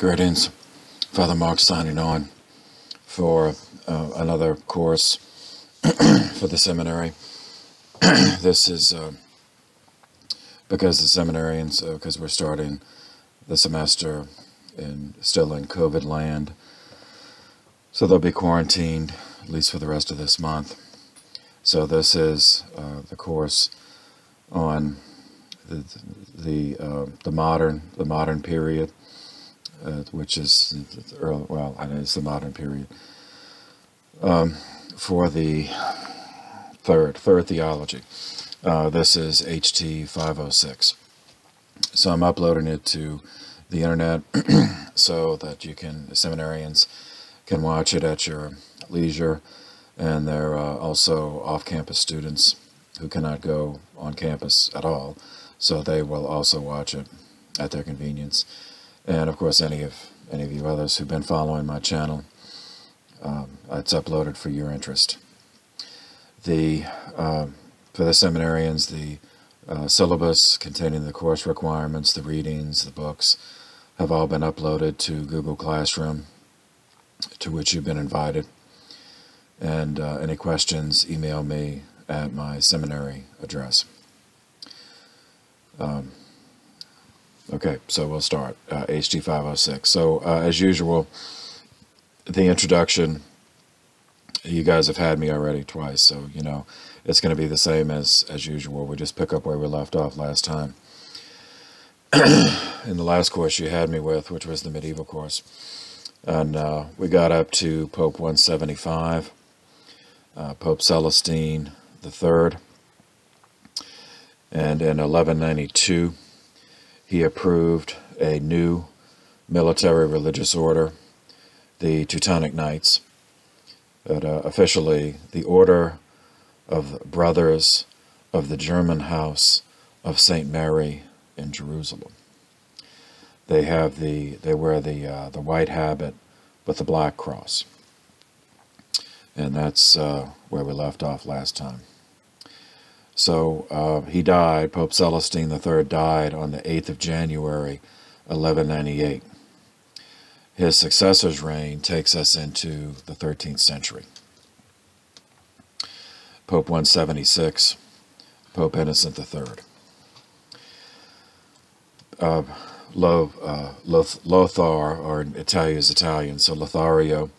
Greetings, Father Mark signing on for another course for the seminary. This is because the seminarians, because we're starting the semester still in COVID land, so they'll be quarantined at least for the rest of this month. So this is the course on the modern period. Which is early, well, I know it's the modern period, for the third theology. This is HT 506. So I'm uploading it to the internet so that the seminarians can watch it at your leisure, and there are also off-campus students who cannot go on campus at all, so they will also watch it at their convenience. And of course, any of you others who've been following my channel, it's uploaded for your interest. For the seminarians, the syllabus containing the course requirements, the readings, the books, have all been uploaded to Google Classroom, to which you've been invited. And any questions, email me at my seminary address. Okay, so we'll start, HT 506. So, as usual, the introduction, you guys have had me already twice, so, you know, it's going to be the same as usual. We just pick up where we left off last time. In the last course you had me with, which was the medieval course, and we got up to Pope 175, Pope Celestine III, and in 1192, he approved a new military religious order, the Teutonic Knights, but officially the Order of Brothers of the German House of St. Mary in Jerusalem. They wear the white habit with the black cross, and that's where we left off last time. So he died, Pope Celestine III died on the 8th of January, 1198. His successor's reign takes us into the 13th century. Pope 176, Pope Innocent III. Lothar, or Italian is Italian, so Lothario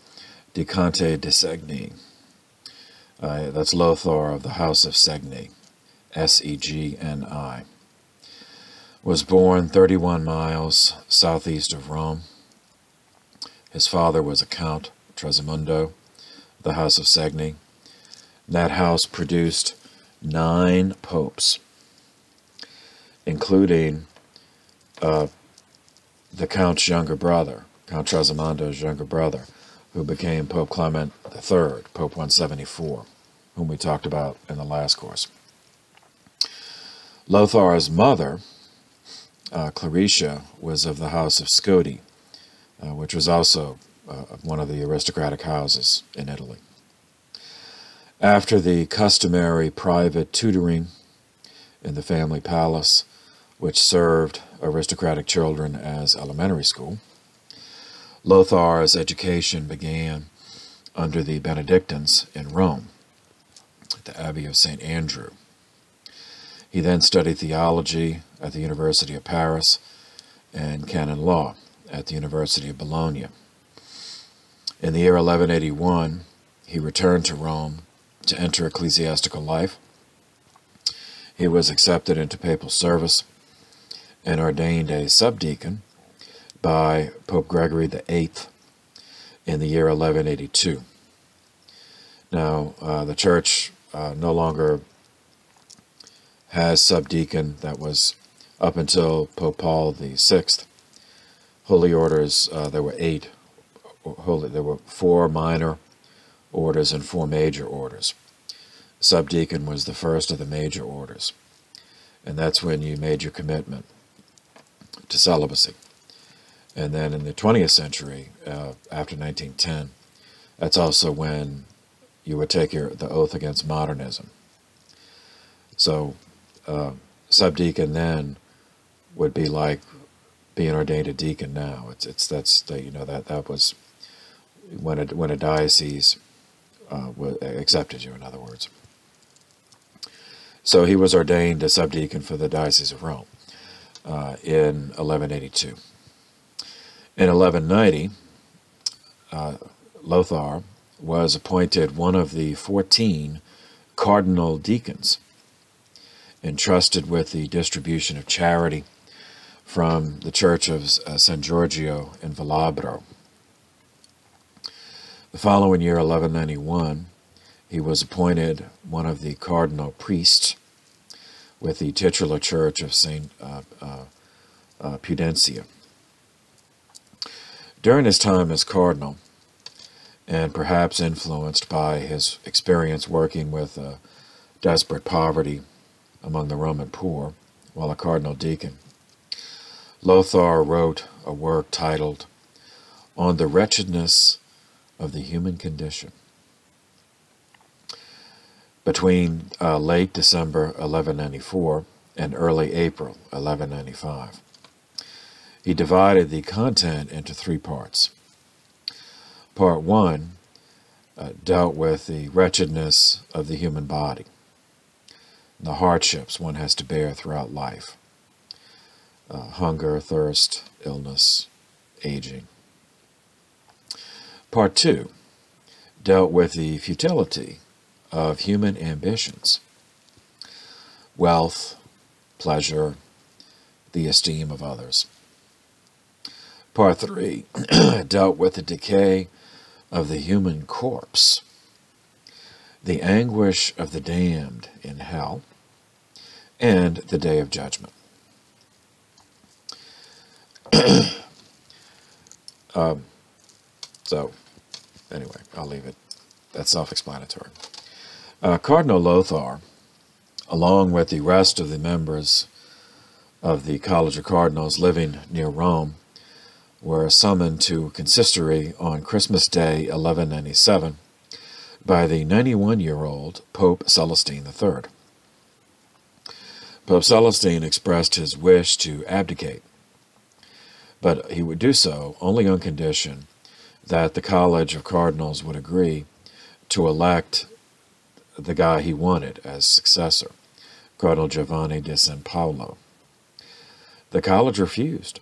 di Conte di Segni. That's Lothar of the House of Segni. Segni, was born 31 miles southeast of Rome. His father was a Count Trasimundo, the House of Segni. That house produced 9 popes, including the Count's younger brother, Count Trasimundo's younger brother, who became Pope Clement III, Pope 174, whom we talked about in the last course. Lothar's mother, Claricia, was of the House of Scodi, which was also one of the aristocratic houses in Italy. After the customary private tutoring in the family palace, which served aristocratic children as elementary school, Lothar's education began under the Benedictines in Rome, at the Abbey of St. Andrew. He then studied theology at the University of Paris and canon law at the University of Bologna. In the year 1181, he returned to Rome to enter ecclesiastical life. He was accepted into papal service and ordained a subdeacon by Pope Gregory VIII in the year 1182. Now, the Church no longer has subdeacon. That was up until Pope Paul VI. Holy orders, there were 8. There were 4 minor orders and 4 major orders. Subdeacon was the first of the major orders, and that's when you made your commitment to celibacy. And then in the 20th century, after 1910, that's also when you would take the oath against modernism. So subdeacon then would be like being ordained a deacon now. That was when a diocese accepted you, in other words. So he was ordained a subdeacon for the Diocese of Rome in 1182. In 1190, Lothar was appointed one of the 14 cardinal deacons entrusted with the distribution of charity from the Church of San Giorgio in Velabro. The following year, 1191, he was appointed one of the cardinal priests with the titular Church of St. Pudentia. During his time as cardinal, and perhaps influenced by his experience working with desperate poverty among the Roman poor while a cardinal deacon, Lothar wrote a work titled On the Wretchedness of the Human Condition. Between late December 1194 and early April 1195, he divided the content into 3 parts. Part 1 dealt with the wretchedness of the human body, the hardships one has to bear throughout life, hunger, thirst, illness, aging. Part 2 dealt with the futility of human ambitions, wealth, pleasure, the esteem of others. Part 3 dealt with the decay of the human corpse, the anguish of the damned in hell, and the day of judgment. So, anyway, I'll leave it. That's self-explanatory. Cardinal Lothar, along with the rest of the members of the College of Cardinals living near Rome, were summoned to consistory on Christmas Day 1197 by the 91-year-old Pope Celestine III. Pope Celestine expressed his wish to abdicate, but he would do so only on condition that the College of Cardinals would agree to elect the guy he wanted as successor, Cardinal Giovanni di San Paolo. The college refused,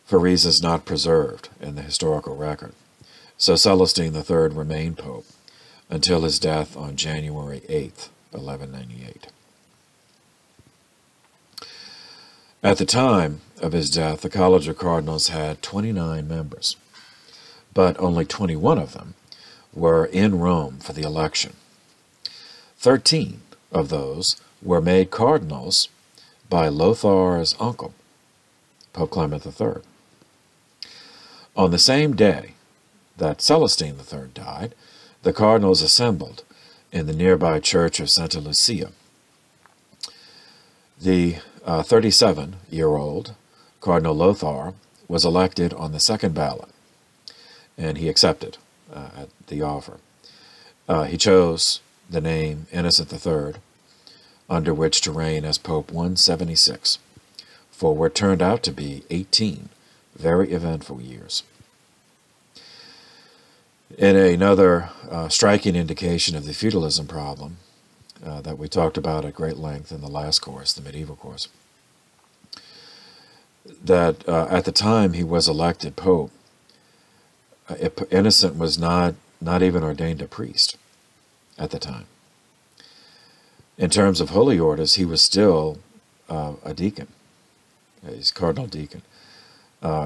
for reasons not preserved in the historical record, so Celestine III remained pope until his death on January 8, 1198. At the time of his death, the College of Cardinals had 29 members, but only 21 of them were in Rome for the election. 13 of those were made cardinals by Lothar's uncle, Pope Clement III. On the same day that Celestine III died, the cardinals assembled in the nearby church of Santa Lucia. The 37-year-old Cardinal Lothar was elected on the second ballot, and he accepted at the offer. He chose the name Innocent III, under which to reign as Pope 176, for what turned out to be 18 very eventful years. In another striking indication of the feudalism problem that we talked about at great length in the last course, the medieval course, that at the time he was elected Pope, Innocent was not even ordained a priest at the time. In terms of holy orders, he was still a deacon. He's cardinal deacon,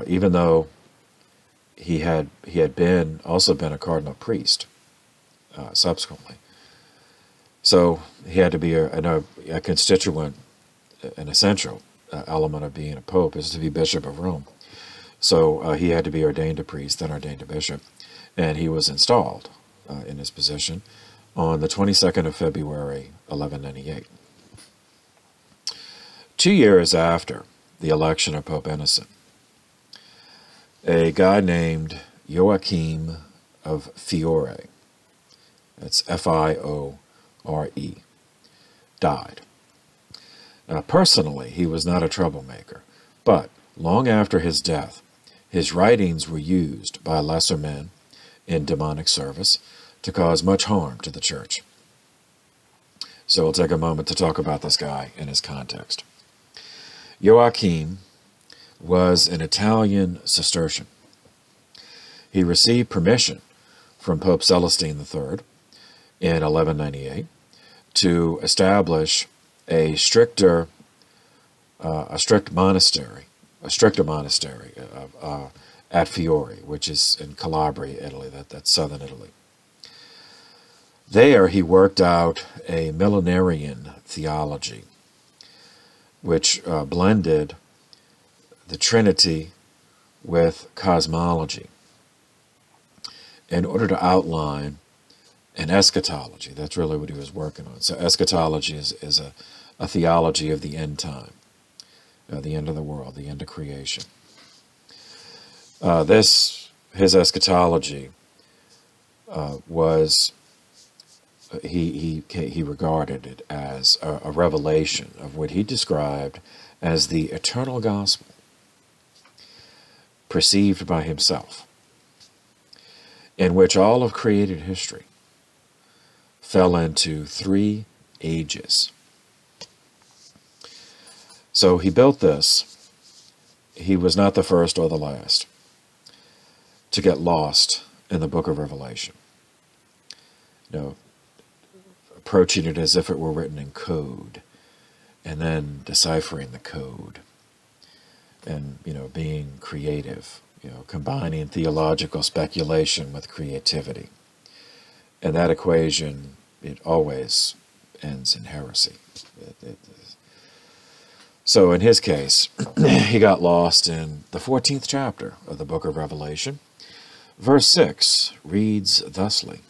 even though he had also been a cardinal priest subsequently. So he had to be a constituent, an essential element of being a pope is to be Bishop of Rome. So he had to be ordained a priest, then ordained a bishop, and he was installed in his position on the 22nd of February, 1198. 2 years after the election of Pope Innocent, a guy named Joachim of Fiore, that's Fiore, died. Personally, he was not a troublemaker, But long after his death, his writings were used by lesser men in demonic service to cause much harm to the church. So we'll take a moment to talk about this guy in his context. Joachim was an Italian Cistercian. He received permission from Pope Celestine III in 1198 to establish a stricter monastery at Fiore, which is in Calabria, Italy. That's southern Italy. There he worked out a millenarian theology, which blended the Trinity with cosmology in order to outline an eschatology. That's really what he was working on. So eschatology is a theology of the end time, the end of the world, the end of creation. His eschatology was, he regarded it as a revelation of what he described as the eternal gospel, perceived by himself, in which all of created history fell into 3 ages. So he built this. He was not the first or the last to get lost in the book of Revelation. Approaching it as if it were written in code, and then deciphering the code, and being creative, combining theological speculation with creativity. And that equation, it always ends in heresy. So in his case, he got lost in the 14th chapter of the book of Revelation. Verse 6 reads thusly: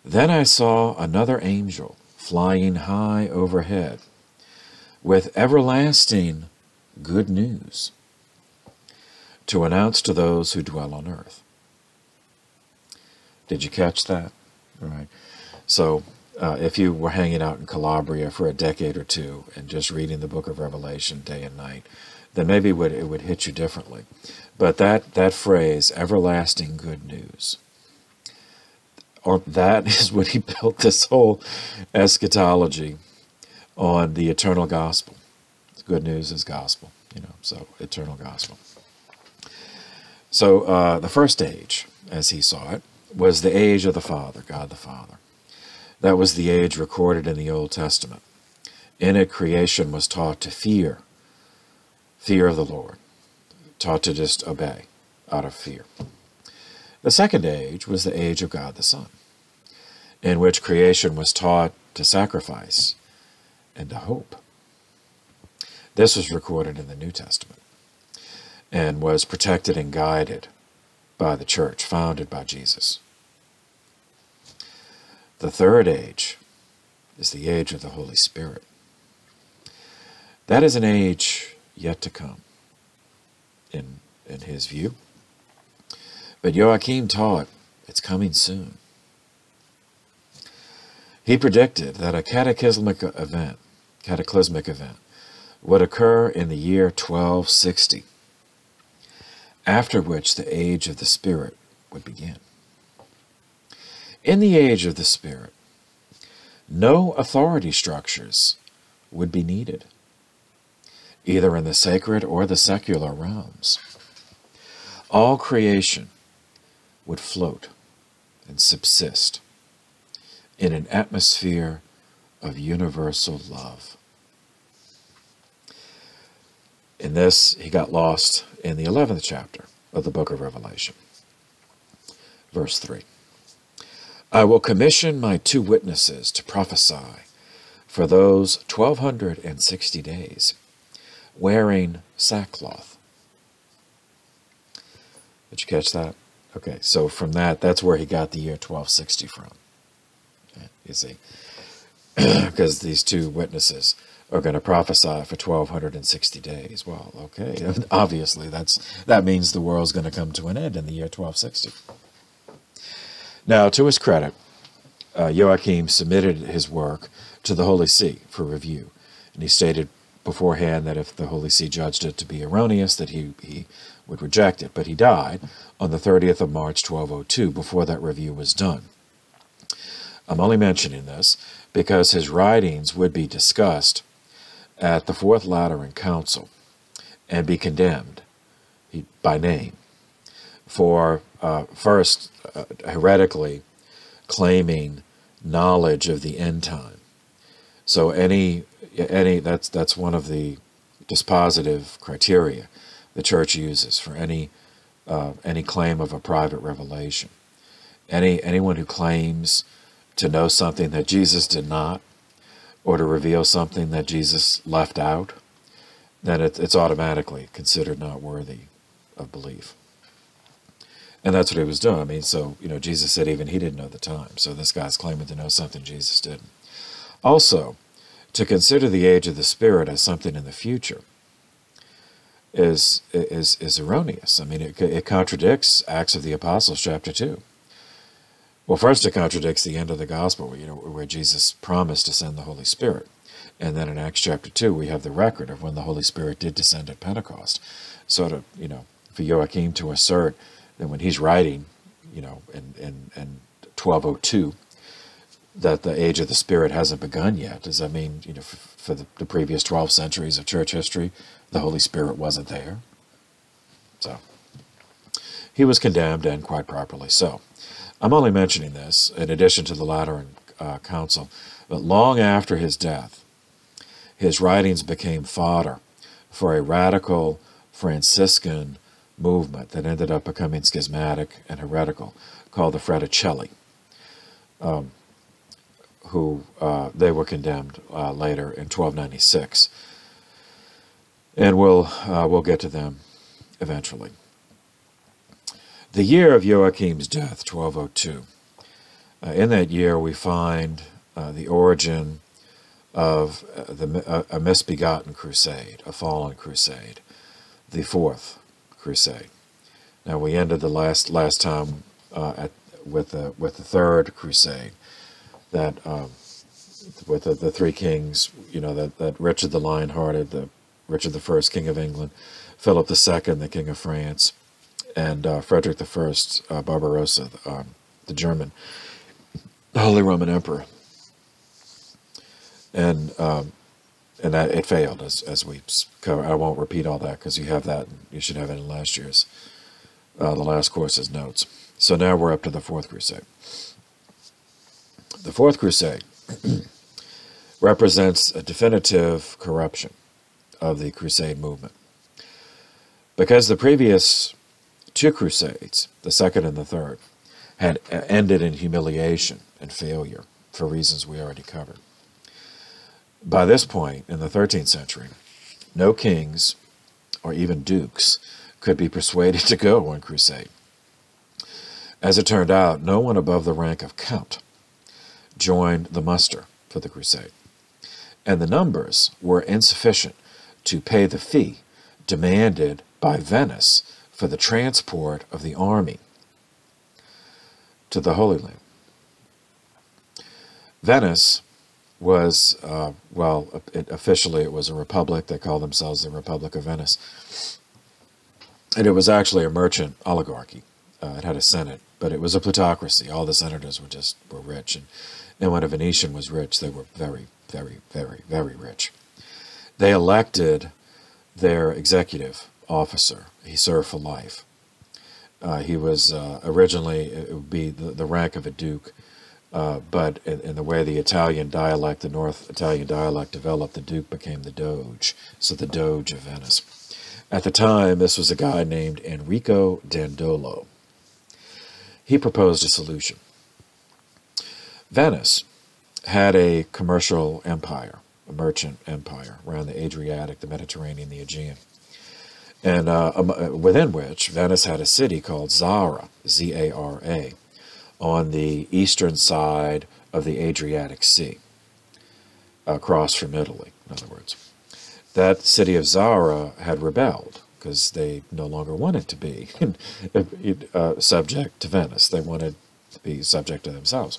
"Then I saw another angel flying high overhead with everlasting good news to announce to those who dwell on earth." Did you catch that? All right. So if you were hanging out in Calabria for a decade or two and just reading the book of Revelation day and night, then maybe it would hit you differently. But that phrase, everlasting good news, or that is what he built this whole eschatology on, the eternal gospel. Good news is gospel, so eternal gospel. So the first age, as he saw it, was the age of the Father, God the Father. That was the age recorded in the Old Testament. In it, creation was taught to fear of the Lord, taught to just obey out of fear. The second age was the age of God the Son, in which creation was taught to sacrifice and to hope. This was recorded in the New Testament and was protected and guided by the church, founded by Jesus. The third age is the age of the Holy Spirit. That is an age yet to come, in his view. But Joachim taught it's coming soon. He predicted that a cataclysmic event would occur in the year 1260, after which the age of the Spirit would begin. In the age of the Spirit, no authority structures would be needed, either in the sacred or the secular realms. All creation would float and subsist in an atmosphere of universal love. In this, he got lost in the 11th chapter of the book of Revelation. Verse 3. "I will commission my 2 witnesses to prophesy for those 1260 days, wearing sackcloth." Did you catch that? Okay, so from that's where he got the year 1260 from. You see, because these 2 witnesses are going to prophesy for 1260 days. Well, okay, obviously that means the world's going to come to an end in the year 1260. Now, to his credit, Joachim submitted his work to the Holy See for review, and he stated beforehand that if the Holy See judged it to be erroneous, that he would reject it. But he died on the 30th of March, 1202, before that review was done. I'm only mentioning this because his writings would be discussed at the Fourth Lateran Council and be condemned by name for first heretically claiming knowledge of the end time. So that's one of the dispositive criteria the Church uses for any claim of a private revelation. Anyone who claims to know something that Jesus did not, or to reveal something that Jesus left out, then it's automatically considered not worthy of belief. And that's what he was doing. I mean, so, Jesus said even he didn't know the time. So this guy's claiming to know something Jesus didn't. Also, to consider the age of the Spirit as something in the future is erroneous. I mean, it contradicts Acts of the Apostles, chapter 2. Well, first it contradicts the end of the gospel, where Jesus promised to send the Holy Spirit. And then in Acts chapter 2, we have the record of when the Holy Spirit did descend at Pentecost. So for Joachim to assert that when he's writing, in 1202, that the age of the Spirit hasn't begun yet, does that mean, for the previous 12 centuries of church history, the Holy Spirit wasn't there? So, he was condemned, and quite properly so. I'm only mentioning this, in addition to the Lateran Council, but long after his death, his writings became fodder for a radical Franciscan movement that ended up becoming schismatic and heretical, called the Fraticelli, who they were condemned later in 1296. And we'll get to them eventually. The year of Joachim's death, 1202. In that year, we find the origin of a misbegotten crusade, a fallen crusade, the Fourth Crusade. Now, we ended the last time with the Third Crusade, that with the three kings, that Richard the Lion-Hearted, Richard I, King of England, Philip II, the King of France, and Frederick I, Barbarossa, the German, the Holy Roman Emperor. And that it failed, as we cover. I won't repeat all that because you have that. And you should have it in last year's, the last course's notes. So now we're up to the Fourth Crusade. The Fourth Crusade represents a definitive corruption of the Crusade movement, because the previous two Crusades, the second and the third, had ended in humiliation and failure for reasons we already covered. By this point, in the 13th century, no kings or even dukes could be persuaded to go on crusade. As it turned out, no one above the rank of count joined the muster for the crusade, and the numbers were insufficient to pay the fee demanded by Venice for the transport of the army to the Holy Land. Venice was, officially it was a republic. They called themselves the Republic of Venice. And it was actually a merchant oligarchy. It had a senate, but it was a plutocracy. All the senators were rich. And when a Venetian was rich, they were very, very, very, very rich. They elected their executive officer. He served for life. He was originally, it would be the rank of a duke, but in the way the Italian dialect, the North Italian dialect developed, the duke became the doge, so the doge of Venice. At the time, this was a guy named Enrico Dandolo. He proposed a solution. Venice had a commercial empire, a merchant empire around the Adriatic, the Mediterranean, the Aegean, and within which Venice had a city called Zara, Z-A-R-A, on the eastern side of the Adriatic Sea, across from Italy, in other words. That city of Zara had rebelled because they no longer wanted to be subject to Venice. They wanted to be subject to themselves.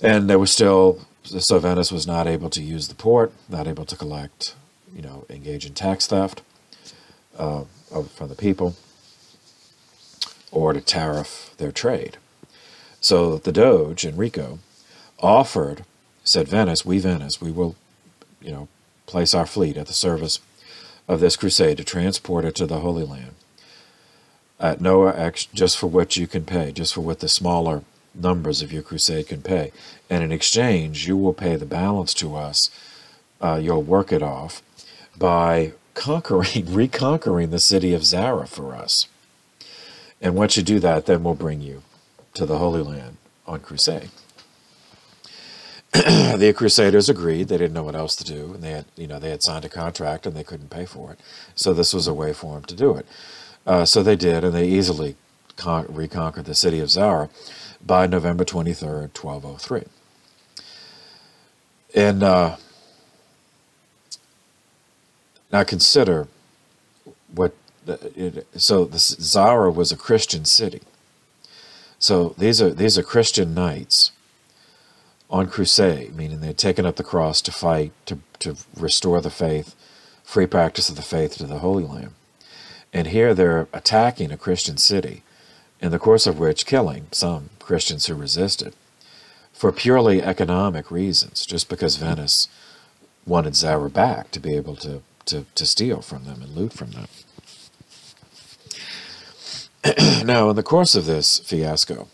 And they were still So Venice was not able to use the port, not able to collect, engage in tax theft from the people, or to tariff their trade. So the Doge, Enrico, said, Venice, we will, place our fleet at the service of this crusade to transport it to the Holy Land at no action, just for what you can pay, just for what the smaller numbers of your crusade can pay. And in exchange, you will pay the balance to us. You'll work it off by reconquering the city of Zara for us. And once you do that, then we'll bring you to the Holy Land on crusade. The Crusaders agreed. They didn't know what else to do, and they had signed a contract and they couldn't pay for it. So this was a way for them to do it. So they did, and they easily reconquered the city of Zara by November 23rd, 1203. And now consider Zara was a Christian city. So these are Christian knights on crusade, meaning they had taken up the cross to fight, to restore the faith, free practice of the faith to the Holy Land. And here they're attacking a Christian city, in the course of which killing some Christians who resisted for purely economic reasons, just because Venice wanted Zara back to be able to steal from them and loot from them. Now, in the course of this fiasco,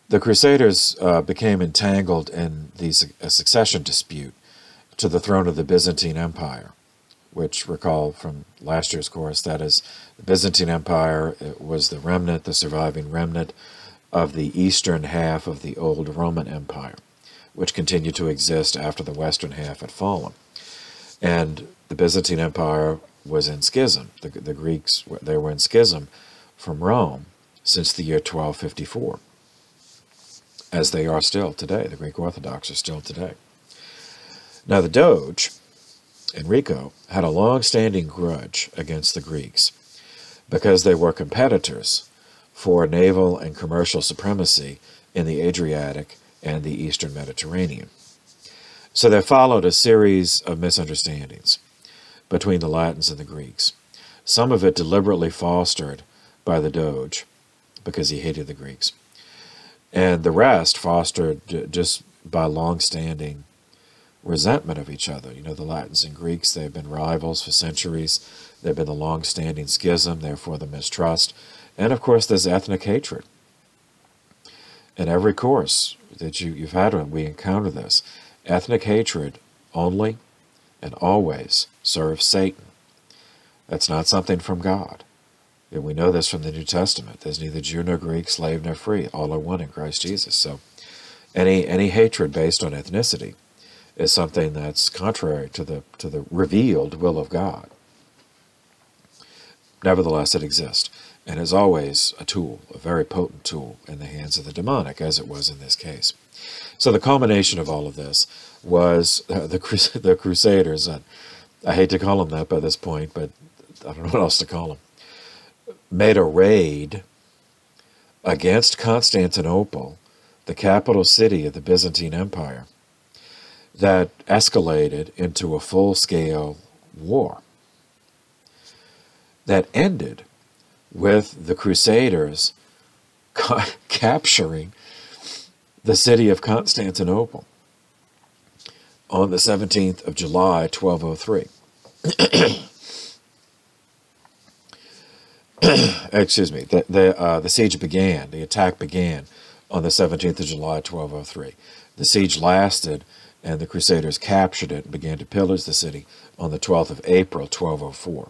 the Crusaders became entangled in a succession dispute to the throne of the Byzantine Empire, which, recall from last year's course, that is, the Byzantine Empire was the surviving remnant of the eastern half of the old Roman Empire, which continued to exist after the western half had fallen. And the Byzantine Empire was in schism. The Greeks, they were in schism from Rome since the year 1254, as they are still today. The Greek Orthodox are still today. Now the Doge, Enrico, had a long-standing grudge against the Greeks because they were competitors for naval and commercial supremacy in the Adriatic and the Eastern Mediterranean. So there followed a series of misunderstandings between the Latins and the Greeks, some of it deliberately fostered by the Doge because he hated the Greeks, and the rest fostered just by long-standing resentment of each other. The Latins and Greeks, they've been rivals for centuries. They've been the long-standing schism, therefore the mistrust. And, of course, there's ethnic hatred. In every course that you've had, we encounter this. Ethnic hatred only and always serves Satan. That's not something from God. And we know this from the New Testament. There's neither Jew nor Greek, slave nor free. All are one in Christ Jesus. So any hatred based on ethnicity is something that's contrary to the revealed will of God. Nevertheless, it exists, and is always a tool, a very potent tool, in the hands of the demonic, as it was in this case. So the culmination of all of this was the Crusaders, and I hate to call them that by this point, but I don't know what else to call them, made a raid against Constantinople, the capital city of the Byzantine Empire, that escalated into a full-scale war that ended with the Crusaders capturing the city of Constantinople on the 17th of July, 1203. Excuse me. The siege began, the attack began on the 17th of July, 1203. The siege lasted, and the Crusaders captured it and began to pillage the city on the 12th of April, 1204.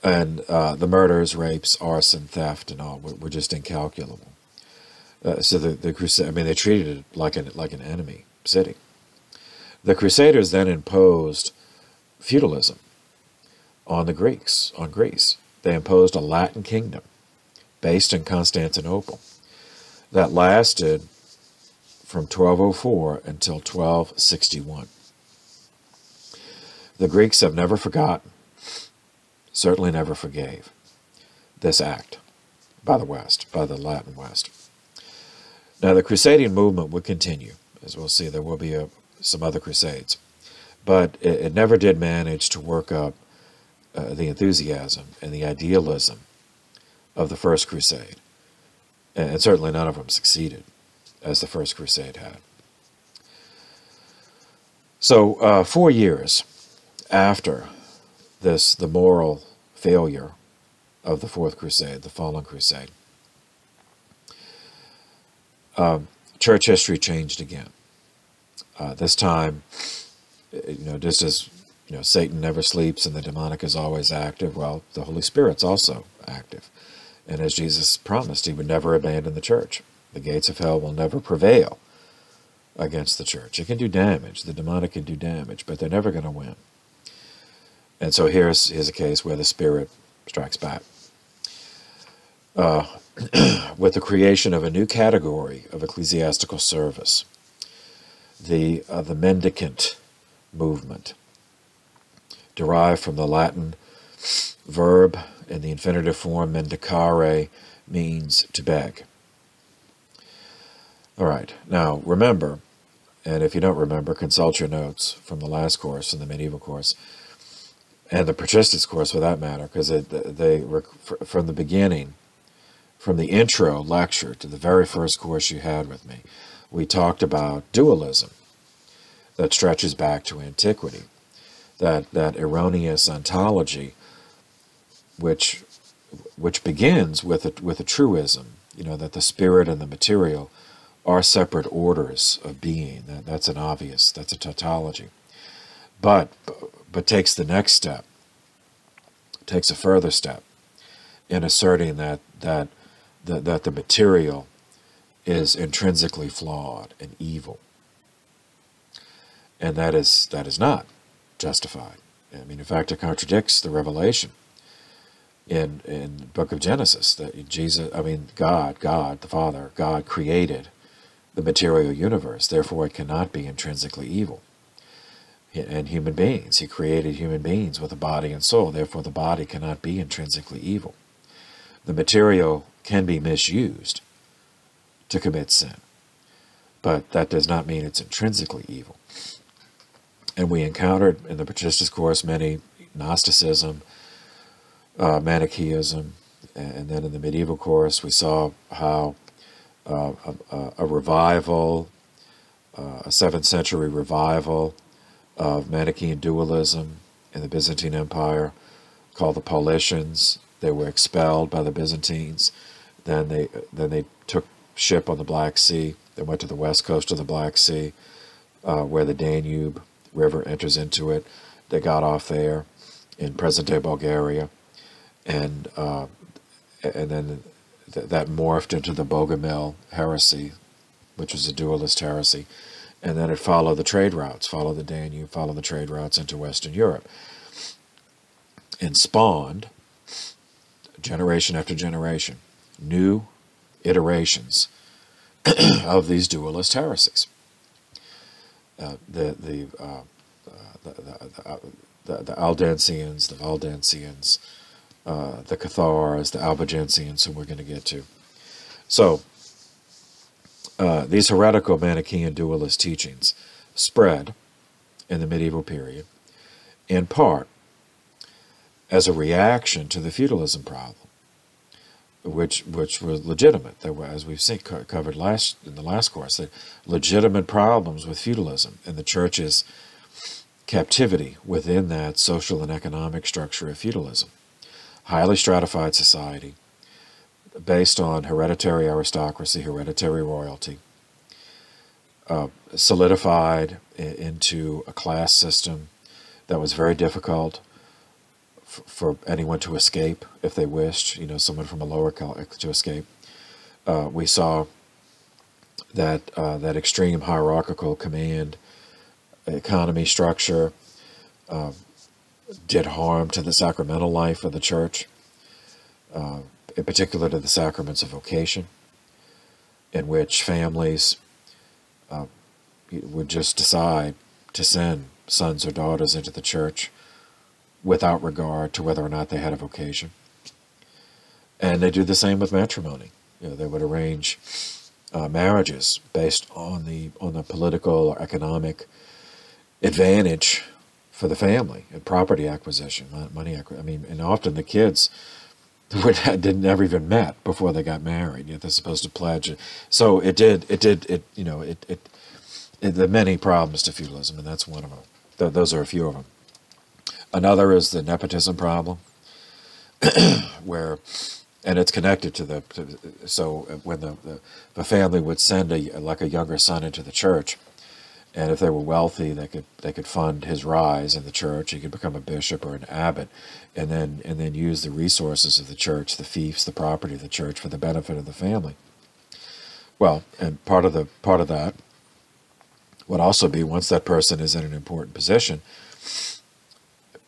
And the murders, rapes, arson, theft, and all were just incalculable. So the Crusade, they treated it like an enemy city. The Crusaders then imposed feudalism on the Greeks, on Greece. They imposed a Latin kingdom based in Constantinople that lasted from 1204 until 1261. The Greeks have never forgotten, certainly never forgave, this act by the West, by the Latin West. Now, the Crusading movement would continue. As we'll see, there will be some other crusades. But it never did manage to work up the enthusiasm and the idealism of the First Crusade. And certainly none of them succeeded, as the First Crusade had. So 4 years after the moral failure of the Fourth Crusade, the Fallen Crusade, church history changed again. This time, just as Satan never sleeps and the demonic is always active, well, the Holy Spirit's also active. And as Jesus promised, he would never abandon the church. The gates of hell will never prevail against the church. It can do damage. The demonic can do damage, but they're never going to win. And so here's a case where the Spirit strikes back. With the creation of a new category of ecclesiastical service, the mendicant movement, derived from the Latin verb in the infinitive form mendicare, means to beg. All right, now remember, and if you don't remember, consult your notes from the last course, in the medieval course, and the patristics course for that matter, because they were from the beginning, from the intro lecture to the very first course you had with me, we talked about dualism that stretches back to antiquity, that erroneous ontology, which begins with a truism, that the spirit and the material are separate orders of being. That's that's a tautology, but takes the next step, takes a further step in asserting that the material is intrinsically flawed and evil, and that is not justified. I mean, in fact, it contradicts the revelation in the book of Genesis that God the Father, God created the material universe, therefore it cannot be intrinsically evil. And human beings, he created human beings with a body and soul, therefore the body cannot be intrinsically evil. The material can be misused to commit sin, but that does not mean it's intrinsically evil. And we encountered in the patristics course many Gnosticism, Manichaeism, and then in the medieval course we saw how a revival, a 7th century revival of Manichaean dualism in the Byzantine Empire, called the Paulicians. They were expelled by the Byzantines. Then they took ship on the Black Sea. They went to the west coast of the Black Sea, where the Danube River enters into it. They got off there in present-day Bulgaria, and then that morphed into the Bogomil heresy, which was a dualist heresy, and then it followed the trade routes, followed the Danube, followed the trade routes into Western Europe, and spawned, generation after generation, new iterations of these dualist heresies. The Aldensians, the Valdensians, the Cathars, the Albigensians, who we're going to get to. So, these heretical Manichaean dualist teachings spread in the medieval period, in part as a reaction to the feudalism problem, which were legitimate. There were, as we've seen, covered in the last course, the legitimate problems with feudalism and the church's captivity within that social and economic structure of feudalism. Highly stratified society based on hereditary aristocracy, hereditary royalty, solidified into a class system that was very difficult for anyone to escape if they wished, someone from a lower class to escape. We saw that extreme hierarchical command economy structure did harm to the sacramental life of the church, in particular to the sacraments of vocation, in which families would just decide to send sons or daughters into the church without regard to whether or not they had a vocation. And they do the same with matrimony. They would arrange marriages based on the political or economic advantage for the family and property acquisition, money acquisition. I mean, and often the kids didn't never even met before they got married. Yet they're supposed to pledge it. So there are many problems to feudalism, and that's one of them. Those are a few of them. Another is the nepotism problem, where, and it's connected to so when the family would send a younger son into the church, and if they were wealthy, they could fund his rise in the church. He could become a bishop or an abbot, and then use the resources of the church, the fiefs, the property of the church, for the benefit of the family. Well, and part of that would also be, once that person is in an important position,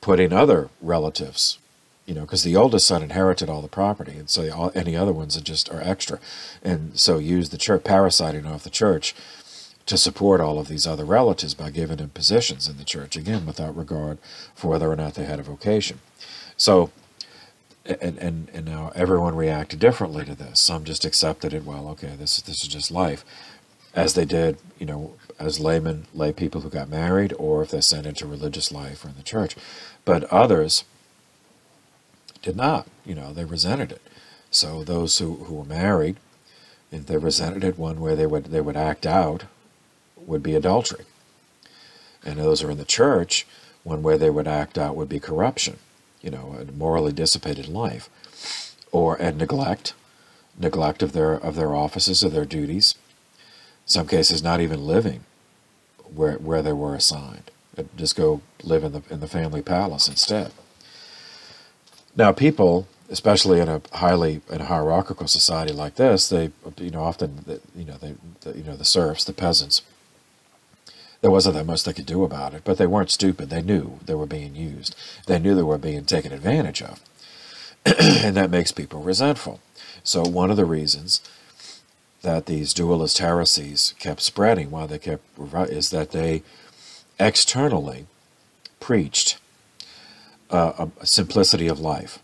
putting other relatives, because the oldest son inherited all the property, and so any other ones are extra, and so use the church, parasiting off the church, to support all of these other relatives by giving them positions in the church, again, without regard for whether or not they had a vocation. So, and now everyone reacted differently to this. Some just accepted it, well, okay, this is just life, as they did, as lay people who got married, or if they're sent into religious life or in the church. But others did not, they resented it. So those who were married, if they resented it, one way they would act out would be adultery. And those who are in the church, one way they would act out would be corruption, a morally dissipated life, and neglect of their offices, of their duties. In some cases, not even living where they were assigned. Just go live in the family palace instead. Now, people, especially in a hierarchical society like this, they often the serfs, the peasants, there wasn't that much they could do about it, but they weren't stupid. They knew they were being used. They knew they were being taken advantage of. And that makes people resentful. So one of the reasons that these dualist heresies kept spreading while they kept is that they externally preached a simplicity of life.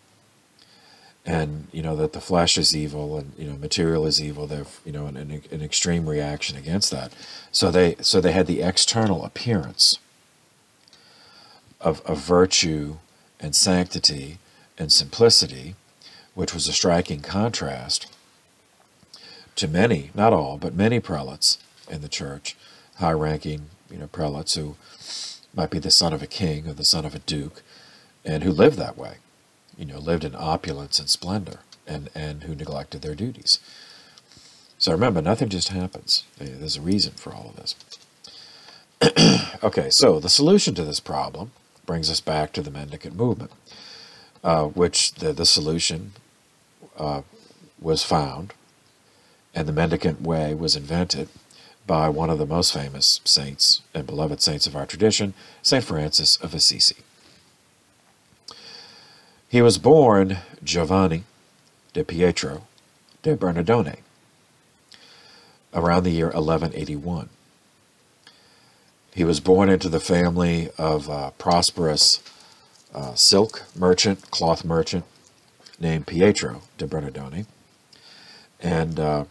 And, that the flesh is evil and, material is evil. They've, an extreme reaction against that. So they had the external appearance of virtue and sanctity and simplicity, which was a striking contrast to many, not all, but many prelates in the church, high-ranking, prelates who might be the son of a king or the son of a duke, and who lived that way. Lived in opulence and splendor, and who neglected their duties. So remember, nothing just happens. There's a reason for all of this. Okay, so the solution to this problem brings us back to the Mendicant movement, which the solution was found, and the Mendicant way was invented by one of the most famous saints and beloved saints of our tradition, St. Francis of Assisi. He was born Giovanni de Pietro de Bernardone around the year 1181. He was born into the family of a prosperous silk merchant, cloth merchant, named Pietro de Bernardone, and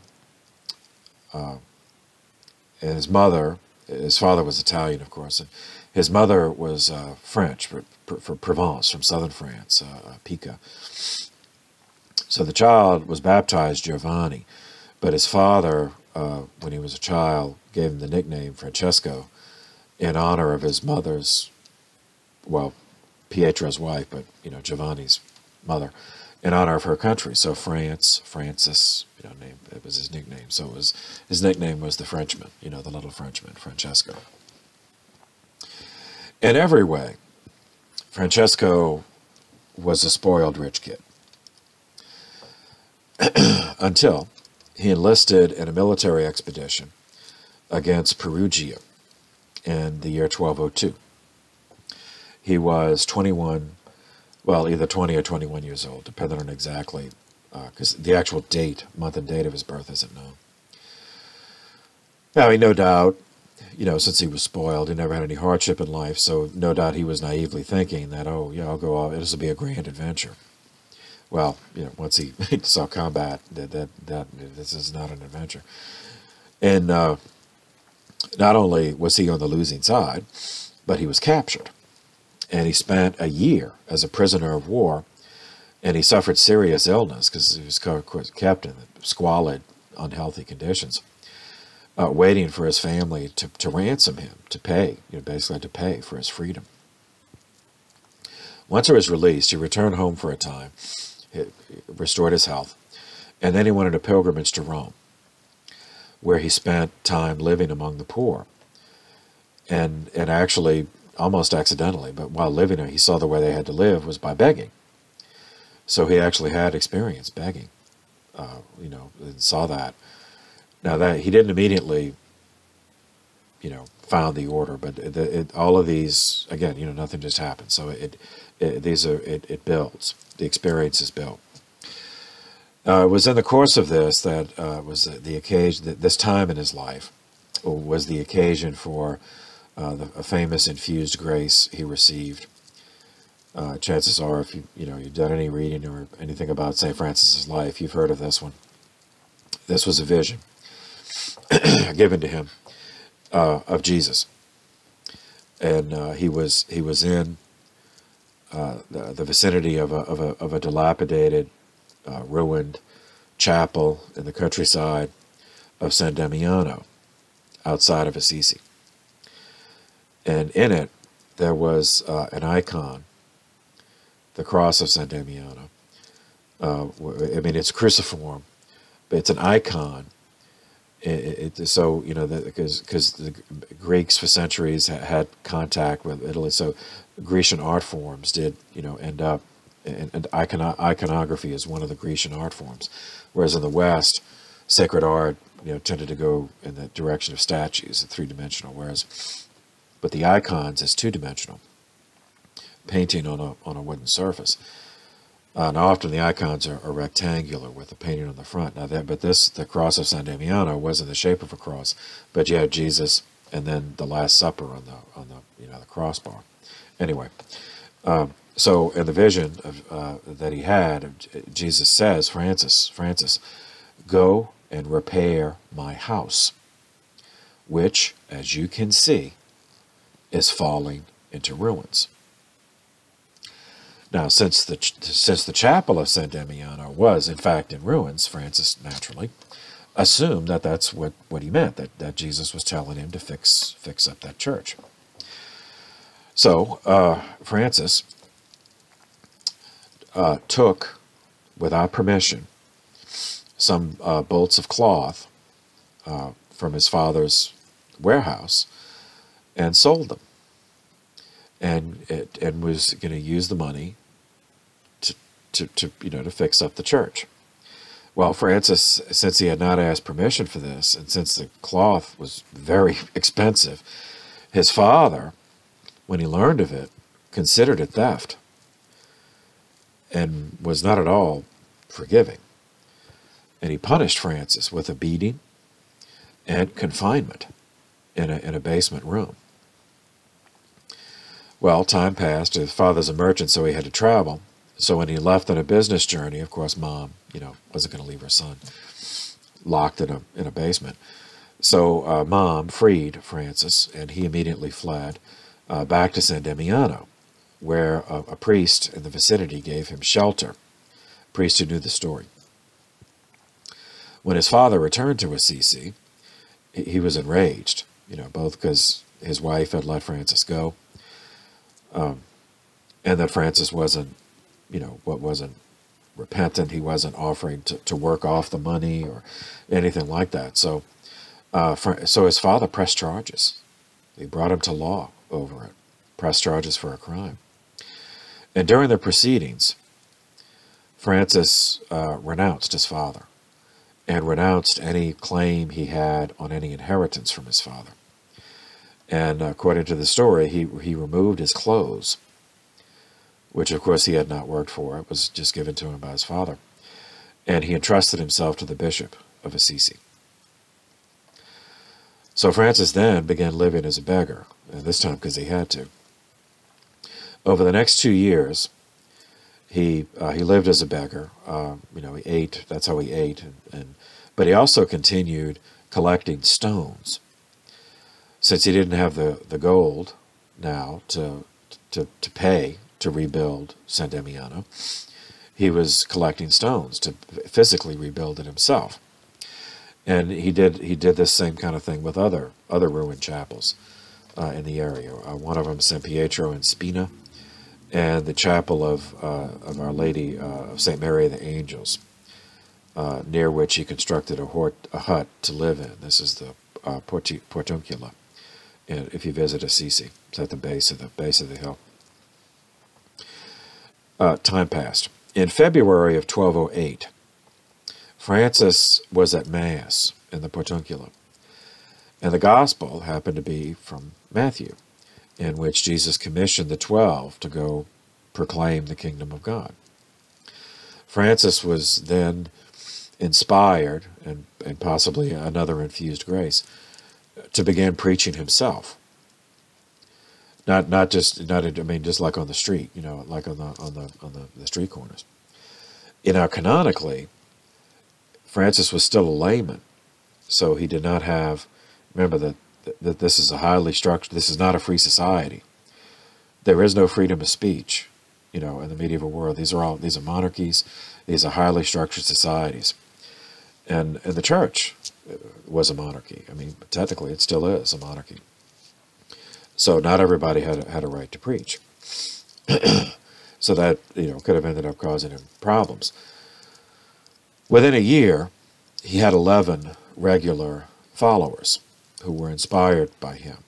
his father was Italian, of course, and his mother was French, for Provence, from southern France, Pica. So the child was baptized Giovanni, but his father, when he was a child, gave him the nickname Francesco in honor of his mother's, well, Pietro's wife, but, Giovanni's mother, in honor of her country. So Francis, name, it was his nickname. So his nickname was the Frenchman, the little Frenchman, Francesco. In every way, Francesco was a spoiled rich kid until he enlisted in a military expedition against Perugia in the year 1202. He was 21, well, either 20 or 21 years old, depending on exactly, because the actual month and date of his birth isn't known. Now, no doubt, since he was spoiled, he never had any hardship in life, so no doubt he was naively thinking that, oh, yeah, I'll go off, this will be a grand adventure. Well, once he saw combat, that this is not an adventure. And not only was he on the losing side, but he was captured. And he spent a year as a prisoner of war, and he suffered serious illness because he was kept in squalid, unhealthy conditions, waiting for his family to ransom him, to pay, basically to pay for his freedom. Once he was released, he returned home for a time, he restored his health, and then he went on a pilgrimage to Rome, where he spent time living among the poor. And actually, almost accidentally, but while living there, he saw the way they had to live was by begging. So he actually had experience begging, and saw that. Now that he didn't immediately, found the order, but all of these, again, nothing just happens. So it builds. The experience is built. It was in the course of this that was the occasion, that this time in his life was the occasion for a famous infused grace he received. Chances are, if you've done any reading or anything about St. Francis's life, you've heard of this one. This was a vision given to him of Jesus, and he was in the vicinity of a dilapidated, ruined chapel in the countryside of San Damiano, outside of Assisi. And in it, there was an icon, the cross of San Damiano. It's cruciform, but it's an icon. So, because the Greeks for centuries had contact with Italy, so Grecian art forms did, end up, and iconography is one of the Grecian art forms. Whereas in the West, sacred art, tended to go in the direction of statues, three-dimensional, but the icons is two-dimensional, painting on a wooden surface. Now often the icons are rectangular with the painting on the front. The cross of San Damiano was in the shape of a cross, but you had Jesus and then the Last Supper on the crossbar. Anyway, so in the vision that he had, Jesus says, Francis, go and repair my house, which, as you can see, is falling into ruins. Now, since the chapel of San Damiano was, in fact, in ruins, Francis naturally assumed that that's what he meant, that Jesus was telling him to fix up that church. So, Francis took, without permission, some bolts of cloth from his father's warehouse and sold them, and was going to use the money to fix up the church. Well, Francis, since he had not asked permission for this, and since the cloth was very expensive, his father, when he learned of it, considered it theft and was not at all forgiving. And he punished Francis with a beating and confinement in a basement room. Well, time passed. His father's a merchant, so he had to travel. So when he left on a business journey, of course, Mom, wasn't going to leave her son locked in a basement. So Mom freed Francis, and he immediately fled back to San Damiano, where a priest in the vicinity gave him shelter, a priest who knew the story. When his father returned to Assisi, he was enraged, both because his wife had let Francis go, and that Francis wasn't repentant. He wasn't offering to work off the money or anything like that. So his father pressed charges. He brought him to law over it, pressed charges for a crime. And during the proceedings, Francis renounced his father and renounced any claim he had on any inheritance from his father. And according to the story, he removed his clothes, which of course he had not worked for. It was just given to him by his father. And he entrusted himself to the Bishop of Assisi. So Francis then began living as a beggar, and this time because he had to. Over the next 2 years, he lived as a beggar. He ate. That's how he ate, and But he also continued collecting stones. Since he didn't have the gold now to pay to rebuild San Damiano, he was collecting stones to physically rebuild it himself. And he did this same kind of thing with other ruined chapels in the area. One of them, San Pietro in Spina, and the chapel of Our Lady of St. Mary of the Angels, near which he constructed a hut to live in. This is the Portuncula. And if you visit Assisi, it's at the base of the hill. Time passed. In February of 1208, Francis was at Mass in the Portuncula, and the Gospel happened to be from Matthew, in which Jesus commissioned the 12 to go proclaim the kingdom of God. Francis was then inspired, and possibly another infused grace, to begin preaching himself. Just like on the street, like on the street corners. Canonically, Francis was still a layman, so he did not have. Remember that this is a highly structured. This is not a free society. There is no freedom of speech, in the medieval world. These are monarchies. These are highly structured societies, and the church was a monarchy. Technically, it still is a monarchy. So not everybody had a right to preach. So that could have ended up causing him problems. Within a year, he had 11 regular followers who were inspired by him,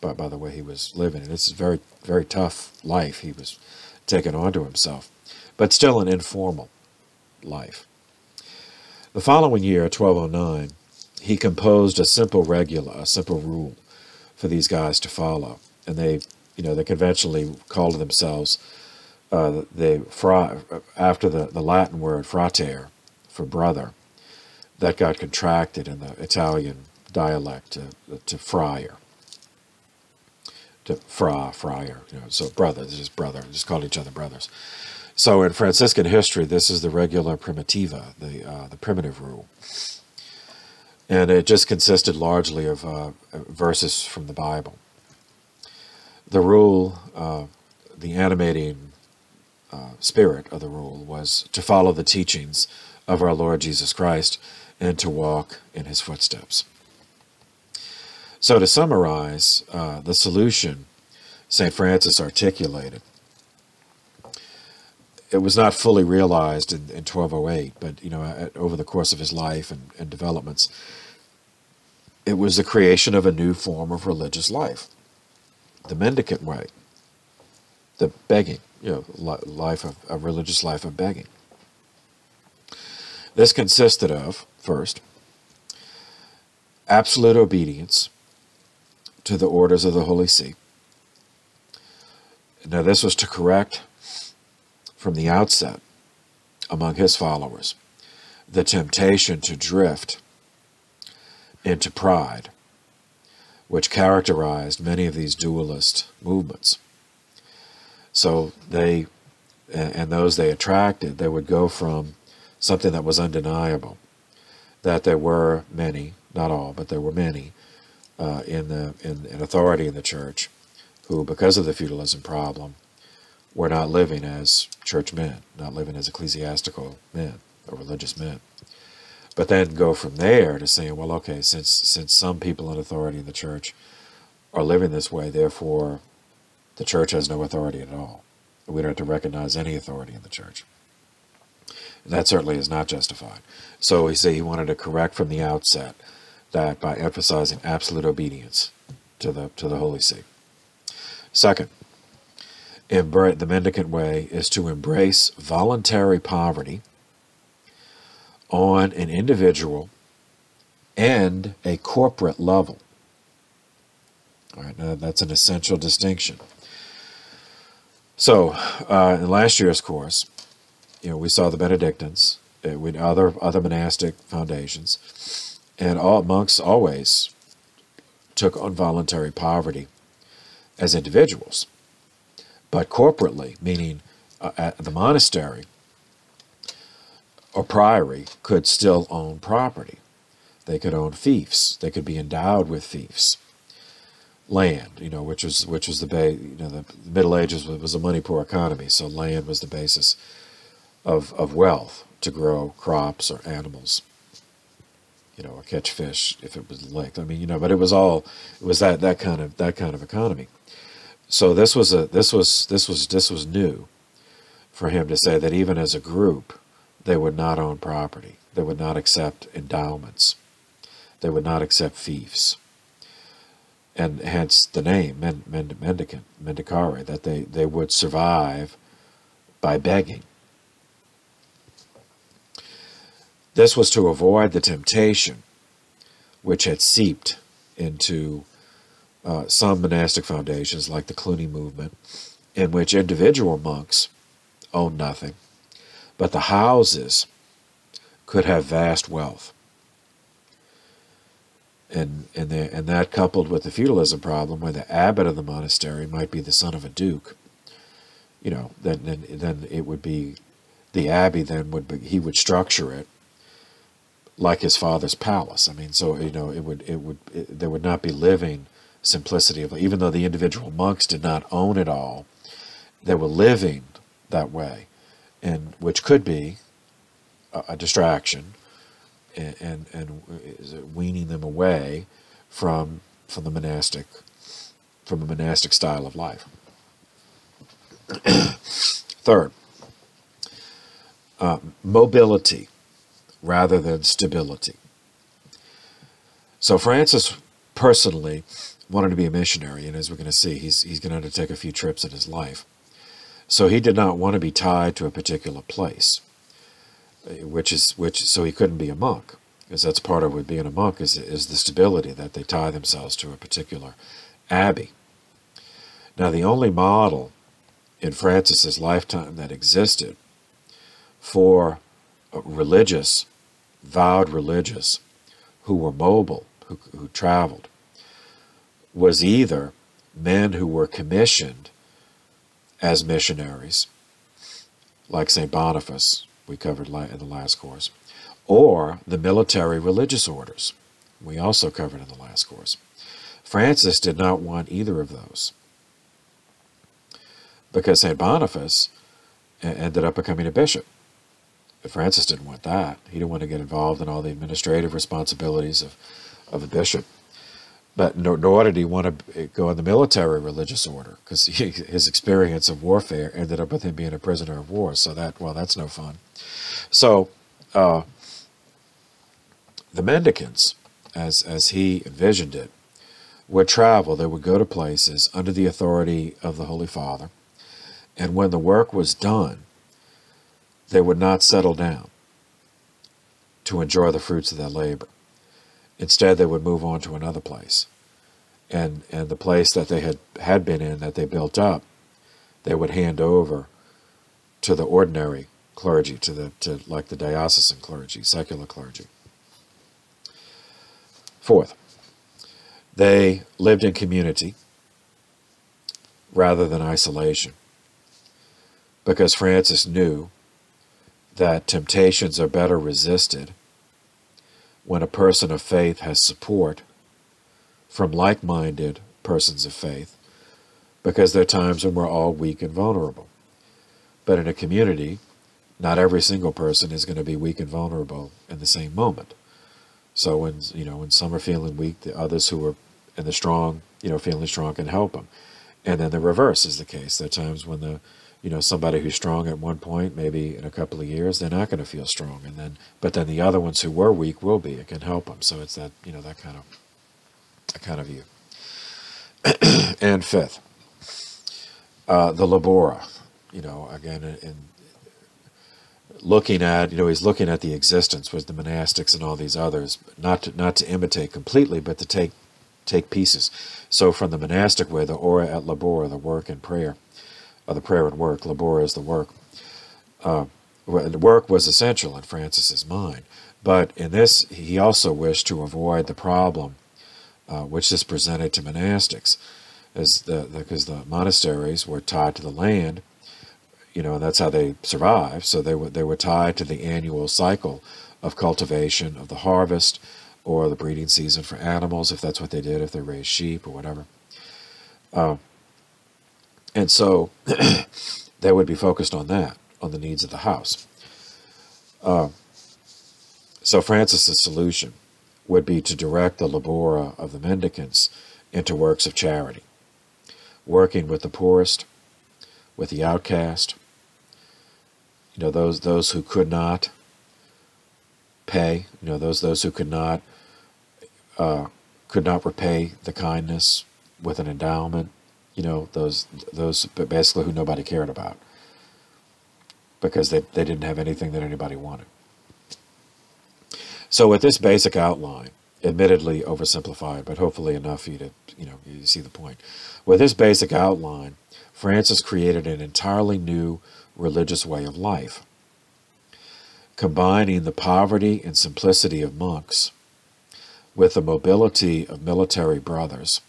by the way he was living. And it's a very, very tough life he was taking onto himself, but still an informal life. The following year, 1209, he composed a simple rule for these guys to follow. And they conventionally called themselves, after the Latin word frater, for brother, that got contracted in the Italian dialect to friar, to friar, so brother, just called each other brothers. So in Franciscan history, this is the regula primitiva, the primitive rule. And it just consisted largely of verses from the Bible. The rule, the animating spirit of the rule, was to follow the teachings of our Lord Jesus Christ and to walk in his footsteps. So to summarize, the solution St. Francis articulated, it was not fully realized in 1208, but over the course of his life and developments, it was the creation of a new form of religious life, the mendicant way, the begging, a religious life of begging. This consisted of, first, absolute obedience to the orders of the Holy See. Now, this was to correct from the outset among his followers the temptation to drift into pride, which characterized many of these dualist movements. So those they attracted, they would go from something that was undeniable, that there were many, not all, but there were many in authority in the church who, because of the feudalism problem, were not living as church men, not living as ecclesiastical men or religious men. But then go from there to saying, well, okay, since some people in authority in the church are living this way, therefore the church has no authority at all. We don't have to recognize any authority in the church. And that certainly is not justified. So he wanted to correct from the outset that by emphasizing absolute obedience to the Holy See. Second, the mendicant way is to embrace voluntary poverty on an individual and a corporate level. All right, now that's an essential distinction. So, in last year's course, we saw the Benedictines, with other monastic foundations, and all monks always took on voluntary poverty as individuals, but corporately, meaning at the monastery, or priory could still own property. They could own fiefs. They could be endowed with fiefs. Land, which was the Middle Ages was a money poor economy, so land was the basis of wealth to grow crops or animals, or catch fish if it was licked. But it was that kind of economy. So this was new for him to say that even as a group, they would not own property. They would not accept endowments. They would not accept fiefs. And hence the name, mendicant, mendicare, that they would survive by begging. This was to avoid the temptation which had seeped into some monastic foundations, like the Cluny movement, in which individual monks owned nothing, but the houses could have vast wealth. And that, coupled with the feudalism problem, where the abbot of the monastery might be the son of a duke, then it would be the abbey. He would structure it like his father's palace. There would not be living simplicity of, even though the individual monks did not own it all, they were living that way, and which could be a distraction. And weaning them away from the monastic style of life. Third, mobility rather than stability. So Francis personally wanted to be a missionary, and as we're going to see, he's going to undertake a few trips in his life. So he did not want to be tied to a particular place. So he couldn't be a monk, because that's part of what being a monk is the stability, that they tie themselves to a particular abbey. Now, the only model in Francis's lifetime that existed for vowed religious, who were mobile, who traveled, was either men who were commissioned as missionaries, like St. Boniface, we covered in the last course, or the military religious orders, we also covered in the last course. Francis did not want either of those, because St. Boniface ended up becoming a bishop. But Francis didn't want that. He didn't want to get involved in all the administrative responsibilities of a bishop. But nor did he want to go in the military religious order, because his experience of warfare ended up with him being a prisoner of war. So that's no fun. So the mendicants, as he envisioned it, would travel. They would go to places under the authority of the Holy Father, and when the work was done, they would not settle down to enjoy the fruits of their labor. Instead, they would move on to another place. And the place that they had been in, that they built up, they would hand over to the ordinary clergy, like the diocesan clergy, secular clergy. Fourth, they lived in community rather than isolation, because Francis knew that temptations are better resisted when a person of faith has support from like-minded persons of faith, because there are times when we're all weak and vulnerable. But in a community, not every single person is going to be weak and vulnerable in the same moment. So when some are feeling weak, the others who are in the strong, feeling strong, can help them. And then the reverse is the case. There are times when somebody who's strong at one point, maybe in a couple of years, they're not going to feel strong, but then the other ones who were weak will be. It can help them. So it's that that kind of view. And fifth, the labora. Again, in looking at, he's looking at the existence with the monastics and all these others, not to imitate completely, but to take pieces. So from the monastic way, the ora et labora, the work and prayer, or the prayer and work, labora is the work. The work was essential in Francis's mind, but in this, he also wished to avoid the problem which this presented to monastics, because the monasteries were tied to the land. and that's how they survived. So they were tied to the annual cycle of cultivation of the harvest, or the breeding season for animals, if that's what they did, if they raised sheep or whatever. And so they would be focused on that, on the needs of the house. So Francis's solution would be to direct the labora of the mendicants into works of charity, working with the poorest, with the outcast, those who could not pay, those who could not repay the kindness with an endowment, those basically who nobody cared about, because they didn't have anything that anybody wanted. So with this basic outline, admittedly oversimplified, but hopefully enough for you to, you see the point. With this basic outline, Francis created an entirely new religious way of life, combining the poverty and simplicity of monks with the mobility of military brothers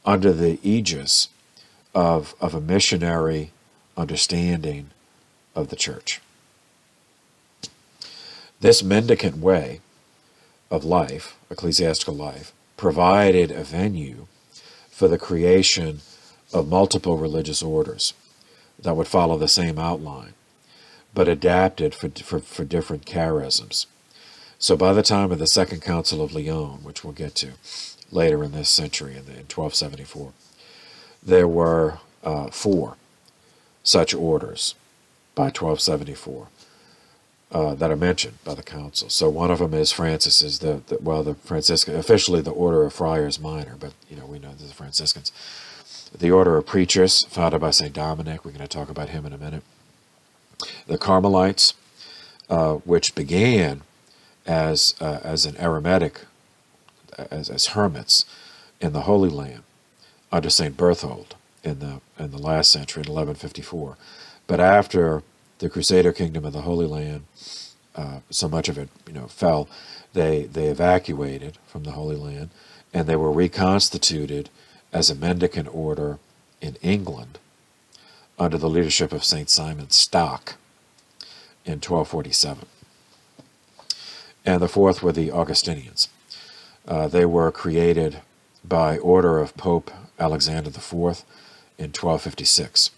under the aegis of a missionary understanding of the church. This mendicant way of life, ecclesiastical life, provided a venue for the creation of multiple religious orders that would follow the same outline, but adapted for different charisms. So by the time of the Second Council of Lyon, which we'll get to later in this century, in 1274, there were 4 such orders by 1274 that are mentioned by the council. So one of them is Francis's, the Franciscan, officially the Order of Friars Minor, but we know they're the Franciscans. The Order of Preachers, founded by St. Dominic. We're going to talk about him in a minute. The Carmelites, which began as an eremitic, as hermits in the Holy Land under St. Berthold in the last century, in 1154. But after the Crusader kingdom of the Holy Land, so much of it fell, they evacuated from the Holy Land, and they were reconstituted as a mendicant order in England under the leadership of St. Simon Stock in 1247. And the fourth were the Augustinians. They were created by order of Pope Alexander IV in 1256.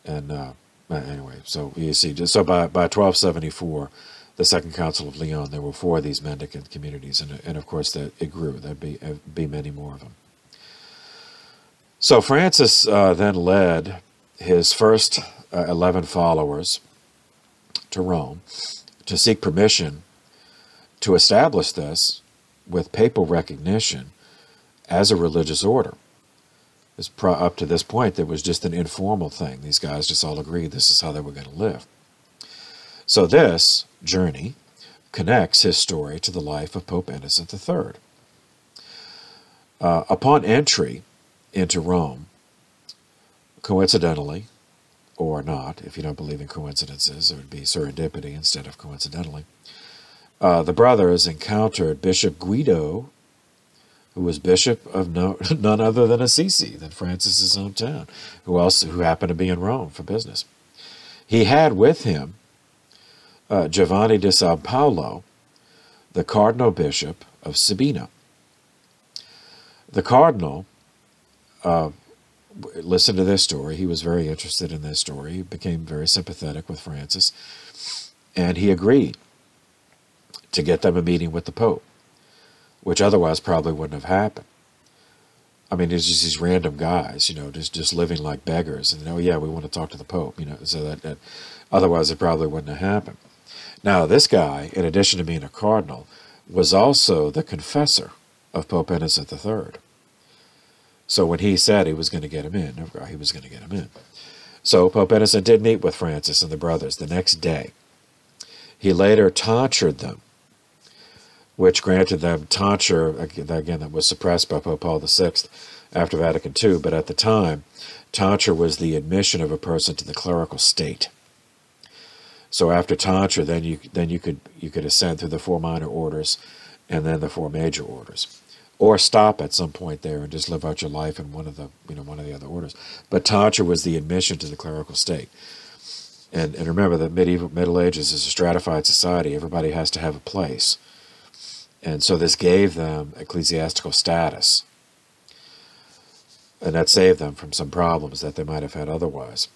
And anyway, so you see, so by 1274, the Second Council of Lyon, there were 4 of these mendicant communities, and of course it grew. There'd be many more of them. So Francis then led his first 11 followers to Rome to seek permission to establish this with papal recognition as a religious order. Up to this point, it was just an informal thing. These guys just all agreed this is how they were going to live. So this journey connects his story to the life of Pope Innocent III. Upon entry into Rome, coincidentally, or not, if you don't believe in coincidences, it would be serendipity instead of coincidentally, the brothers encountered Bishop Guido, who was bishop of none other than Assisi, than Francis's hometown, who happened to be in Rome for business. He had with him Giovanni di San Paolo, the cardinal bishop of Sabina. The cardinal listened to this story. He was very interested in this story. He became very sympathetic with Francis, and he agreed to get them a meeting with the Pope, which otherwise probably wouldn't have happened. I mean, it's just these random guys, just living like beggars, and oh yeah, we want to talk to the Pope, so that otherwise it probably wouldn't have happened. Now, this guy, in addition to being a cardinal, was also the confessor of Pope Innocent III. So when he said he was going to get him in, he was going to get him in. So Pope Innocent did meet with Francis and the brothers the next day. He later tonsured them, which granted them tonsure, again, that was suppressed by Pope Paul VI after Vatican II, but at the time, tonsure was the admission of a person to the clerical state. So after tonsure, then you could ascend through the 4 minor orders and then the 4 major orders. or stop at some point there and just live out your life in one of the one of the other orders. But tonsure was the admission to the clerical state. And remember that Middle Ages is a stratified society. Everybody has to have a place. And so this gave them ecclesiastical status. And that saved them from some problems that they might have had otherwise.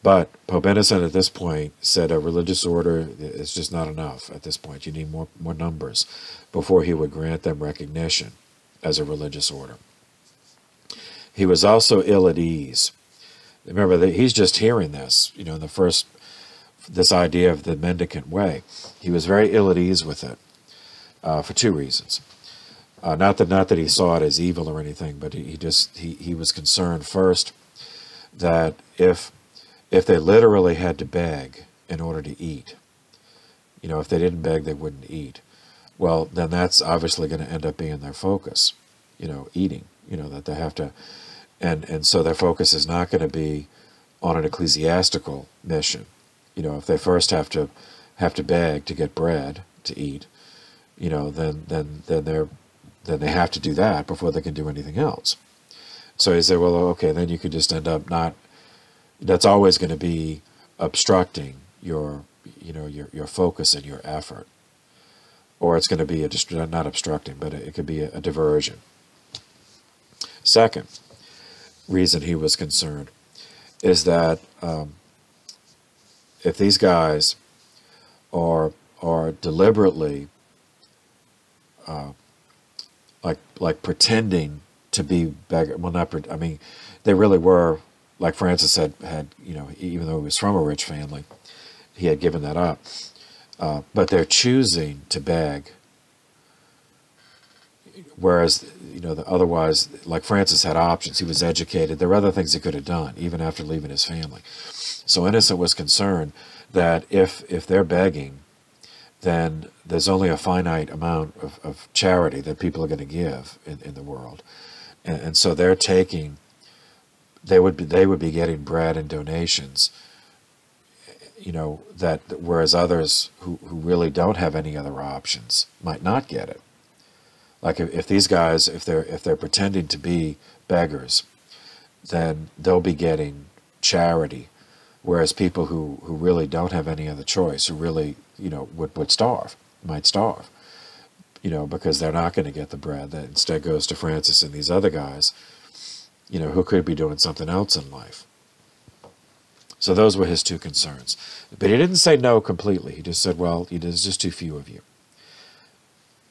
But Pope Innocent at this point said a religious order is just not enough at this point. You need more numbers before he would grant them recognition as a religious order. He was also ill at ease. Remember that he's just hearing this, in the first, this idea of the mendicant way. He was very ill at ease with it for two reasons. Not that he saw it as evil or anything, but he was concerned first that if they literally had to beg in order to eat, if they didn't beg, they wouldn't eat. Well, then that's obviously going to end up being their focus, eating, that they have to, and so their focus is not going to be on an ecclesiastical mission. If they first have to beg to get bread to eat, then they have to do that before they can do anything else. So he said, well, okay, then you could just end up not. That's always going to be obstructing your focus and your effort, or it's going to be not obstructing, but it could be a diversion. Second reason he was concerned is that if these guys are deliberately like pretending to be beggar, well, I mean, they really were. Like Francis had, even though he was from a rich family, he had given that up. But they're choosing to beg, whereas, otherwise, like Francis had options. He was educated. There were other things he could have done, even after leaving his family. So Innocent was concerned that if they're begging, then there's only a finite amount of charity that people are going to give in the world. And so they're taking... They would be getting bread and donations, that whereas others who really don't have any other options might not get it. Like if these guys, if they're pretending to be beggars, then they'll be getting charity, whereas people who really don't have any other choice, who really would starve, might starve, because they're not going to get the bread that instead goes to Francis and these other guys, who could be doing something else in life. So those were his two concerns. But he didn't say no completely. He just said, well, there's just too few of you.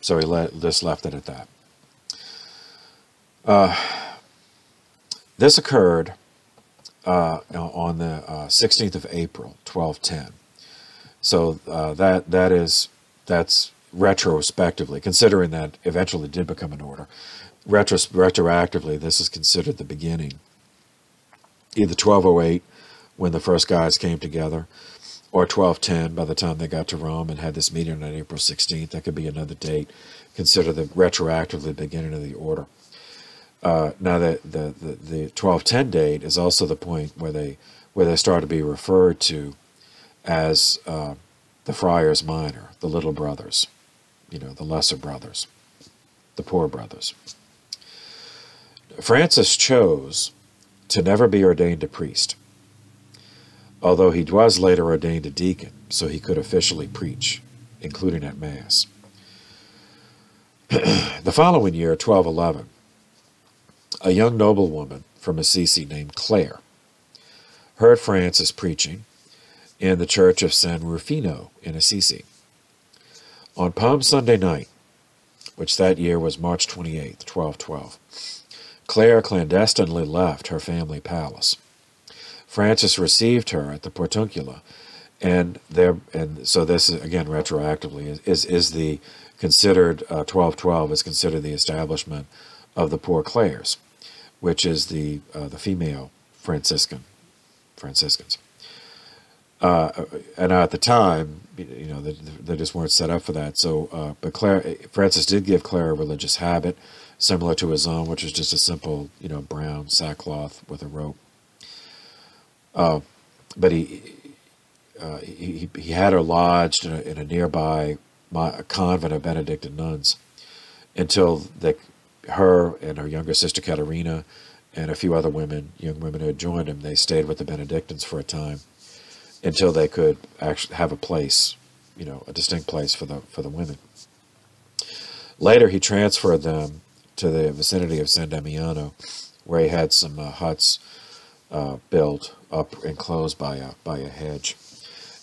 So he just left it at that. This occurred on the 16th of April, 1210. So that's retrospectively, considering that eventually did become an order. Retroactively, this is considered the beginning. Either 1208, when the first guys came together, or 1210, by the time they got to Rome and had this meeting on April 16th. That could be another date. Consider the retroactively beginning of the order. Now, the 1210 date is also the point where they start to be referred to as the friars minor, the little brothers, the lesser brothers, the poor brothers. Francis chose to never be ordained a priest, although he was later ordained a deacon, so he could officially preach, including at Mass. The following year, 1211, a young noblewoman from Assisi named Clare heard Francis preaching in the church of San Rufino in Assisi. On Palm Sunday night, which that year was March 28th, 1212, Clare clandestinely left her family palace. Francis received her at the Portuncula, and so this again retroactively is the considered 1212 is considered the establishment of the Poor Clares, which is the female Franciscans. And at the time, they just weren't set up for that. So, but Francis did give Clare a religious habit, similar to his own, which was just a simple, brown sackcloth with a rope. But he had her lodged in a nearby convent of Benedictine nuns until her and her younger sister Caterina and a few other young women who had joined him, they stayed with the Benedictines for a time until they could actually have a place, a distinct place for the women. Later, he transferred them to the vicinity of San Damiano, where he had some huts built up enclosed by a hedge,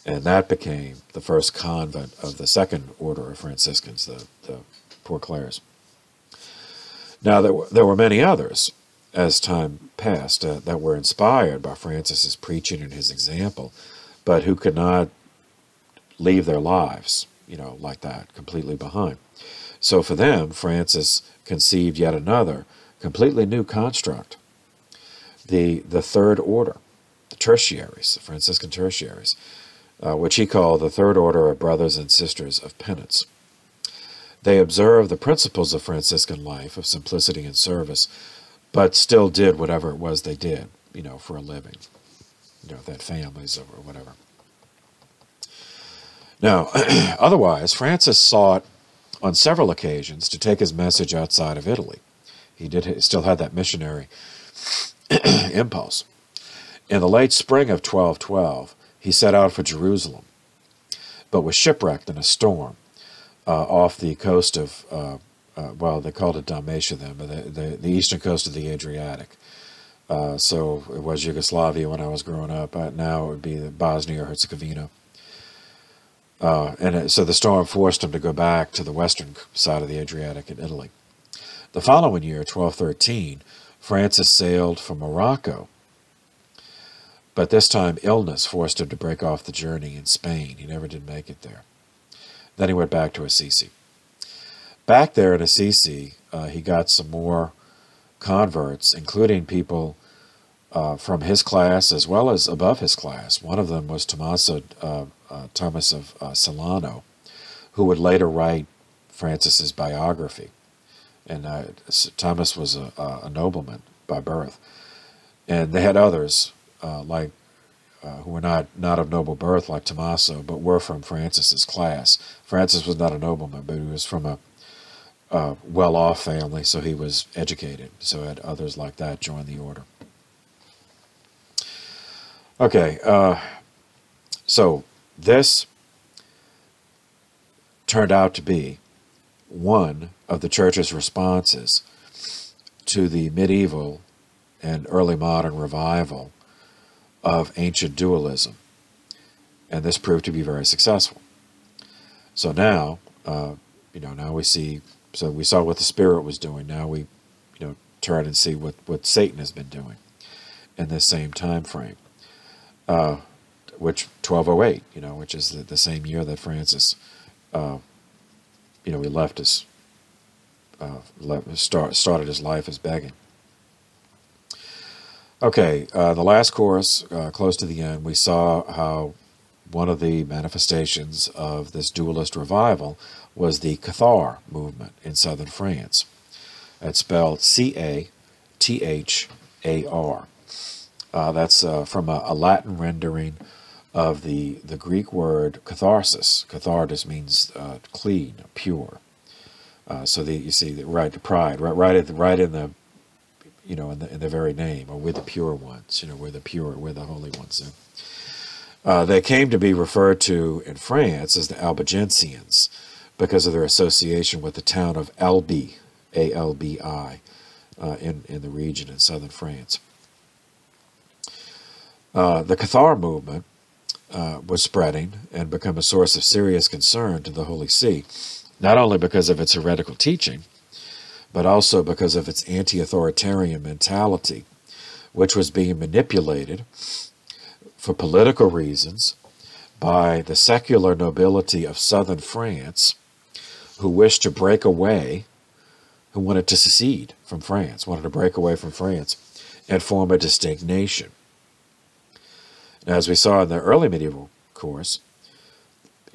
and that became the first convent of the second order of Franciscans, the Poor Clares. Now, there were many others as time passed that were inspired by Francis's preaching and his example, but who could not leave their lives, like that, completely behind. So for them, Francis conceived yet another completely new construct, the third order, the Tertiaries, the Franciscan Tertiaries, which he called the third order of brothers and sisters of penance. They observed the principles of Franciscan life, of simplicity and service, but still did whatever it was they did, for a living, they had families or whatever. Now, otherwise, Francis sought on several occasions to take his message outside of Italy. He still had that missionary impulse. In the late spring of 1212, he set out for Jerusalem, but was shipwrecked in a storm off the coast of, they called it Dalmatia then, but the eastern coast of the Adriatic. So it was Yugoslavia when I was growing up. Now it would be the Bosnia-Herzegovina. So the storm forced him to go back to the western side of the Adriatic in Italy. The following year, 1213, Francis sailed for Morocco, but this time illness forced him to break off the journey in Spain. He never did make it there. Then he went back to Assisi. Back there in Assisi, he got some more converts, including people from his class as well as above his class. One of them was Thomas of Celano, who would later write Francis's biography. And Thomas was a nobleman by birth. And they had others who were not of noble birth like Tommaso, but were from Francis's class. Francis was not a nobleman, but he was from a well-off family, so he was educated. So had others like that join the order. Okay, so this turned out to be one of the Church's responses to the medieval and early modern revival of ancient dualism, and this proved to be very successful. So now, now we see. So we saw what the Spirit was doing. Now we, turn and see what Satan has been doing in this same time frame, which 1208, which is the same year that Francis, he left his, started his life as begging. Okay, the last course, close to the end, we saw how one of the manifestations of this dualist revival was the Cathar movement in southern France. It's spelled C-A-T-H-A-R. That's from a Latin rendering of the Greek word catharsis. Catharsis means clean, pure. So you see the right to pride, right in the in the very name, or we're the pure ones. We're the pure, we're the holy ones. They came to be referred to in France as the Albigensians because of their association with the town of Albi, A-L-B-I, in the region in southern France. The Cathar movement was spreading and become a source of serious concern to the Holy See, not only because of its heretical teaching, but also because of its anti-authoritarian mentality, which was being manipulated for political reasons by the secular nobility of southern France, who wished to break away, who wanted to secede from France, wanted to break away from France and form a distinct nation. Now, as we saw in the early medieval course,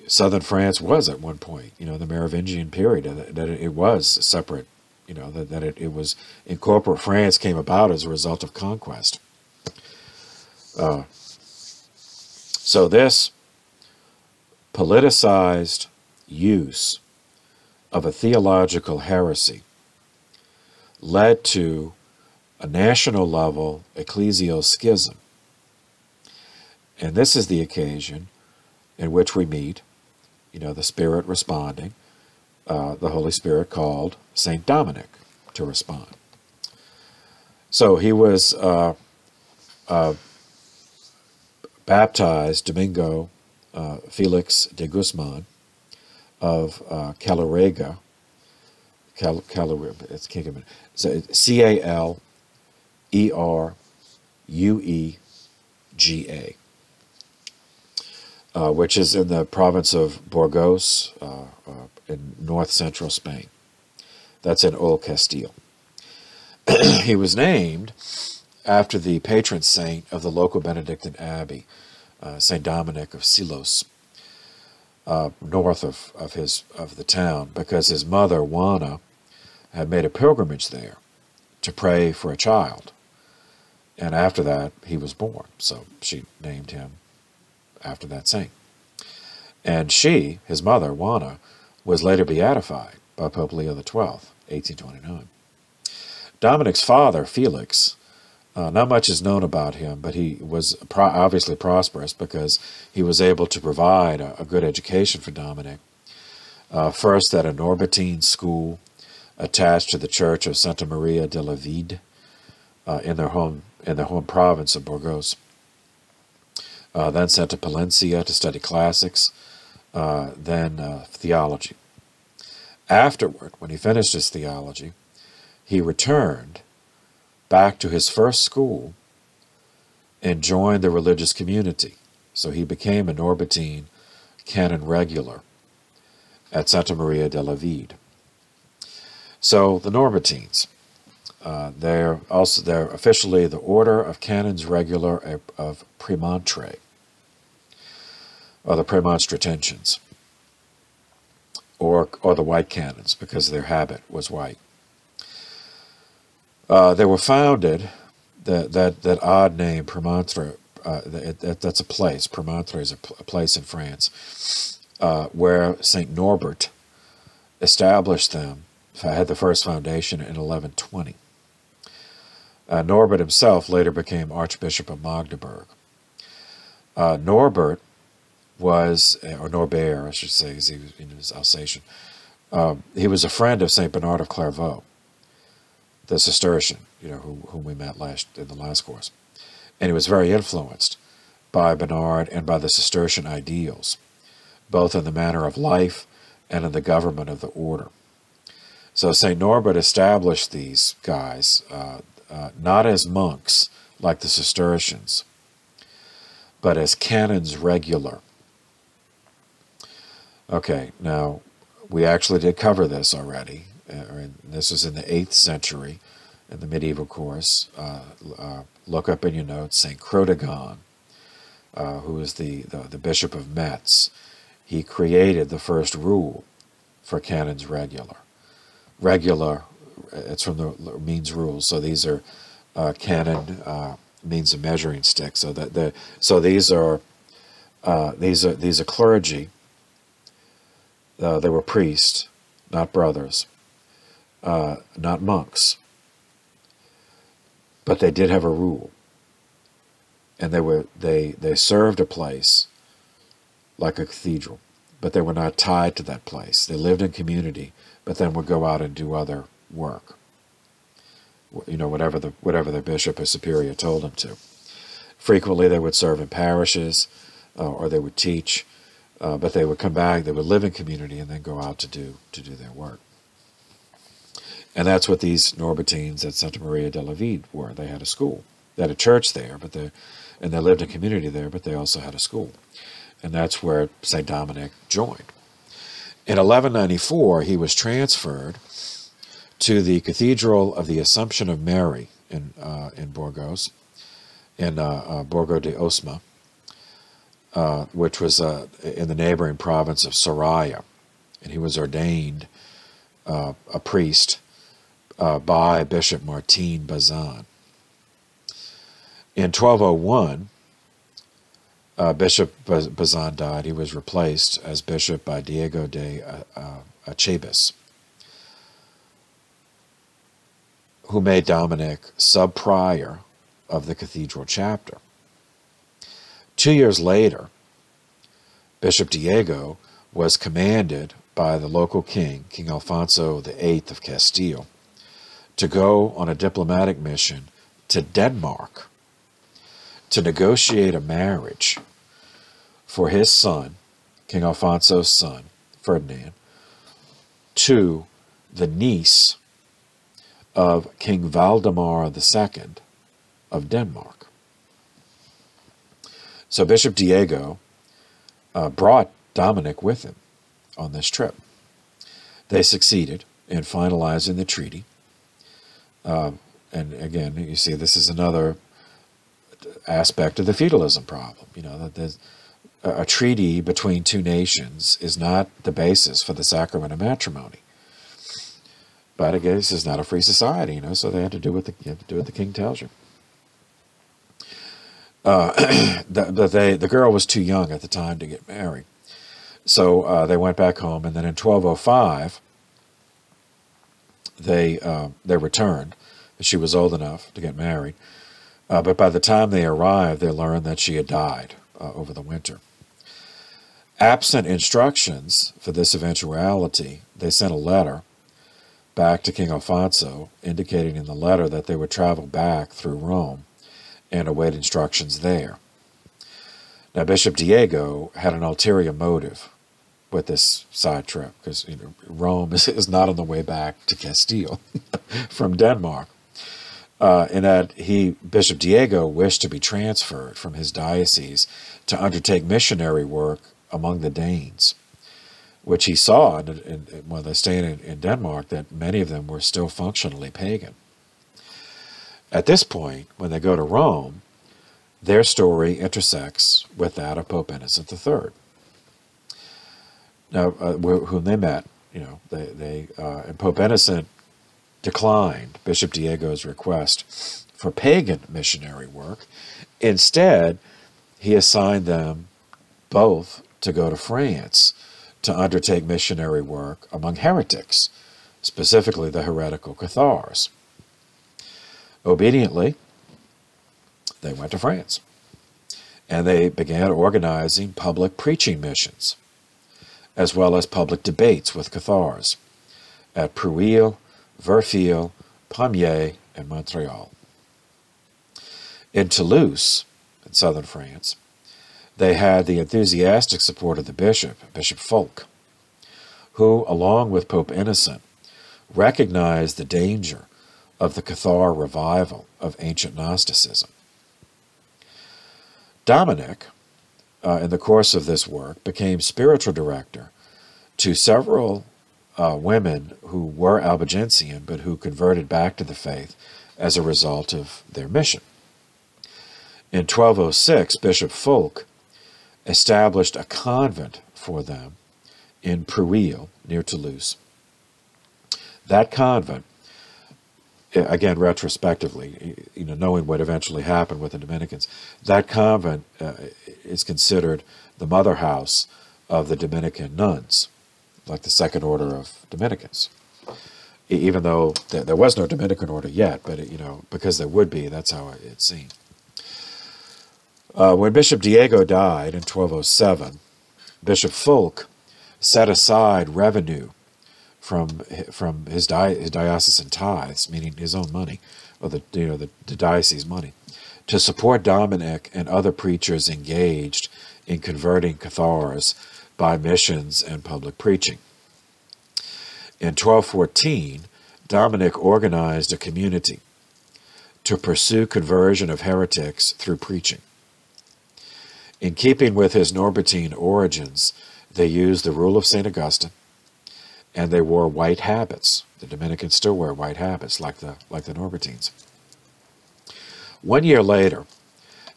southern France was at one point, the Merovingian period, that it was separate, that it was incorporate. France came about as a result of conquest. So this politicized use of a theological heresy led to a national level ecclesial schism. And this is the occasion in which we meet, the Spirit responding. The Holy Spirit called St. Dominic to respond. So he was baptized Domingo Felix de Guzman of Calarega. It's Caleruega, which is in the province of Burgos in north-central Spain. That's in Old Castile. He was named after the patron saint of the local Benedictine abbey, St. Dominic of Silos, north of the town, because his mother, Juana, had made a pilgrimage there to pray for a child. And after that, he was born. So she named him after that saint. And she, his mother, Juana, was later beatified by Pope Leo XII, 1829. Dominic's father, Felix, not much is known about him, but he was obviously prosperous because he was able to provide a good education for Dominic. First at a Norbertine school attached to the church of Santa Maria de la Vide in their home province of Burgos. Then sent to Palencia to study classics, then theology. Afterward, when he finished his theology, he returned back to his first school and joined the religious community. So he became a Norbertine canon regular at Santa Maria de la Vide. So the Norbertines, they're officially the Order of Canons Regular of Premontre, or the Premonstratensians, or the White Canons, because their habit was white. They were founded, that odd name, Premontre, that's a place. Premontre is a place in France, where St. Norbert established them, had the first foundation in 1120. Norbert himself later became Archbishop of Magdeburg. Norbert was, or Norbert, I should say, he was Alsatian. He was a friend of St. Bernard of Clairvaux, the Cistercian, whom we met in the last course. And he was very influenced by Bernard and by the Cistercian ideals, both in the manner of life and in the government of the order. So St. Norbert established these guys not as monks like the Cistercians, but as canons regular. Okay, now, we actually did cover this already. This was in the 8th century in the medieval course. Look up in your notes St. Chrodegon, who was the Bishop of Metz. He created the first rule for canons regular. Regular, it's from the means rules. So these are canon means of measuring sticks. So these are clergy. They were priests, not brothers, not monks, but they did have a rule, and they served a place like a cathedral, but they were not tied to that place. They lived in community, but then would go out and do other work. Whatever the bishop or superior told them to. Frequently, they would serve in parishes, or they would teach. But they would come back, they would live in community, and then go out to do their work. And that's what these Norbertines at Santa Maria de la Vide were. They had a school. They had a church there, and they lived in community there, but they also had a school. And that's where St. Dominic joined. In 1194, he was transferred to the Cathedral of the Assumption of Mary in Burgos, in Burgo de Osma, which was in the neighboring province of Saraya. And he was ordained a priest by Bishop Martin Bazan. In 1201, Bishop Bazan died. He was replaced as bishop by Diego de Achebas. who made Dominic sub-prior of the cathedral chapter. 2 years later, Bishop Diego was commanded by the local king, King Alfonso VIII of Castile, to go on a diplomatic mission to Denmark to negotiate a marriage for his son, King Alfonso's son, Ferdinand, to the niece of King Valdemar II of Denmark. So Bishop Diego brought Dominic with him on this trip. They succeeded in finalizing the treaty. And again, you see, this is another aspect of the feudalism problem. You know, that a treaty between two nations is not the basis for the sacrament of matrimony. But again, this is not a free society, you know, so they had to do what the king tells you. The girl was too young at the time to get married. So they went back home, and then in 1205, they returned. She was old enough to get married. But by the time they arrived, they learned that she had died over the winter. Absent instructions for this eventuality, they sent a letter back to King Alfonso, indicating in the letter that they would travel back through Rome and await instructions there. Now, Bishop Diego had an ulterior motive with this side trip, because Rome is not on the way back to Castile from Denmark. In that Bishop Diego wished to be transferred from his diocese to undertake missionary work among the Danes, which he saw when they stayed in Denmark, that many of them were still functionally pagan. At this point, when they go to Rome, their story intersects with that of Pope Innocent III. Now, whom they met, and Pope Innocent declined Bishop Diego's request for pagan missionary work. Instead, he assigned them both to go to France to undertake missionary work among heretics, specifically the heretical Cathars. Obediently, they went to France, and they began organizing public preaching missions, as well as public debates with Cathars at Prouille, Verfil, Pamiers, and Montreal. In Toulouse, in southern France, they had the enthusiastic support of the bishop, Bishop Fulk, who, along with Pope Innocent, recognized the danger of the Cathar revival of ancient Gnosticism. Dominic, in the course of this work, became spiritual director to several women who were Albigensian, but who converted back to the faith as a result of their mission. In 1206, Bishop Fulk established a convent for them in Prouille, near Toulouse. That convent, again retrospectively, knowing what eventually happened with the Dominicans, that convent is considered the mother house of the Dominican nuns, like the Second Order of Dominicans. Even though there was no Dominican order yet, but because there would be, that's how it's seen. When Bishop Diego died in 1207, Bishop Fulk set aside revenue from his diocesan tithes, meaning his own money, or the diocese money, to support Dominic and other preachers engaged in converting Cathars by missions and public preaching. In 1214, Dominic organized a community to pursue conversion of heretics through preaching. In keeping with his Norbertine origins, they used the rule of St. Augustine, and they wore white habits. The Dominicans still wear white habits, like the Norbertines. 1 year later,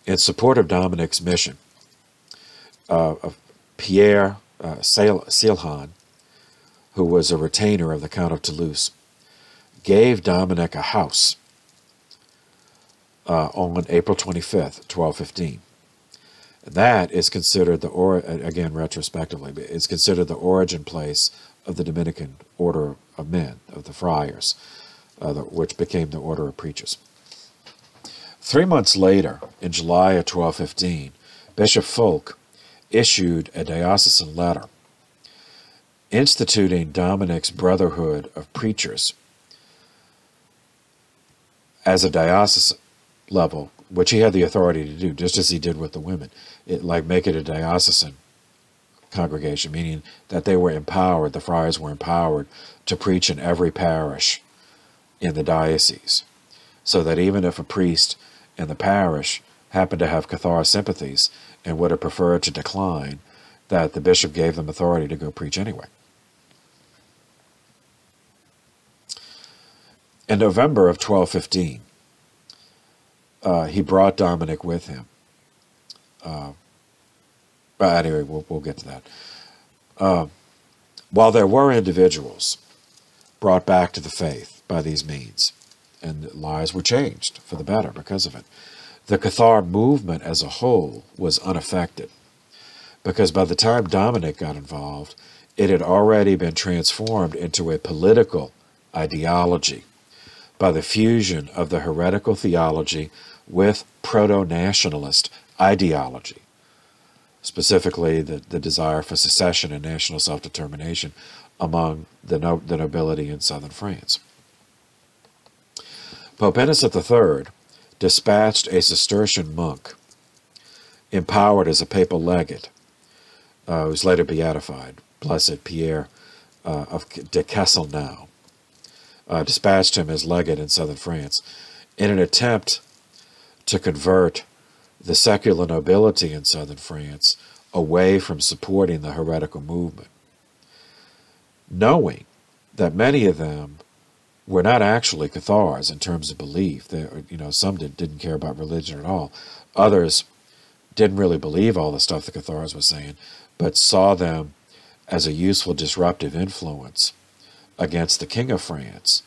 in support of Dominic's mission, Pierre Seilhan, who was a retainer of the Count of Toulouse, gave Dominic a house on April 25th, 1215. That is considered again retrospectively, it's considered the origin place of the Dominican order of men, of the friars, which became the Order of Preachers. 3 months later, in July of 1215, Bishop Fulk issued a diocesan letter instituting Dominic's Brotherhood of Preachers as a diocesan level, which he had the authority to do, just as he did with the women. Make it a diocesan congregation, meaning that they were empowered, the friars were empowered to preach in every parish in the diocese, so that even if a priest in the parish happened to have Cathar sympathies and would have preferred to decline, that the bishop gave them authority to go preach anyway. In November of 1215, he brought Dominic with him. But anyway, we'll get to that. While there were individuals brought back to the faith by these means, and lives were changed for the better because of it, the Cathar movement as a whole was unaffected, because by the time Dominic got involved, it had already been transformed into a political ideology by the fusion of the heretical theology with proto-nationalist ideology, specifically the desire for secession and national self-determination among the nobility in southern France. Pope Innocent III dispatched a Cistercian monk, empowered as a papal legate, who was later beatified, Blessed Pierre de Castelnau, dispatched him as legate in southern France in an attempt to convert the secular nobility in southern France away from supporting the heretical movement, knowing that many of them were not actually Cathars in terms of belief. Some didn't care about religion at all. Others didn't really believe all the stuff the Cathars were saying, but saw them as a useful disruptive influence against the King of France,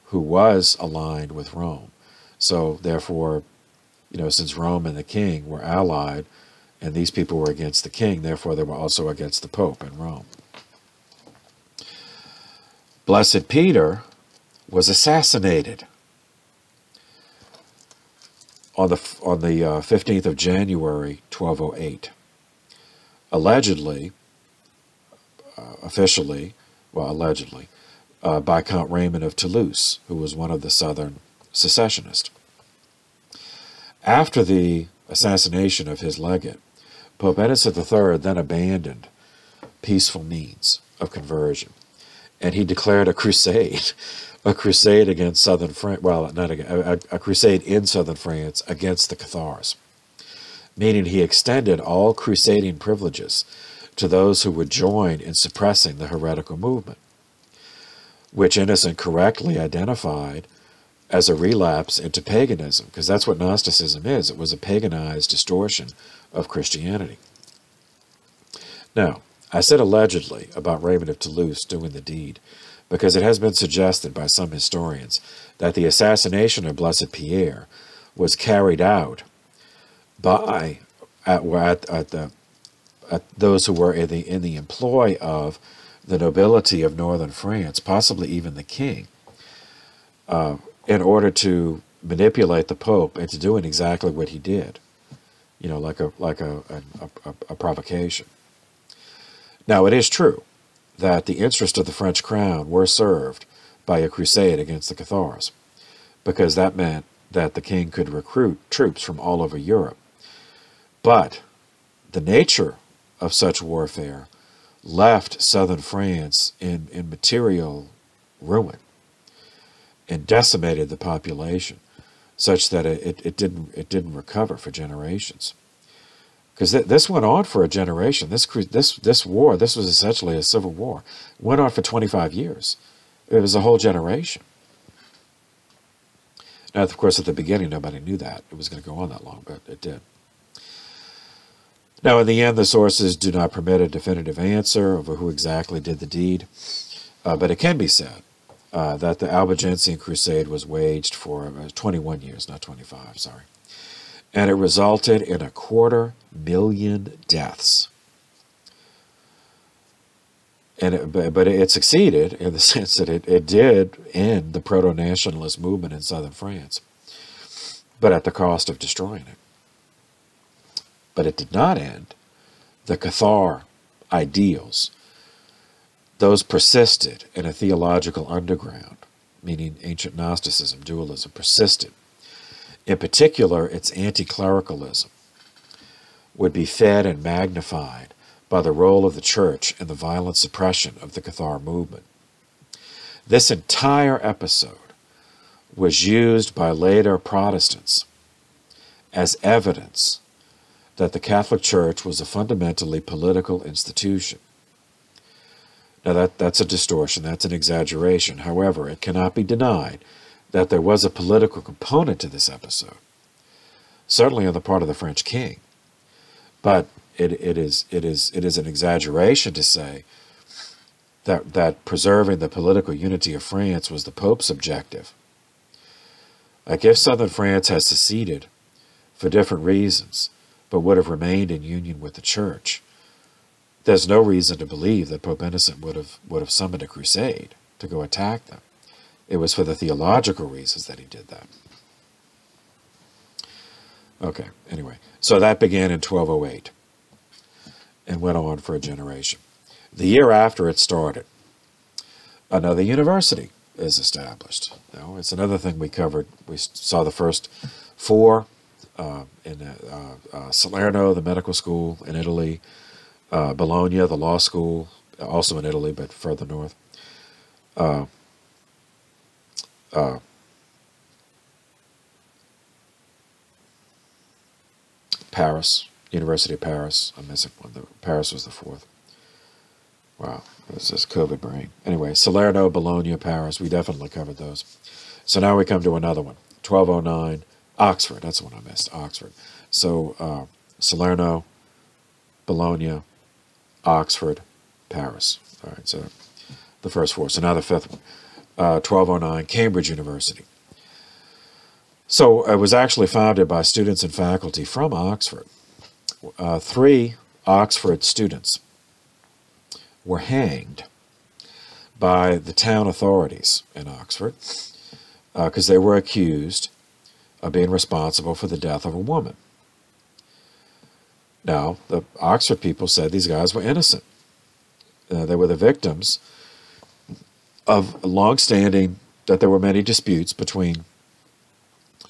who was aligned with Rome. So therefore, since Rome and the king were allied, and these people were against the king, therefore they were also against the Pope in Rome. Blessed Peter was assassinated on the 15th of January, 1208. Allegedly, by Count Raymond of Toulouse, who was one of the southern secessionists. After the assassination of his legate, Pope Innocent III then abandoned peaceful means of conversion, and he declared a crusade against southern France. Well, not again, a crusade in southern France against the Cathars, meaning he extended all crusading privileges to those who would join in suppressing the heretical movement, which Innocent correctly identified as a relapse into paganism, because that's what Gnosticism is. It was a paganized distortion of Christianity. Now, I said allegedly about Raymond of Toulouse doing the deed, because it has been suggested by some historians that the assassination of Blessed Pierre was carried out by those who were in the employ of the nobility of northern France, possibly even the king, in order to manipulate the Pope into doing exactly what he did, like a provocation. Now, it is true that the interests of the French crown were served by a crusade against the Cathars, because that meant that the king could recruit troops from all over Europe. But the nature of such warfare left southern France in material ruin and decimated the population, such that it didn't recover for generations. Because this went on for a generation. This war, this was essentially a civil war, went on for 25 years. It was a whole generation. Now, of course, at the beginning, nobody knew that it was going to go on that long, but it did. Now, in the end, the sources do not permit a definitive answer over who exactly did the deed, but it can be said that the Albigensian Crusade was waged for 21 years, not 25, sorry. And it resulted in 250,000 deaths but it succeeded in the sense that it did end the proto-nationalist movement in southern France, but at the cost of destroying it. But it did not end the Cathar ideals. Those persisted in a theological underground, meaning ancient Gnosticism, dualism, persisted. In particular, its anti-clericalism would be fed and magnified by the role of the Church in the violent suppression of the Cathar movement. This entire episode was used by later Protestants as evidence that the Catholic Church was a fundamentally political institution. Now that's a distortion, that's an exaggeration. However, it cannot be denied that there was a political component to this episode, certainly on the part of the French king. But it is an exaggeration to say that preserving the political unity of France was the Pope's objective. Like, if southern France has seceded for different reasons, but would have remained in union with the Church, there's no reason to believe that Pope Innocent would have summoned a crusade to go attack them. It was for the theological reasons that he did that. Okay, anyway, so that began in 1208 and went on for a generation. The year after it started, another university is established. Now, it's another thing we covered. We saw the first four in Salerno, the medical school in Italy, Bologna, the law school, also in Italy, but further north. Paris, University of Paris. I'm missing one. Paris was the fourth. Wow, this is COVID brain. Anyway, Salerno, Bologna, Paris. We definitely covered those. So now we come to another one. 1209, Oxford. That's the one I missed, Oxford. So Salerno, Bologna, Oxford, Paris. All right, so the first four. So now the fifth one. 1209, Cambridge University. So it was actually founded by students and faculty from Oxford. 3 Oxford students were hanged by the town authorities in Oxford because they were accused of being responsible for the death of a woman. Now, the Oxford people said these guys were innocent. They were the victims of long-standing, that there were many disputes between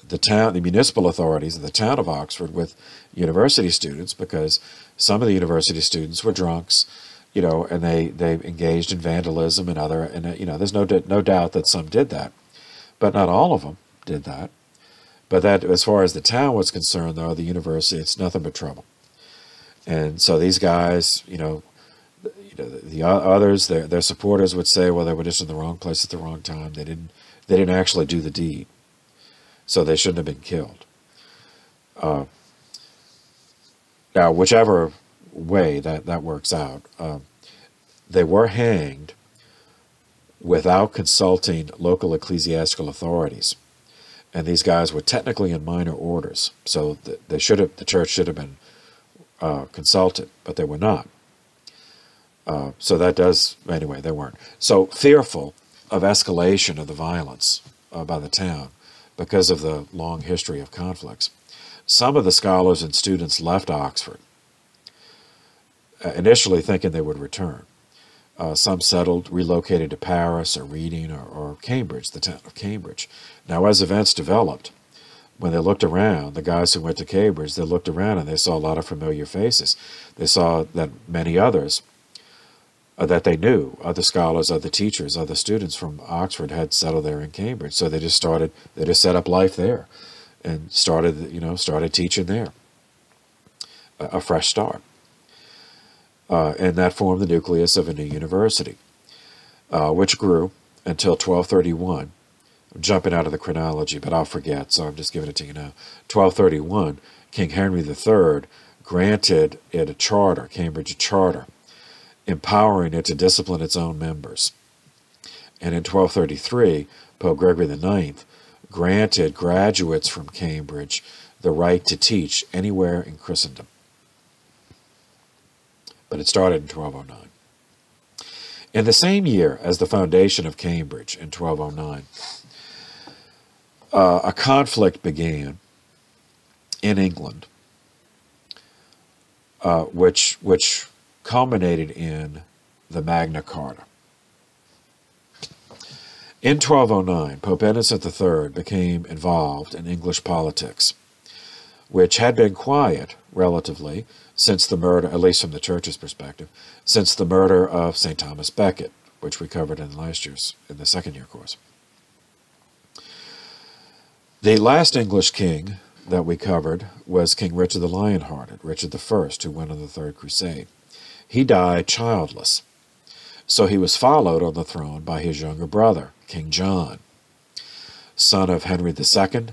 the municipal authorities of the town of Oxford with university students, because some of the university students were drunks, and they engaged in vandalism and there's no doubt that some did that, but not all of them did that. But that, as far as the town was concerned, though, the university, it's nothing but trouble. And so these guys, the others, their supporters would say, well, they were just in the wrong place at the wrong time. They didn't actually do the deed, so they shouldn't have been killed. Now, whichever way that works out, they were hanged without consulting local ecclesiastical authorities, and these guys were technically in minor orders, so the church should have been consulted, but they were not. So that does, anyway, they weren't. So fearful of escalation of the violence by the town because of the long history of conflicts, some of the scholars and students left Oxford, initially thinking they would return. Some relocated to Paris or Reading or Cambridge, the town of Cambridge. Now, as events developed, when they looked around, the guys who went to Cambridge, they looked around and they saw a lot of familiar faces. They saw that many others that they knew, other scholars, other teachers, other students from Oxford had settled there in Cambridge. So they just set up life there and started teaching there. A fresh start. And that formed the nucleus of a new university, which grew until 1231. I'm jumping out of the chronology, but I'll forget, so I'm just giving it to you now. 1231, King Henry III granted it a charter, Cambridge a charter, empowering it to discipline its own members. And in 1233, Pope Gregory IX granted graduates from Cambridge the right to teach anywhere in Christendom. But it started in 1209. In the same year as the foundation of Cambridge in 1209, a conflict began in England, which culminated in the Magna Carta. In 1209, Pope Innocent III became involved in English politics, which had been quiet, relatively, since the murder, at least from the Church's perspective, since the murder of St. Thomas Becket, which we covered in the second year course. The last English king that we covered was King Richard the Lionhearted, Richard I, who went on the Third Crusade. He died childless, so he was followed on the throne by his younger brother, King John, son of Henry II,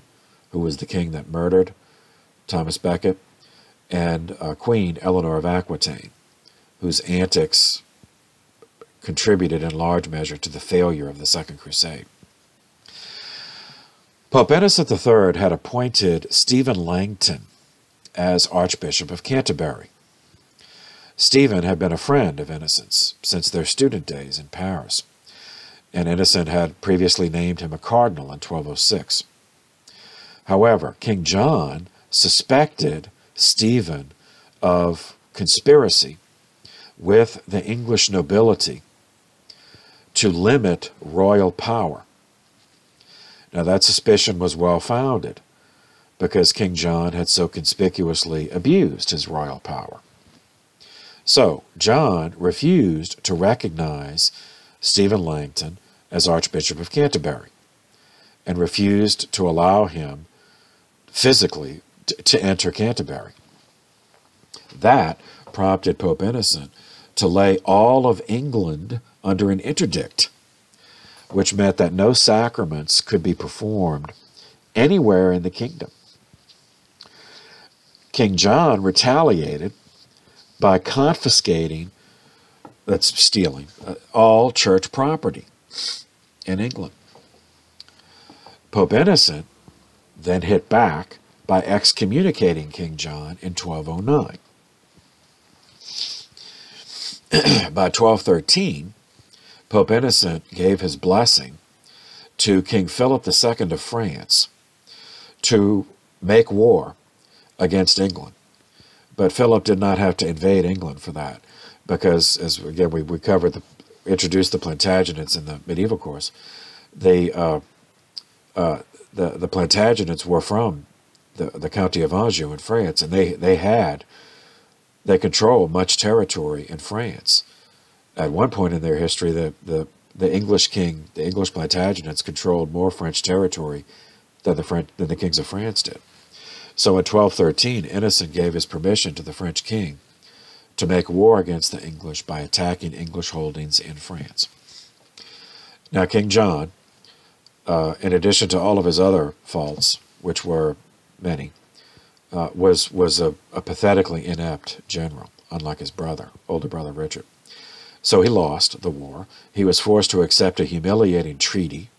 who was the king that murdered Thomas Becket, and Queen Eleanor of Aquitaine, whose antics contributed in large measure to the failure of the Second Crusade. Pope Innocent III had appointed Stephen Langton as Archbishop of Canterbury. Stephen had been a friend of Innocent's since their student days in Paris, and Innocent had previously named him a cardinal in 1206. However, King John suspected Stephen of conspiracy with the English nobility to limit royal power. Now, that suspicion was well-founded because King John had so conspicuously abused his royal power. So, John refused to recognize Stephen Langton as Archbishop of Canterbury and refused to allow him physically to enter Canterbury. That prompted Pope Innocent to lay all of England under an interdict, which meant that no sacraments could be performed anywhere in the kingdom. King John retaliated by confiscating, that's stealing, all church property in England. Pope Innocent then hit back by excommunicating King John in 1209. By 1213, Pope Innocent gave his blessing to King Philip II of France to make war against England. But Philip did not have to invade England for that, because, as again we covered, introduced the Plantagenets in the medieval course. The Plantagenets were from the County of Anjou in France, and they controlled much territory in France. At one point in their history, the English Plantagenets controlled more French territory than the kings of France did. So in 1213, Innocent gave his permission to the French king to make war against the English by attacking English holdings in France. Now, King John, in addition to all of his other faults, which were many, was a pathetically inept general, unlike his older brother Richard. So he lost the war. He was forced to accept a humiliating treaty,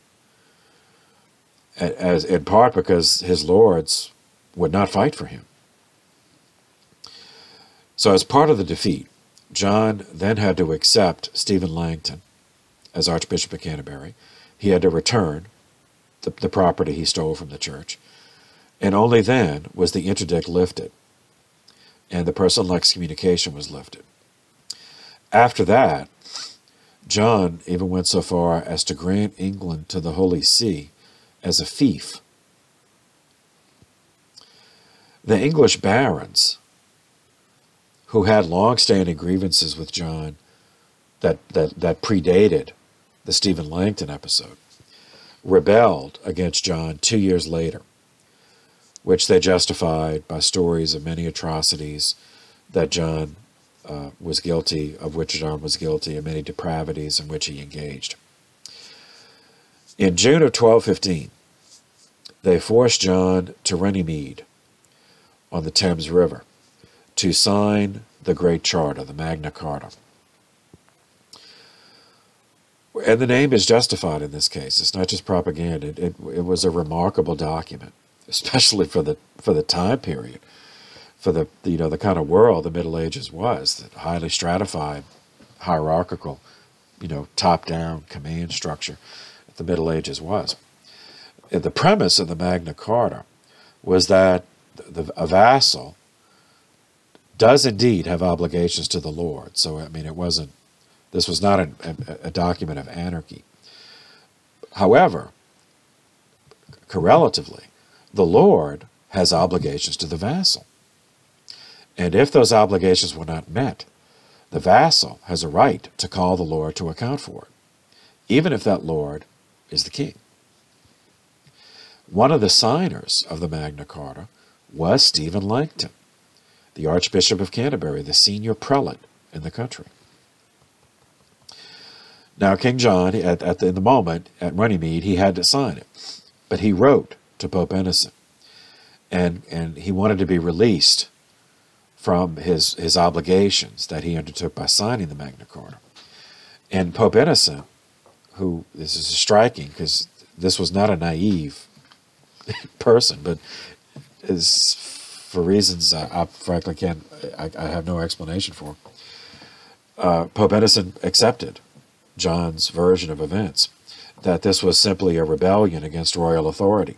in part because his lords would not fight for him. So as part of the defeat, John then had to accept Stephen Langton as Archbishop of Canterbury. He had to return the property he stole from the church, and only then was the interdict lifted, and the personal excommunication was lifted. After that, John even went so far as to grant England to the Holy See as a fief. The English barons, who had long-standing grievances with John that predated the Stephen Langton episode, rebelled against John 2 years later, which they justified by stories of many atrocities that John was guilty, of which John was guilty, and many depravities in which he engaged. In June of 1215, they forced John to Runnymede on the Thames River to sign the Great Charter, the Magna Carta. And the name is justified in this case. It's not just propaganda. It was a remarkable document, especially for the time period, for the kind of world the Middle Ages was, that highly stratified, hierarchical, top-down command structure that the Middle Ages was. The premise of the Magna Carta was that a vassal does indeed have obligations to the Lord. So, I mean, this was not a document of anarchy. However, correlatively, the Lord has obligations to the vassal. And if those obligations were not met, the vassal has a right to call the Lord to account for it, even if that Lord is the king. One of the signers of the Magna Carta was Stephen Langton, the Archbishop of Canterbury, the senior prelate in the country. Now, King John, in the moment, at Runnymede, he had to sign it. But he wrote to Pope Innocent, and he wanted to be released from his obligations that he undertook by signing the Magna Carta. And Pope Innocent, this is striking, because this was not a naive person, but is, for reasons I frankly I have no explanation for, Pope Innocent accepted John's version of events, that this was simply a rebellion against royal authority.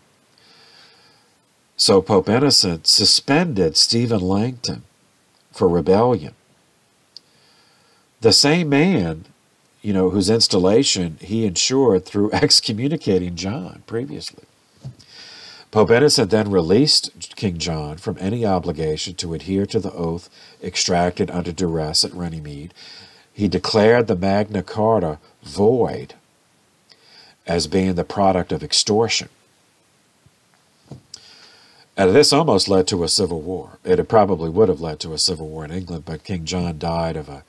So Pope Innocent suspended Stephen Langton for rebellion. The same man, whose installation he ensured through excommunicating John previously. Pope Innocent then released King John from any obligation to adhere to the oath extracted under duress at Runnymede. He declared the Magna Carta void as being the product of extortion. And this almost led to a civil war. It probably would have led to a civil war in England, but King John died of a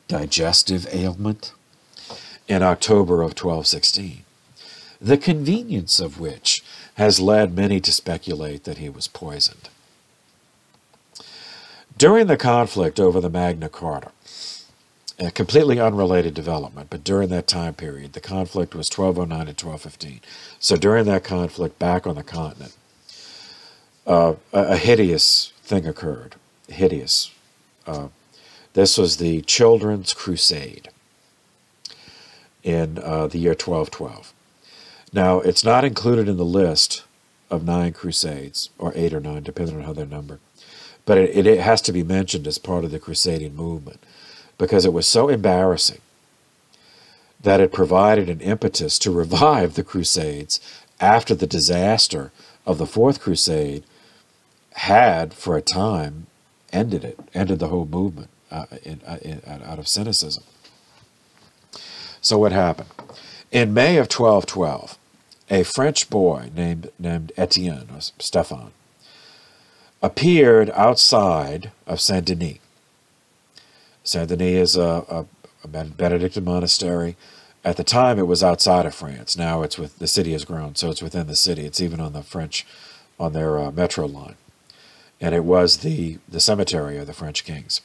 digestive ailment in October of 1216, the convenience of which has led many to speculate that he was poisoned. During the conflict over the Magna Carta, a completely unrelated development, but during that time period, the conflict was 1209 and 1215. So during that conflict back on the continent, a hideous thing occurred. Hideous. This was the Children's Crusade in the year 1212. Now, it's not included in the list of 9 crusades, or 8 or 9, depending on how they're numbered. But it has to be mentioned as part of the crusading movement, because it was so embarrassing that it provided an impetus to revive the Crusades after the disaster of the Fourth Crusade had, for a time, ended the whole movement out of cynicism. So what happened? In May of 1212, a French boy named Etienne, or Stéphane, appeared outside of Saint-Denis. Saint-Denis is a Benedictine monastery. At the time, it was outside of France. Now the city has grown, so it's within the city. It's even on their metro line. And it was the cemetery of the French kings.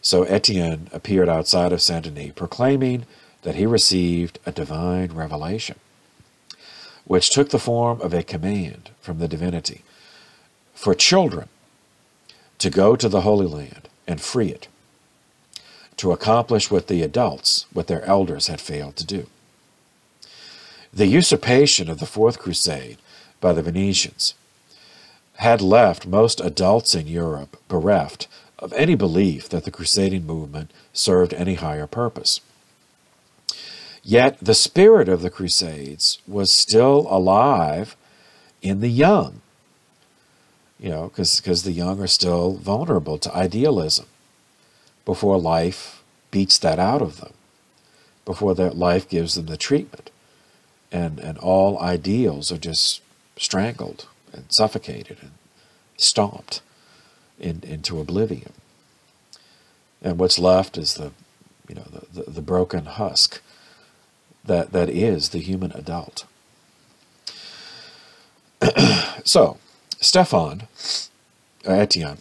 So Etienne appeared outside of Saint-Denis, proclaiming that he received a divine revelation, which took the form of a command from the divinity for children to go to the Holy Land and free it, to accomplish what their elders had failed to do. The usurpation of the Fourth Crusade by the Venetians had left most adults in Europe bereft of any belief that the crusading movement served any higher purpose. Yet the spirit of the Crusades was still alive in the young, because the young are still vulnerable to idealism before life beats that out of them, before that life gives them the treatment, and all ideals are just strangled and suffocated and stomped into oblivion. And what's left is the broken husk that is the human adult. So, Etienne,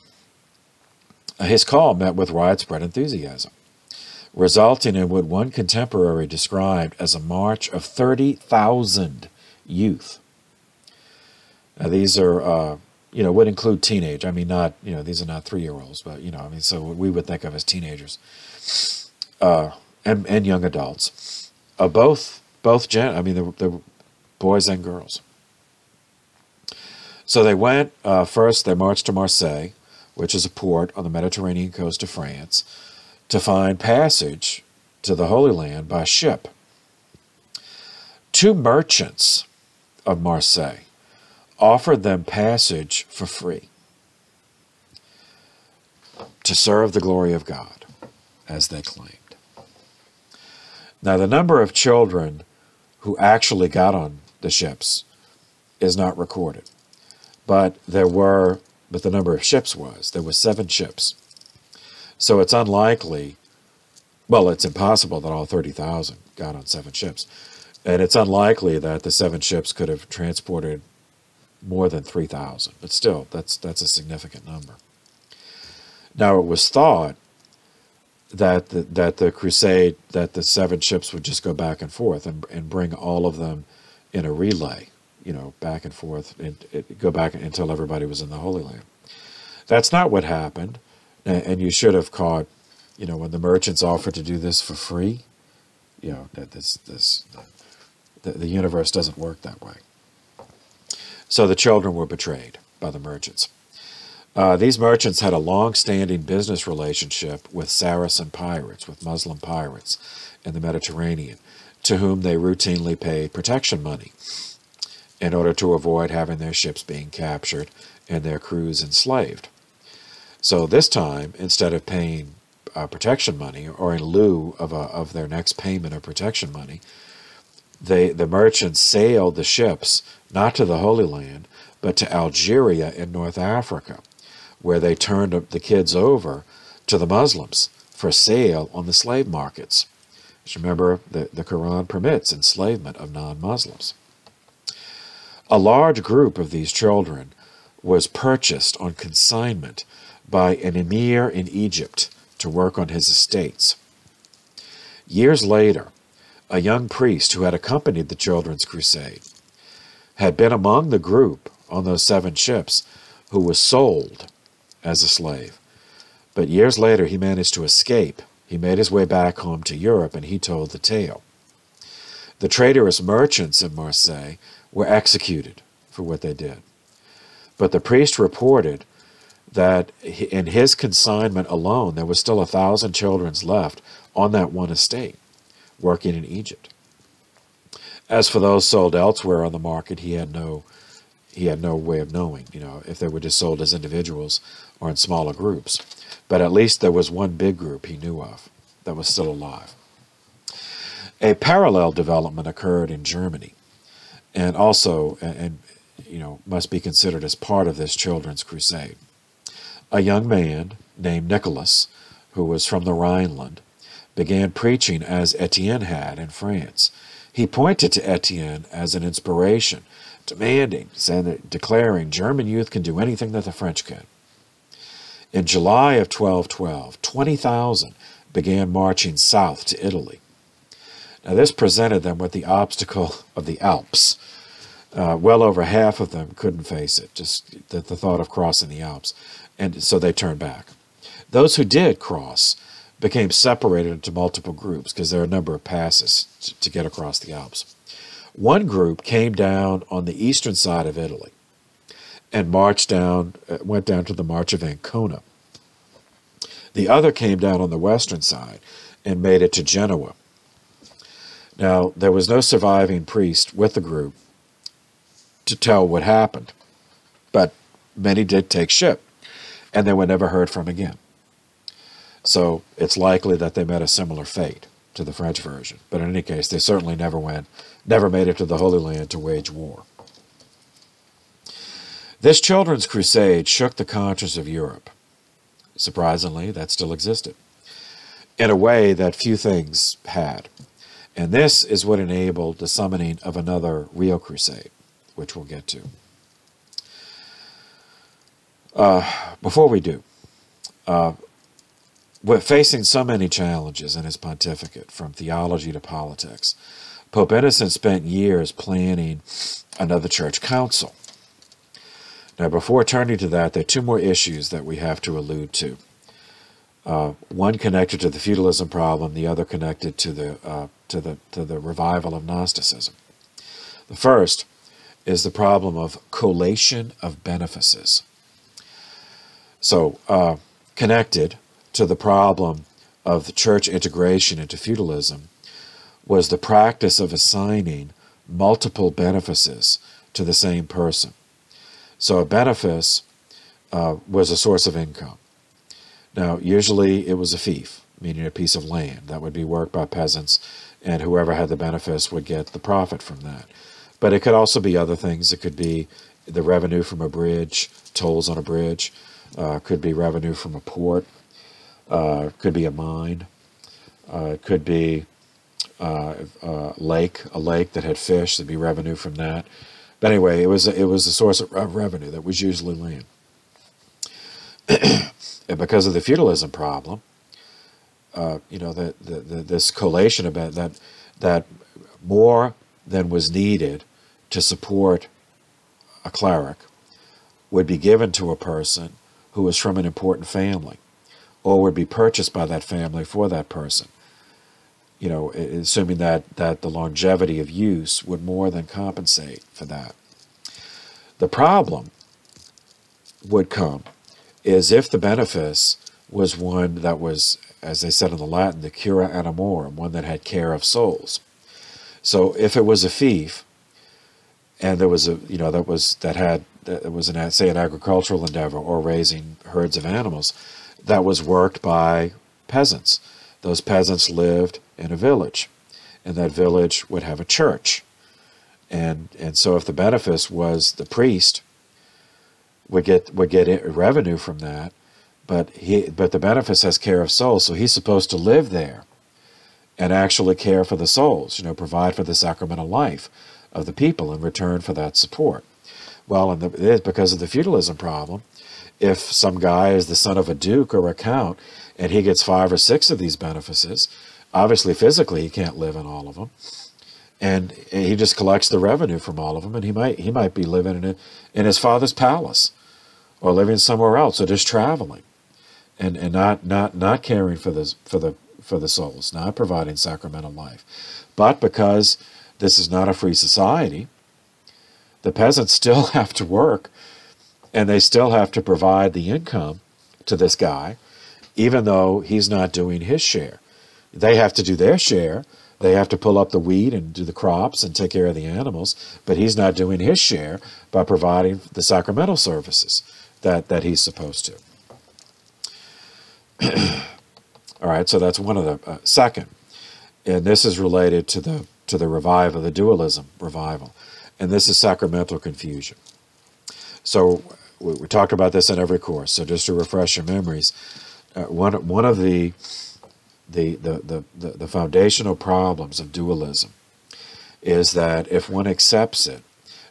his call met with widespread enthusiasm, resulting in what one contemporary described as a march of 30,000 youth. Now, these are, would include teenage. I mean, these are not 3-year-olds, but, so what we would think of as teenagers. and young adults of I mean, the boys and girls. So they went, first they marched to Marseille, which is a port on the Mediterranean coast of France, to find passage to the Holy Land by ship. Two merchants of Marseille offered them passage for free to serve the glory of God, as they claimed. Now, the number of children who actually got on the ships is not recorded, but the number of ships was. There were 7 ships. So it's unlikely, well, it's impossible that all 30,000 got on 7 ships. And it's unlikely that the 7 ships could have transported more than 3,000. But still, that's a significant number. Now, it was thought that the crusade, that the 7 ships would just go back and forth and bring all of them in a relay, back and forth, and go back until everybody was in the Holy Land. That's not what happened, and you should have caught, when the merchants offered to do this for free, that the universe doesn't work that way. So the children were betrayed by the merchants. These merchants had a long-standing business relationship with Saracen pirates, with Muslim pirates in the Mediterranean, to whom they routinely paid protection money in order to avoid having their ships being captured and their crews enslaved. So this time, instead of paying protection money, or in lieu of their next payment of protection money, the merchants sailed the ships not to the Holy Land, but to Algeria in North Africa, where they turned the kids over to the Muslims for sale on the slave markets. Just remember, the Quran permits enslavement of non-Muslims. A large group of these children was purchased on consignment by an emir in Egypt to work on his estates. Years later, a young priest who had accompanied the Children's Crusade had been among the group on those 7 ships who was sold as a slave. But years later, he managed to escape. He made his way back home to Europe, and he told the tale. The traitorous merchants in Marseille were executed for what they did. But the priest reported that in his consignment alone, there was still 1,000 children left on that one estate, working in Egypt. As for those sold elsewhere on the market, he had no way of knowing, if they were just sold as individuals or in smaller groups. But at least there was one big group he knew of that was still alive. A parallel development occurred in Germany, and also, must be considered as part of this Children's Crusade. A young man named Nicholas, who was from the Rhineland, began preaching as Etienne had in France. He pointed to Etienne as an inspiration, declaring German youth can do anything that the French can. In July of 1212, 20,000 began marching south to Italy. Now this presented them with the obstacle of the Alps. Well over half of them couldn't face it, just the thought of crossing the Alps, and so they turned back. Those who did cross became separated into multiple groups because there are a number of passes to get across the Alps. One group came down on the eastern side of Italy and went down to the March of Ancona. The other came down on the western side and made it to Genoa. Now, there was no surviving priest with the group to tell what happened, but many did take ship, and they were never heard from again. So it's likely that they met a similar fate to the French version, but in any case, they certainly never made it to the Holy Land to wage war. This Children's Crusade shook the conscience of Europe. Surprisingly, that still existed, in a way that few things had. And this is what enabled the summoning of another real crusade, which we'll get to. Before we do, we're facing so many challenges in his pontificate, from theology to politics. Pope Innocent spent years planning another church council. Now, before turning to that, there are 2 more issues that we have to allude to. one connected to the feudalism problem, the other connected to the revival of Gnosticism. The first is the problem of collation of benefices. So, connected to the problem of the church integration into feudalism was the practice of assigning multiple benefices to the same person. So a benefice was a source of income. Now, usually it was a fief, meaning a piece of land that would be worked by peasants, and whoever had the benefice would get the profit from that. But it could also be other things. It could be the revenue from a bridge, tolls on a bridge, could be revenue from a port, could be a mine, it could be a lake that had fish, there'd be revenue from that. But anyway, it was a source of revenue that was usually land. And because of the feudalism problem, this collation about that more than was needed to support a cleric would be given to a person who was from an important family, or would be purchased by that family for that person. Assuming that the longevity of use would more than compensate for that. The problem would come is if the benefice was one that was, as they said in the Latin, the cura animorum, one that had care of souls. So if it was a fief, and there was say an agricultural endeavor or raising herds of animals that was worked by peasants. Those peasants lived in a village, and that village would have a church. And so if the benefice was the priest, would get revenue from that, but the benefice has care of souls, so he's supposed to live there and actually care for the souls, provide for the sacramental life of the people in return for that support. Well, because of the feudalism problem, if some guy is the son of a duke or a count and he gets 5 or 6 of these benefices, obviously physically he can't live in all of them, and he just collects the revenue from all of them, and he might be living in his father's palace, or living somewhere else, or just traveling, and not caring for the souls, not providing sacramental life. But because this is not a free society, the peasants still have to work, and they still have to provide the income to this guy, even though he's not doing his share. They have to do their share. They have to pull up the wheat and do the crops and take care of the animals, but he's not doing his share by providing the sacramental services that he's supposed to. All right, so that's one of the second, and this is related to the revival, the dualism revival, and this is sacramental confusion. So we talked about this in every course. So just to refresh your memories, one of the foundational problems of dualism is that if one accepts it,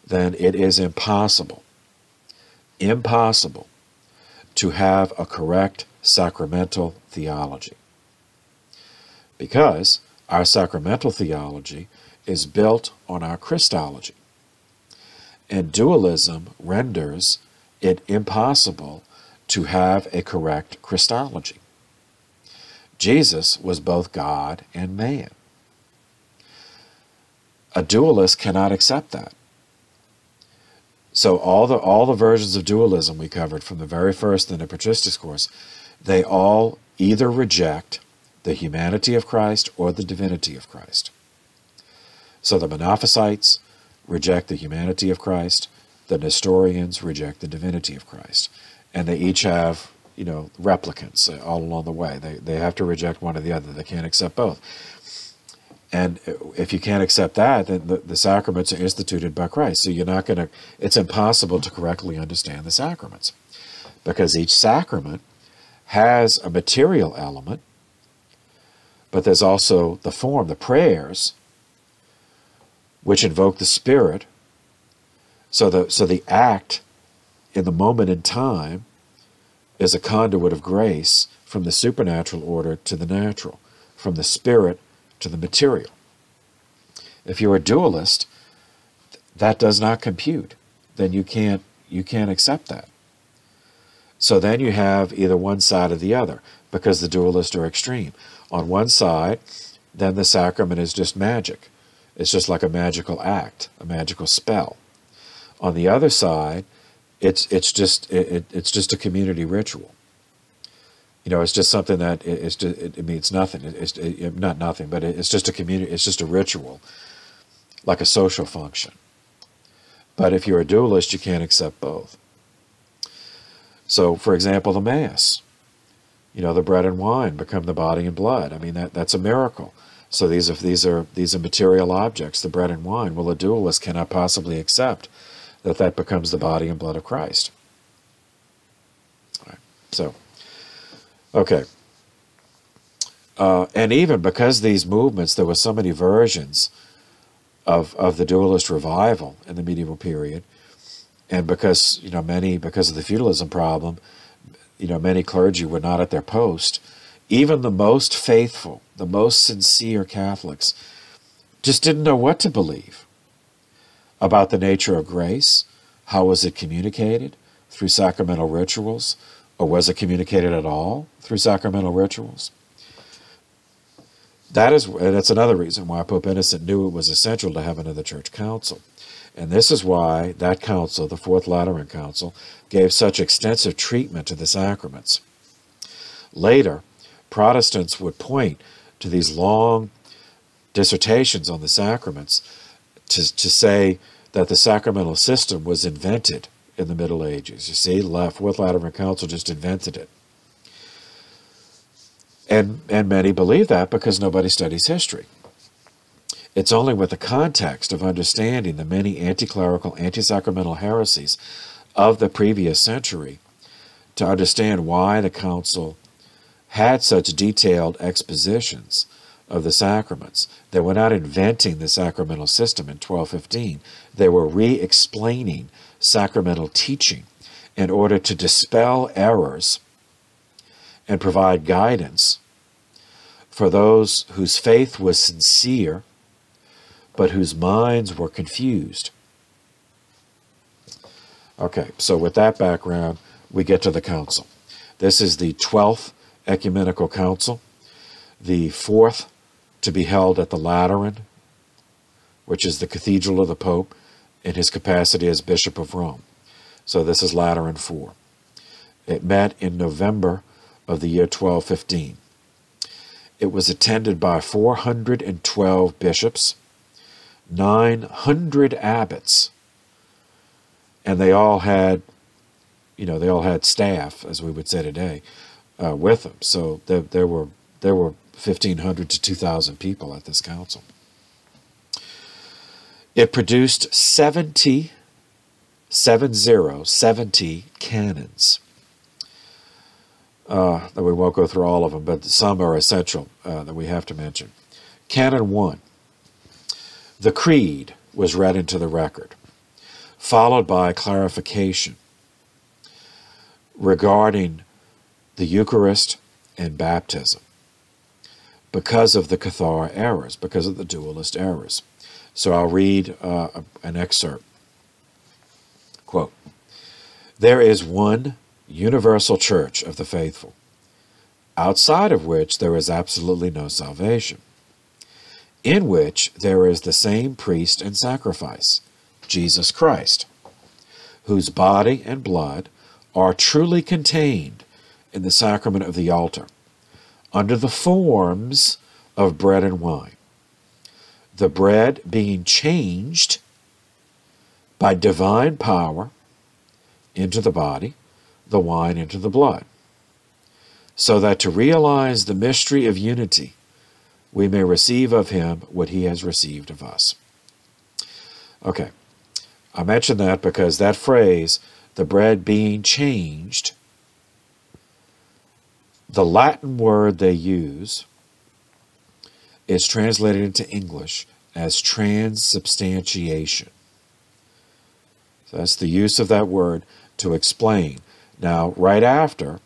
then it is impossible to have a correct sacramental theology, because our sacramental theology is built on our Christology, and dualism renders it impossible to have a correct Christology. Jesus was both God and man. A dualist cannot accept that. So all the versions of dualism we covered from the very first in the Patristic course, they all either reject the humanity of Christ or the divinity of Christ. So the Monophysites reject the humanity of Christ, the Nestorians reject the divinity of Christ, and they each have replicants all along the way. They have to reject one or the other. They can't accept both. And if you can't accept that, then the sacraments are instituted by Christ. So it's impossible to correctly understand the sacraments, because each sacrament has a material element, but there's also the form, the prayers, which invoke the Spirit. So the act in the moment in time is a conduit of grace from the supernatural order to the natural, from the spirit to the material. If you're a dualist, that does not compute. Then you can't accept that. So then you have either one side or the other, because the dualists are extreme. On one side, then the sacrament is just magic. It's just like a magical act, a magical spell. On the other side, it's just a community ritual. You know, it's just something that it means nothing. It's not nothing, but it's just a community. It's just a ritual, like a social function. But if you're a dualist, you can't accept both. So, for example, the Mass. You know, the bread and wine become the body and blood. I mean, that's a miracle. So these are material objects, the bread and wine. Well, a dualist cannot possibly accept that becomes the body and blood of Christ. All right. So, okay. And even because these movements, there were so many versions of the dualist revival in the medieval period, and because, you know, because of the feudalism problem, you know, many clergy were not at their post. Even the most faithful, the most sincere Catholics just didn't know what to believe about the nature of grace. How was it communicated? Through sacramental rituals? Or was it communicated at all through sacramental rituals? And that's another reason why Pope Innocent knew it was essential to have another church council. And this is why that council, the Fourth Lateran Council, gave such extensive treatment to the sacraments. Later, Protestants would point to these long dissertations on the sacraments to say that the sacramental system was invented in the Middle Ages. You see, the Fourth Lateran Council just invented it. And many believe that because nobody studies history. It's only with the context of understanding the many anti-clerical, anti-sacramental heresies of the previous century to understand why the council had such detailed expositions of the sacraments. They were not inventing the sacramental system in 1215. They were re-explaining sacramental teaching in order to dispel errors and provide guidance for those whose faith was sincere but whose minds were confused. Okay, so with that background, we get to the council. This is the 12th Ecumenical Council, the 4th to be held at the Lateran, which is the cathedral of the Pope in his capacity as Bishop of Rome. So this is Lateran IV. It met in November of the year 1215. It was attended by 412 bishops, 900 abbots, and they all had, staff, as we would say today, with them. So there were 1,500 to 2,000 people at this council. It produced 70 canons. That we won't go through all of them, but some are essential that we have to mention. Canon 1. The Creed was read into the record, followed by clarification regarding the Eucharist and baptism because of the Cathar errors, because of the dualist errors. So I'll read an excerpt. Quote, "There is one universal church of the faithful, outside of which there is absolutely no salvation, in which there is the same priest and sacrifice, Jesus Christ, whose body and blood are truly contained in the sacrament of the altar, under the forms of bread and wine, the bread being changed by divine power into the body, the wine into the blood, so that to realize the mystery of unity, we may receive of him what he has received of us." Okay, I mention that because that phrase, the bread being changed, the Latin word they use is translated into English as transubstantiation. So that's the use of that word to explain. Now, right after,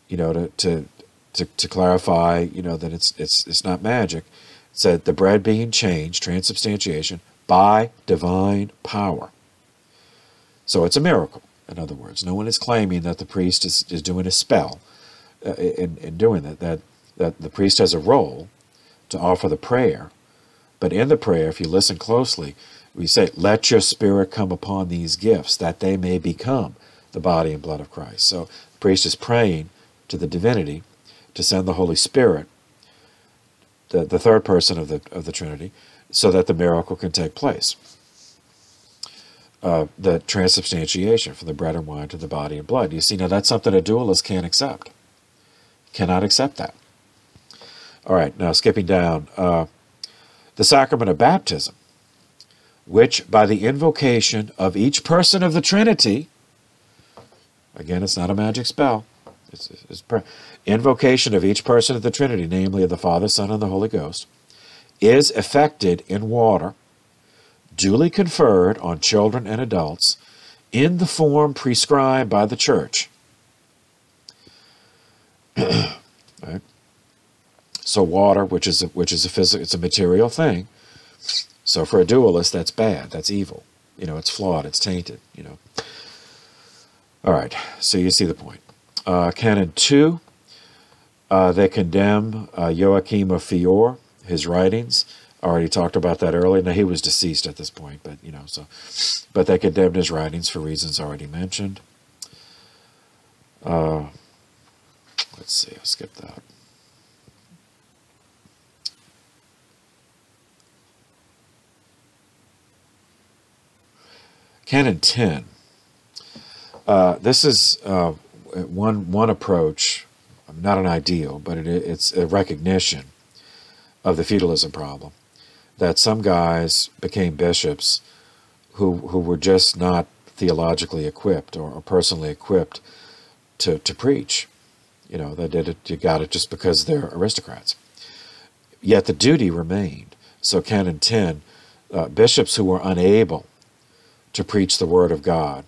to clarify, that it's not magic, it said the bread being changed, transubstantiation, by divine power. So it's a miracle. In other words, no one is claiming that the priest is doing a spell in doing that the priest has a role to offer the prayer. But in the prayer, if you listen closely, we say, let your spirit come upon these gifts, that they may become the body and blood of Christ. So the priest is praying to the divinity to send the Holy Spirit, the third person of the Trinity, so that the miracle can take place. The transubstantiation, from the bread and wine to the body and blood. You see, now that's something a dualist can't accept. Cannot accept that. All right, now skipping down. The sacrament of baptism, which by the invocation of each person of the Trinity, again, it's not a magic spell, it's invocation of each person of the Trinity, namely of the Father, Son, and the Holy Ghost, is effected in water, duly conferred on children and adults, in the form prescribed by the Church. Right? So water, which is a physical, it's a material thing. So for a dualist, that's bad, that's evil. You know, it's flawed, it's tainted. You know. All right, so you see the point. Canon 2, they condemn Joachim of Fior, his writings. I already talked about that earlier. Now he was deceased at this point, but you know, but they condemned his writings for reasons already mentioned. Let's see, I'll skip that. Canon 10. This is one approach, not an ideal, but it's a recognition of the feudalism problem, that some guys became bishops who were just not theologically equipped or personally equipped to preach. You know, they did it, you got it just because they're aristocrats. Yet the duty remained. So Canon 10, bishops who were unable to preach the Word of God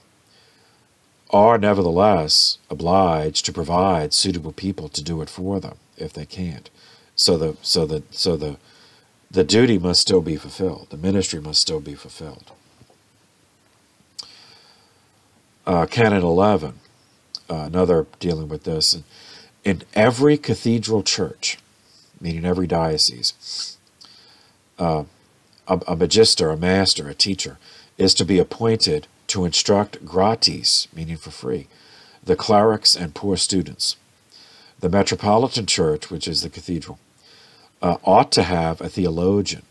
are nevertheless obliged to provide suitable people to do it for them if they can't. So the duty must still be fulfilled. The ministry must still be fulfilled. Canon 11, another dealing with this. In every cathedral church, meaning every diocese, a magister, a master, a teacher, is to be appointed to instruct gratis, meaning for free, the clerics and poor students. The metropolitan church, which is the cathedral, ought to have a theologian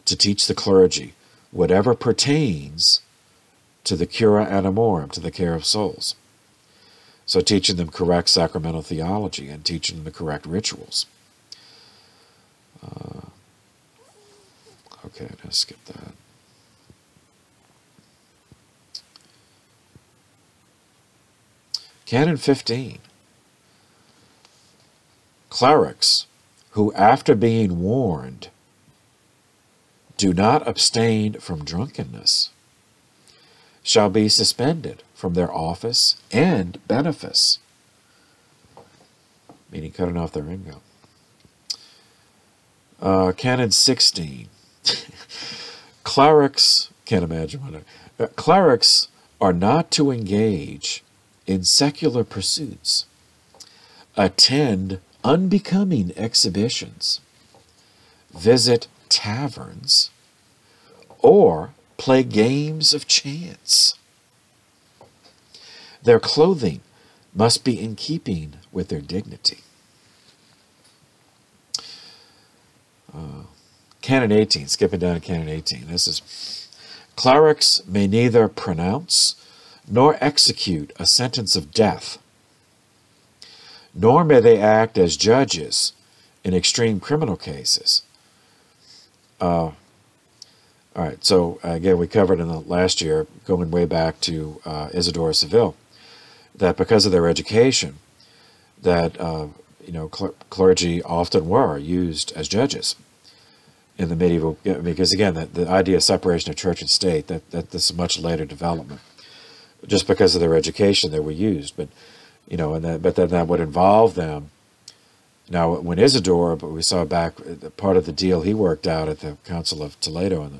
to teach the clergy whatever pertains to the cura animorum, to the care of souls. So teaching them correct sacramental theology and teaching them the correct rituals. Okay, let's skip that. Canon 15. Clerics who, after being warned, do not abstain from drunkenness, shall be suspended from their office and benefice, meaning cutting off their income. Canon 16. Clerics, can't imagine what clerics are not to engage in secular pursuits, attend unbecoming exhibitions, visit taverns, or play games of chance. Their clothing must be in keeping with their dignity. Canon 18, skipping down to Canon 18. This is, clerics may neither pronounce nor execute a sentence of death, nor may they act as judges in extreme criminal cases. All right, so again, we covered in the last year, going way back to Isidore of Seville, that because of their education, that clergy often were used as judges in the medieval, because again, the idea of separation of church and state, that's a much later development. Just because of their education, they were used, but but then that would involve them. Now, when Isidore, but we saw back part of the deal he worked out at the Council of Toledo,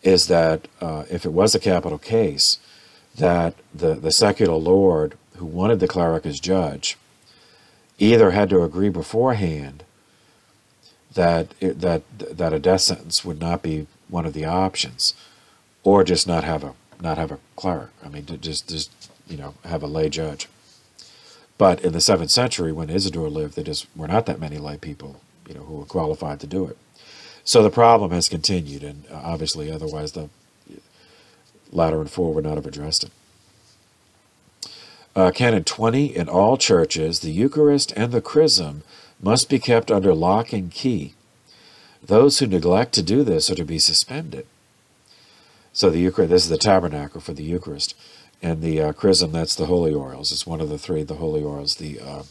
is that if it was a capital case, that the secular lord who wanted the cleric as judge either had to agree beforehand that a death sentence would not be one of the options, or just not have a cleric. I mean, to just have a lay judge. But in the 7th century, when Isidore lived, there just were not that many lay people, who were qualified to do it. So the problem has continued, and obviously, otherwise the Lateran IV would not have addressed it. Canon 20, in all churches, the Eucharist and the Chrism must be kept under lock and key. Those who neglect to do this are to be suspended. So the Eucharist, this is the tabernacle for the Eucharist, and the Chrism, that's the holy oils. It's one of the three, the holy oils. That's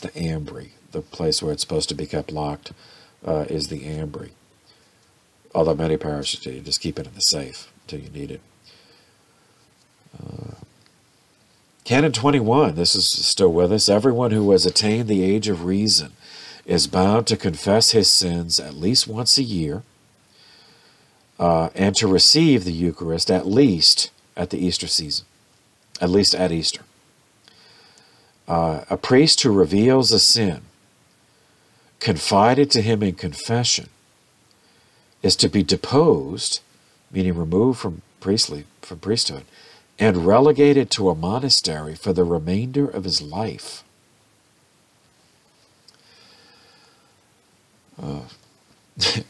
the ambry, the place where it's supposed to be kept locked is the ambry. Although many parishes do, you just keep it in the safe until you need it. Canon 21, this is still with us. Everyone who has attained the age of reason is bound to confess his sins at least once a year, and to receive the Eucharist at least at the Easter season, at least at Easter. A priest who reveals a sin confided to him in confession is to be deposed, meaning removed from priesthood, and relegated to a monastery for the remainder of his life.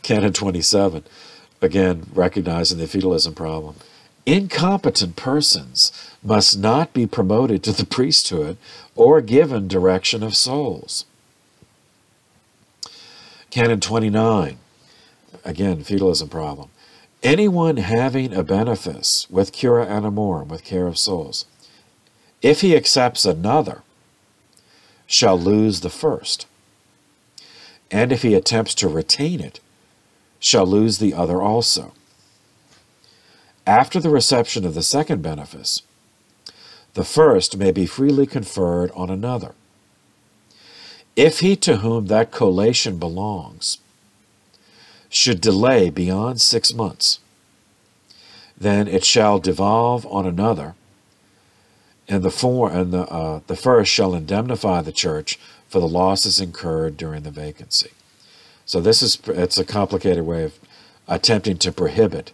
Canon 27, again, recognizing the feudalism problem. Incompetent persons must not be promoted to the priesthood or given direction of souls. Canon 29, again, feudalism problem. Anyone having a benefice with cura animorum, with care of souls, if he accepts another, shall lose the first. And if he attempts to retain it, shall lose the other also. After the reception of the second benefice, the first may be freely conferred on another. If he to whom that collation belongs should delay beyond 6 months, then it shall devolve on another, and the first shall indemnify the church for the losses incurred during the vacancy. So it's a complicated way of attempting to prohibit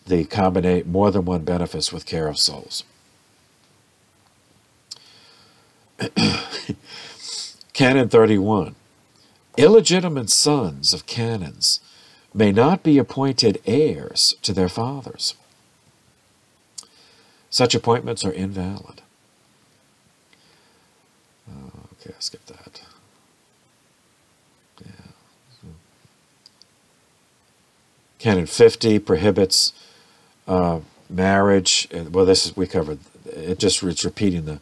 the combinate more than one benefice with care of souls. Canon 31. Illegitimate sons of canons may not be appointed heirs to their fathers. Such appointments are invalid. Okay, I'll skip that. Yeah. Canon 50 prohibits marriage. Well, we covered. It's repeating the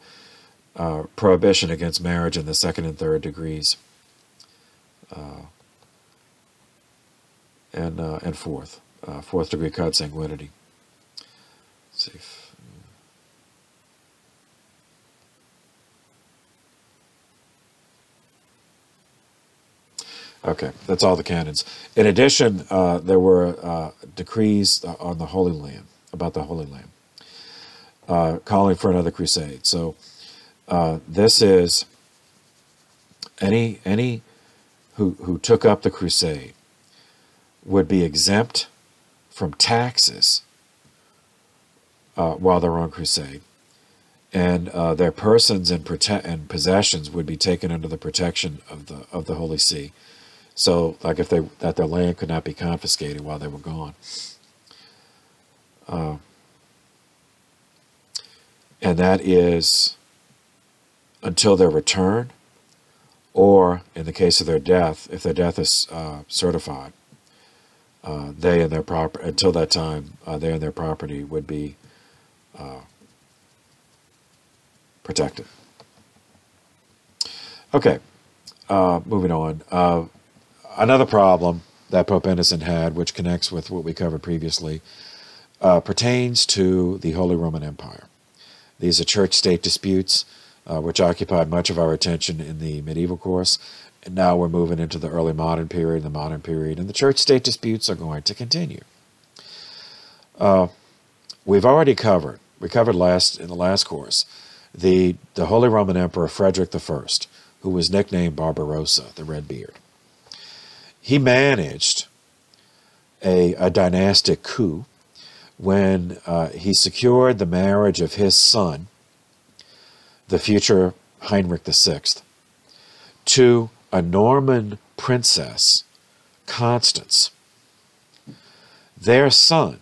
prohibition against marriage in the 2nd and 3rd degrees, and 4th degree consanguinity. Let's see. Okay, that's all the canons. In addition, there were decrees on the Holy Land, about the Holy Land, calling for another crusade. So this is any who took up the crusade would be exempt from taxes while they're on crusade, and their persons and possessions would be taken under the protection of the Holy See. So, like that their land could not be confiscated while they were gone. And that is until their return, or in the case of their death, if their death is certified, they and their property, until that time, they and their property would be protected. Okay, moving on. Another problem that Pope Innocent had, which connects with what we covered previously, pertains to the Holy Roman Empire. These are church-state disputes, which occupied much of our attention in the medieval course, and now we're moving into the early modern period, the modern period, and the church-state disputes are going to continue. we covered in the last course, the Holy Roman Emperor Frederick I, who was nicknamed Barbarossa, the Red Beard. He managed a dynastic coup when he secured the marriage of his son, the future Heinrich VI, to a Norman princess, Constance. Their son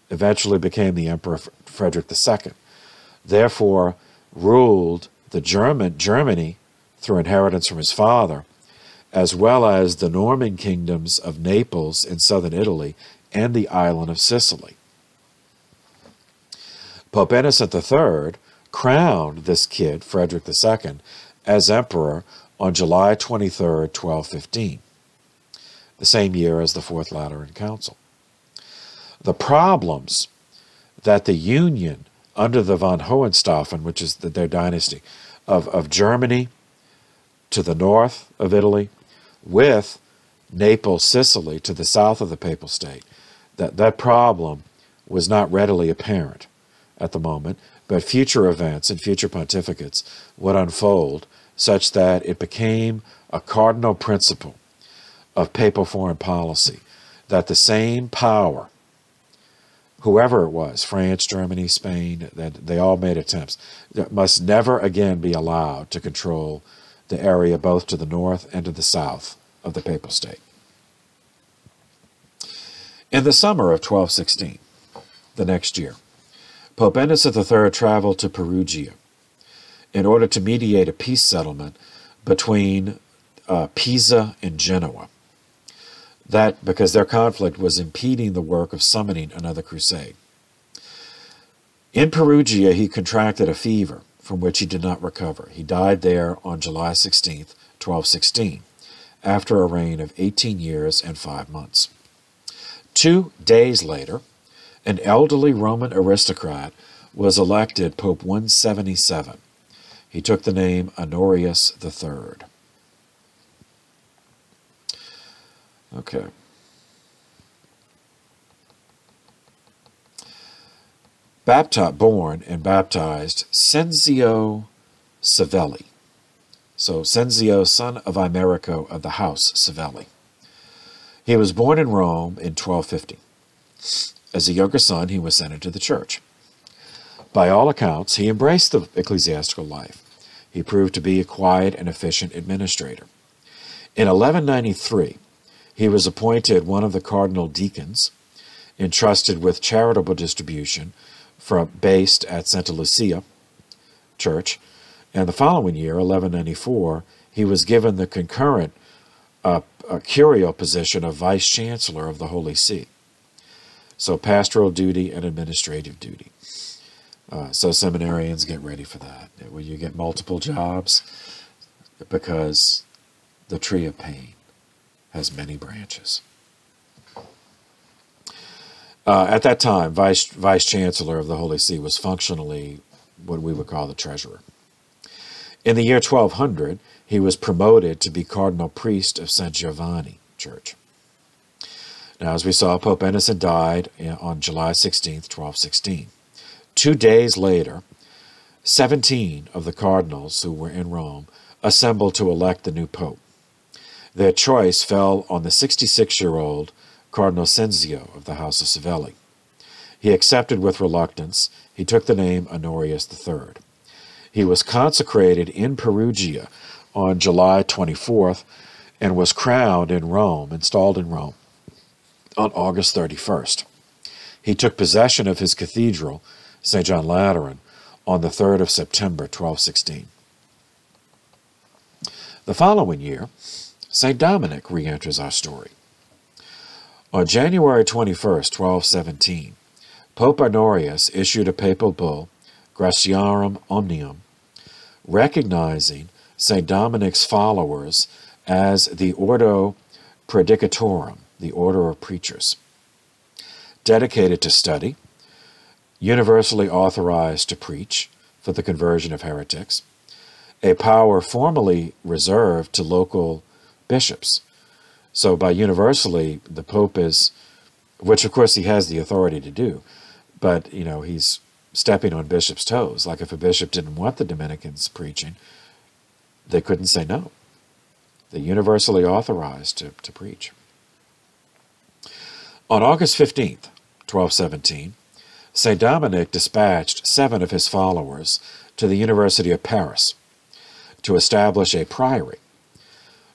eventually became the Emperor Frederick II, therefore ruled Germany through inheritance from his father, as well as the Norman kingdoms of Naples in southern Italy and the island of Sicily. Pope Innocent III crowned this kid, Frederick II, as emperor on July 23, 1215, the same year as the Fourth Lateran Council. The problems that the union under the von Hohenstaufen, which is their dynasty, of Germany to the north of Italy, with Naples, Sicily to the south of the Papal State, that problem was not readily apparent at the moment, but future events and future pontificates would unfold such that it became a cardinal principle of papal foreign policy that the same power, whoever it was, France, Germany, Spain, that they all made attempts, that must never again be allowed to control the area both to the north and to the south of the Papal State. In the summer of 1216, the next year, Pope Innocent III traveled to Perugia in order to mediate a peace settlement between Pisa and Genoa, that because their conflict was impeding the work of summoning another crusade. In Perugia, he contracted a fever from which he did not recover. He died there on July 16, 1216, after a reign of 18 years and 5 months. 2 days later, an elderly Roman aristocrat was elected Pope 177. He took the name Honorius III. Okay. Born and baptized Cenzio Savelli. So Cenzio, son of Imerico of the house Savelli. He was born in Rome in 1250. As a younger son, he was sent into the church. By all accounts, he embraced the ecclesiastical life. He proved to be a quiet and efficient administrator. In 1193, he was appointed one of the cardinal deacons, entrusted with charitable distribution based at Santa Lucia Church, and the following year, 1194, he was given the concurrent curial position of Vice-Chancellor of the Holy See. So pastoral duty and administrative duty. So seminarians, get ready for that. When you get multiple jobs, because the tree of pain has many branches. At that time, Vice-Chancellor of the Holy See was functionally what we would call the treasurer. In the year 1200, he was promoted to be cardinal priest of St. Giovanni Church. Now, as we saw, Pope Innocent died on July 16, 1216. 2 days later, 17 of the cardinals who were in Rome assembled to elect the new pope. Their choice fell on the 66-year-old Cardinal Cenzio of the House of Savelli. He accepted with reluctance. He took the name Honorius III. He was consecrated in Perugia on July 24th and was crowned in Rome, installed in Rome, on August 31st. He took possession of his cathedral, St. John Lateran, on the 3rd of September, 1216. The following year, St. Dominic re-enters our story. On January 21st, 1217, Pope Honorius issued a papal bull, Gratiarum Omnium, recognizing St. Dominic's followers as the Ordo Predicatorum, the order of preachers, dedicated to study, universally authorized to preach for the conversion of heretics, a power formerly reserved to local bishops. So by universally, the Pope is, which of course he has the authority to do, But, you know, he's stepping on bishops' toes. Like if a bishop didn't want the Dominicans preaching, they couldn't say no. They're universally authorized to preach. On August 15th, 1217, St. Dominic dispatched 7 of his followers to the University of Paris to establish a priory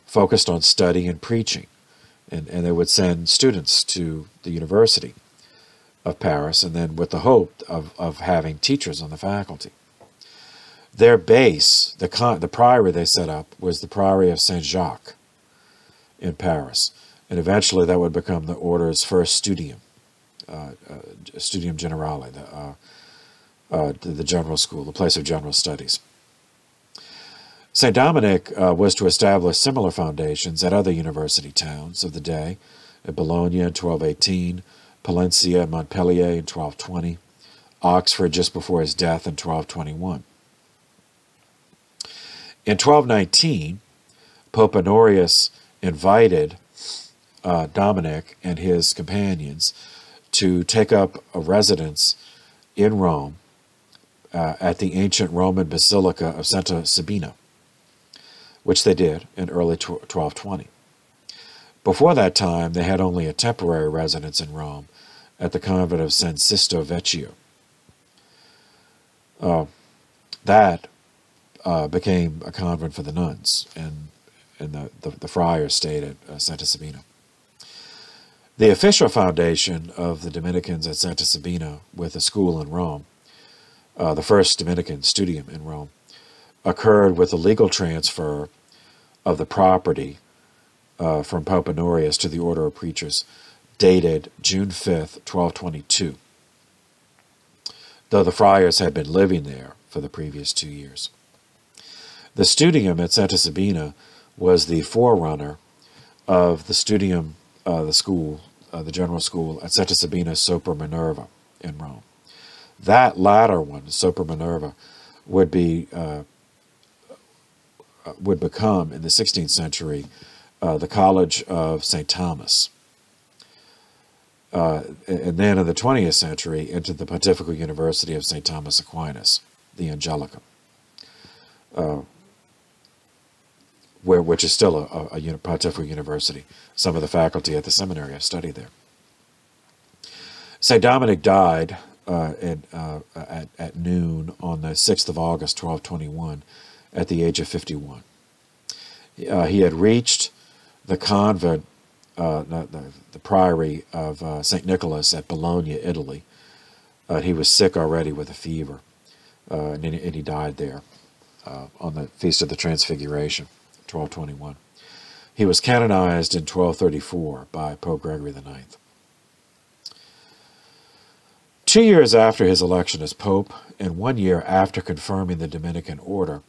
focused on study and preaching. And they would send students to the University of Paris, and then with the hope of having teachers on the faculty. Their base, the priory they set up, was the Priory of Saint-Jacques in Paris. And eventually that would become the order's first studium, Studium Generale, the general school, the place of general studies. St. Dominic was to establish similar foundations at other university towns of the day, at Bologna in 1218, Palencia and Montpellier in 1220, Oxford just before his death in 1221. In 1219, Pope Honorius invited Dominic and his companions to take up a residence in Rome at the ancient Roman Basilica of Santa Sabina, which they did in early 1220. Before that time, they had only a temporary residence in Rome at the convent of San Sisto Vecchio. That became a convent for the nuns, and the friars stayed at Santa Sabina. The official foundation of the Dominicans at Santa Sabina with a school in Rome, the first Dominican studium in Rome, occurred with the legal transfer of the property from Pope Honorius to the Order of Preachers, dated June 5th, 1222, though the friars had been living there for the previous 2 years. The studium at Santa Sabina was the forerunner of the studium, the general school at Santa Sabina Sopra Minerva in Rome. That latter one, Sopra Minerva, would become in the 16th century the College of St. Thomas. And then in the 20th century into the Pontifical University of St. Thomas Aquinas, the Angelicum, which is still a Pontifical University. Some of the faculty at the seminary have studied there. St. Dominic died at noon on the 6th of August, 1221, at the age of 51. He had reached the convent, the priory of St. Nicholas at Bologna, Italy. He was sick already with a fever, and he died there on the Feast of the Transfiguration, 1221. He was canonized in 1234 by Pope Gregory IX. 2 years after his election as Pope, and 1 year after confirming the Dominican order,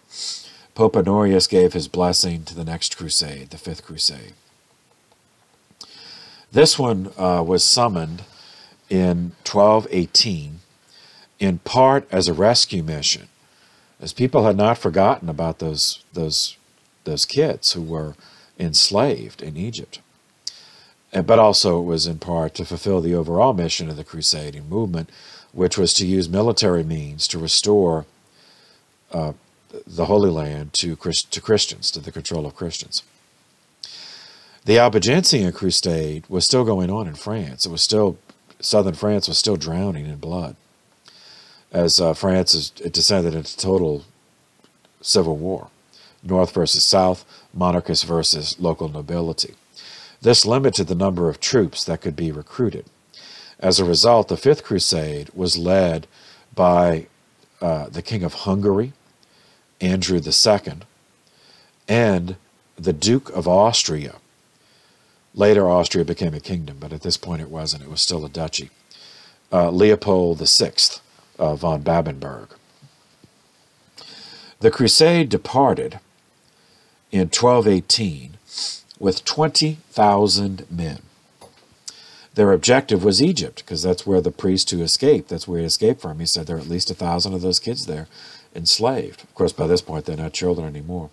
Pope Honorius gave his blessing to the next crusade, the Fifth Crusade. This one was summoned in 1218, in part as a rescue mission, as people had not forgotten about those kids who were enslaved in Egypt. But also it was in part to fulfill the overall mission of the crusading movement, which was to use military means to restore the Holy Land to Christians, to the control of Christians. The Albigensian Crusade was still going on in France. It was still, southern France was still drowning in blood, as France descended into total civil war. North versus South, monarchists versus local nobility. This limited the number of troops that could be recruited. As a result, the Fifth Crusade was led by the King of Hungary, Andrew II, and the Duke of Austria. Later, Austria became a kingdom, but at this point it wasn't. It was still a duchy. Leopold VI von Babenberg. The crusade departed in 1218 with 20,000 men. Their objective was Egypt, because that's where the priest who escaped, that's where he escaped from. He said there are at least 1,000 of those kids there enslaved. Of course, by this point, they're not children anymore.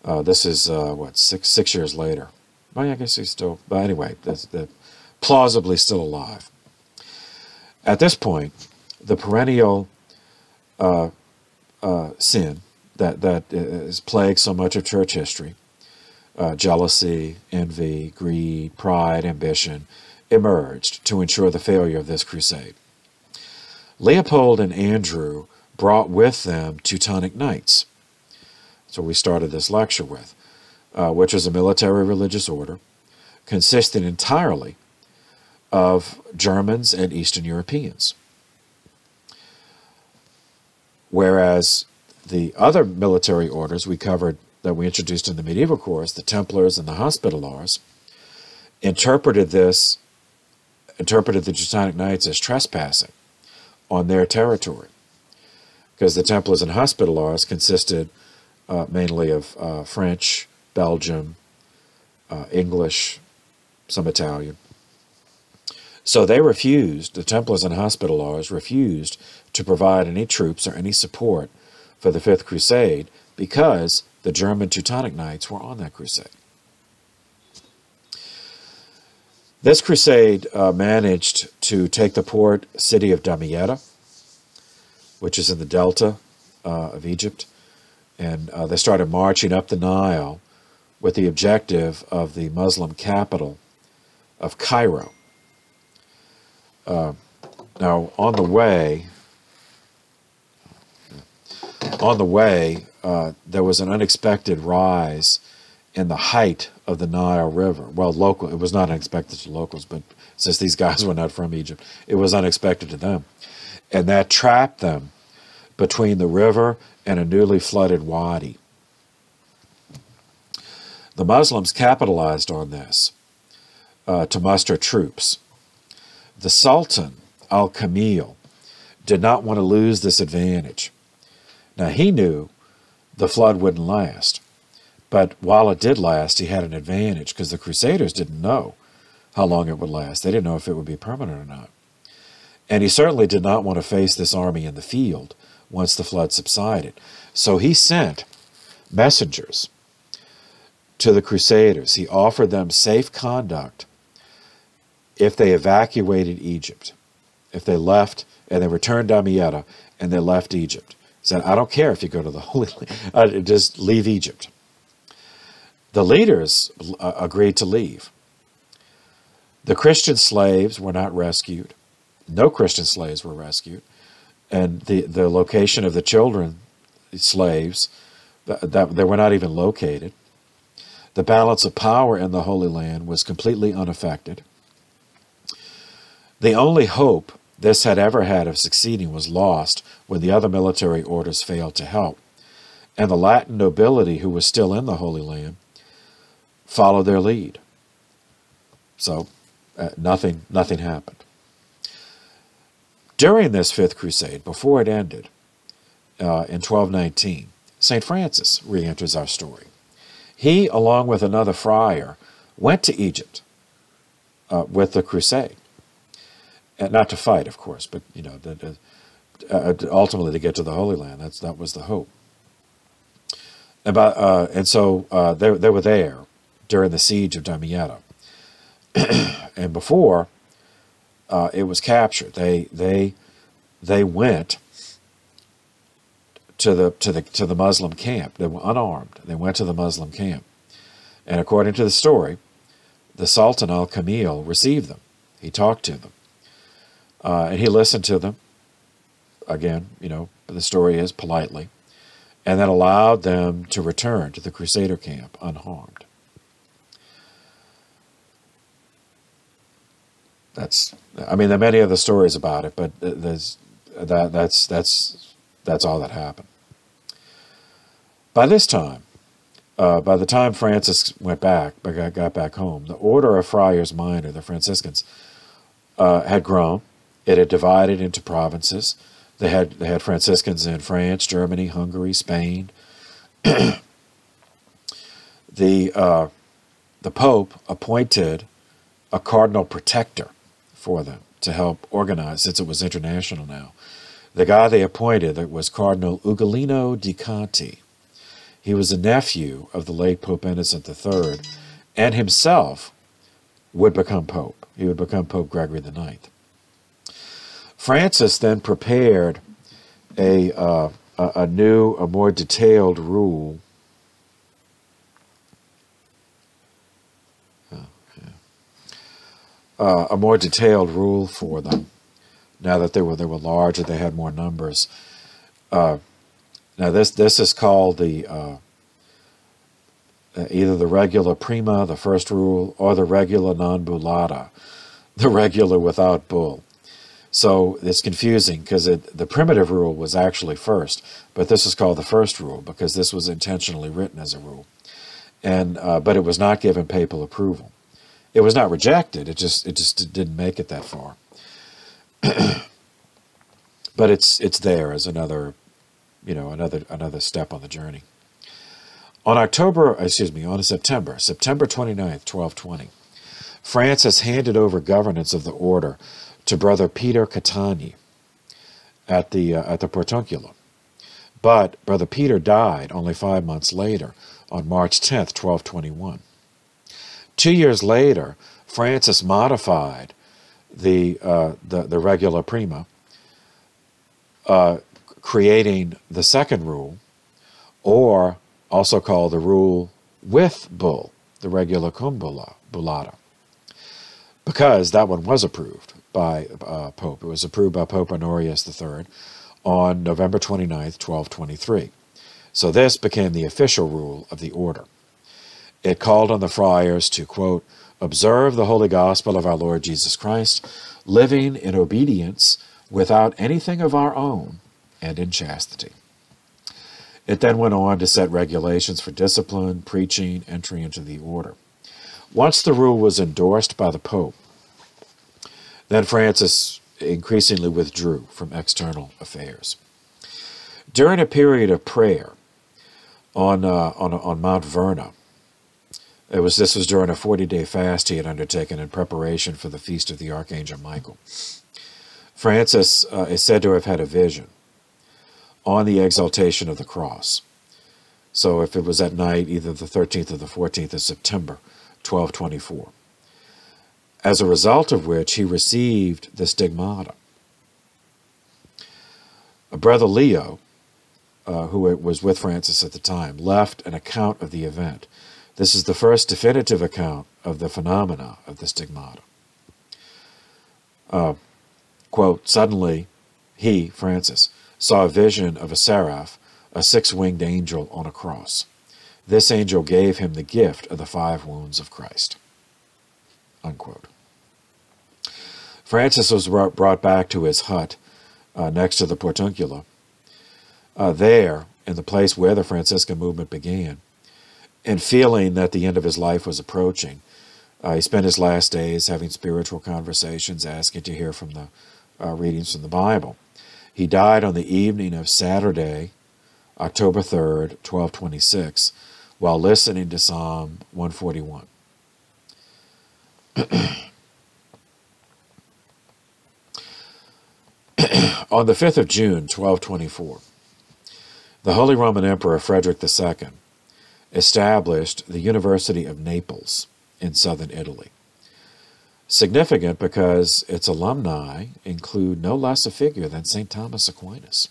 This is, six years later. Well, I guess he's still, but anyway, that's plausibly still alive. At this point, the perennial sin that has plagued so much of church history, jealousy, envy, greed, pride, ambition, emerged to ensure the failure of this crusade. Leopold and Andrew brought with them Teutonic Knights. So we started this lecture with, which is a military religious order consisting entirely of Germans and Eastern Europeans. Whereas the other military orders we covered that we introduced in the medieval course, the Templars and the Hospitallers, interpreted the Teutonic Knights as trespassing on their territory, because the Templars and Hospitallers consisted mainly of French, Belgium, English, some Italian. So they refused, the Templars and Hospitallers refused to provide any troops or any support for the Fifth Crusade because the German Teutonic Knights were on that crusade. This crusade managed to take the port city of Damietta, which is in the delta of Egypt, and they started marching up the Nile with the objective of the Muslim capital of Cairo. Now, on the way, there was an unexpected rise in the height of the Nile River. Well, it was not unexpected to locals, but since these guys were not from Egypt, it was unexpected to them. And that trapped them between the river and a newly flooded wadi. The Muslims capitalized on this to muster troops. The Sultan, Al-Kamil, did not want to lose this advantage. Now, he knew the flood wouldn't last, but while it did last, he had an advantage because the Crusaders didn't know how long it would last. They didn't know if it would be permanent or not. And he certainly did not want to face this army in the field once the flood subsided. So he sent messengers to the Crusaders. He offered them safe conduct if they evacuated Egypt, if they left and they returned Damietta and they left Egypt. He said, I don't care if you go to the Holy Land, just leave Egypt. The leaders agreed to leave. The Christian slaves were not rescued. No Christian slaves were rescued. And the location of the children slaves, they were not even located. The balance of power in the Holy Land was completely unaffected. The only hope this had ever had of succeeding was lost when the other military orders failed to help. And the Latin nobility who was still in the Holy Land followed their lead. So nothing happened. During this Fifth Crusade, before it ended, in 1219, St. Francis re-enters our story. He, along with another friar, went to Egypt with the crusade. Not to fight, of course, but ultimately to get to the Holy Land. That was the hope. And so they were there during the siege of Damietta, and before it was captured, they went to the Muslim camp. They were unarmed. They went to the Muslim camp, and according to the story, the Sultan Al-Kamil received them. He talked to them. And he listened to them, again, the story is politely, and then allowed them to return to the Crusader camp unharmed. There are many other stories about it, but that's all that happened. By this time, by the time Francis got back home, the order of Friars Minor, the Franciscans, had grown. It had divided into provinces. They had Franciscans in France, Germany, Hungary, Spain. The Pope appointed a cardinal protector for them to help organize, since it was international now. The guy they appointed was Cardinal Ugolino di Conti. He was a nephew of the late Pope Innocent III, and himself would become Pope. He would become Pope Gregory IX. Francis then prepared a more detailed rule. A more detailed rule for them. Now that they were larger, they had more numbers. Now this is called the either the regula prima, the first rule, or the regula non bullata, the regula without bull. So it's confusing because the primitive rule was actually first, but this is called the first rule because this was intentionally written as a rule, and but it was not given papal approval. It was not rejected. It just didn't make it that far. But it's there as another, another step on the journey. On September 29th, 1220, Francis handed over governance of the order to Brother Peter Catani at the Portunculum. But Brother Peter died only 5 months later, on March 10th, 1221. 2 years later, Francis modified the regula prima, creating the second rule, or also called the rule with bull, the regula cum bullata, because that one was approved by Pope. It was approved by Pope Honorius III on November 29th, 1223. So this became the official rule of the order. It called on the friars to, quote, observe the holy gospel of our Lord Jesus Christ, living in obedience without anything of our own and in chastity. It then went on to set regulations for discipline, preaching, entry into the order. Once the rule was endorsed by the Pope, then Francis increasingly withdrew from external affairs. During a period of prayer on Mount Verna, this was during a 40-day fast he had undertaken in preparation for the feast of the Archangel Michael. Francis is said to have had a vision on the exaltation of the cross. So if it was at night, either the 13th or the 14th of September, 1224. As a result of which he received the stigmata. Brother Leo, who was with Francis at the time, left an account of the event. This is the first definitive account of the phenomena of the stigmata. Quote, suddenly he, Francis, saw a vision of a seraph, a six-winged angel on a cross. This angel gave him the gift of the 5 wounds of Christ. Unquote. Francis was brought back to his hut next to the Portuncula, there, in the place where the Franciscan movement began, and feeling that the end of his life was approaching, he spent his last days having spiritual conversations, asking to hear from the readings from the Bible. He died on the evening of Saturday, October 3rd, 1226, while listening to Psalm 141. On the 5th of June, 1224, the Holy Roman Emperor Frederick II established the University of Naples in southern Italy. Significant because its alumni include no less a figure than St. Thomas Aquinas.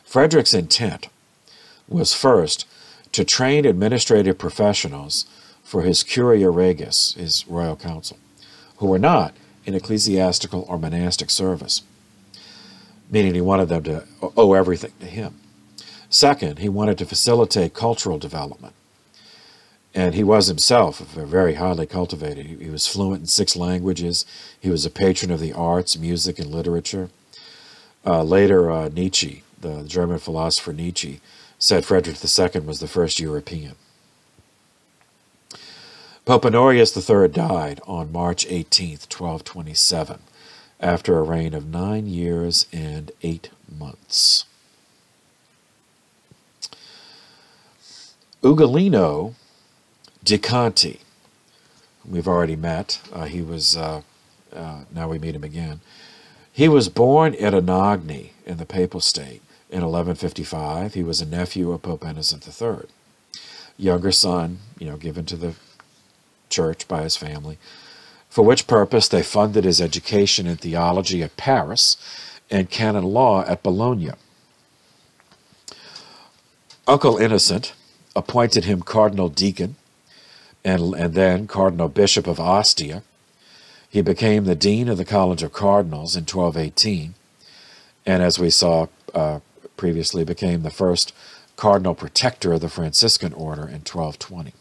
Frederick's intent was first to train administrative professionals for his Curia Regis, his royal council, who were not in ecclesiastical or monastic service, meaning he wanted them to owe everything to him. Second, he wanted to facilitate cultural development. And he was himself very highly cultivated. He was fluent in 6 languages. He was a patron of the arts, music, and literature. Later, Nietzsche, the German philosopher Nietzsche, said Frederick II was the first European. Pope Honorius III died on March 18th, 1227, after a reign of 9 years and 8 months. Ugolino di Conti, we've already met. He was, now we meet him again. He was born at Anagni in the Papal State in 1155. He was a nephew of Pope Innocent III. Younger son, given to the church by his family. for which purpose they funded his education in theology at Paris and canon law at Bologna. Uncle Innocent appointed him cardinal deacon and then cardinal bishop of Ostia. He became the dean of the College of Cardinals in 1218, and as we saw previously, became the first cardinal protector of the Franciscan order in 1220.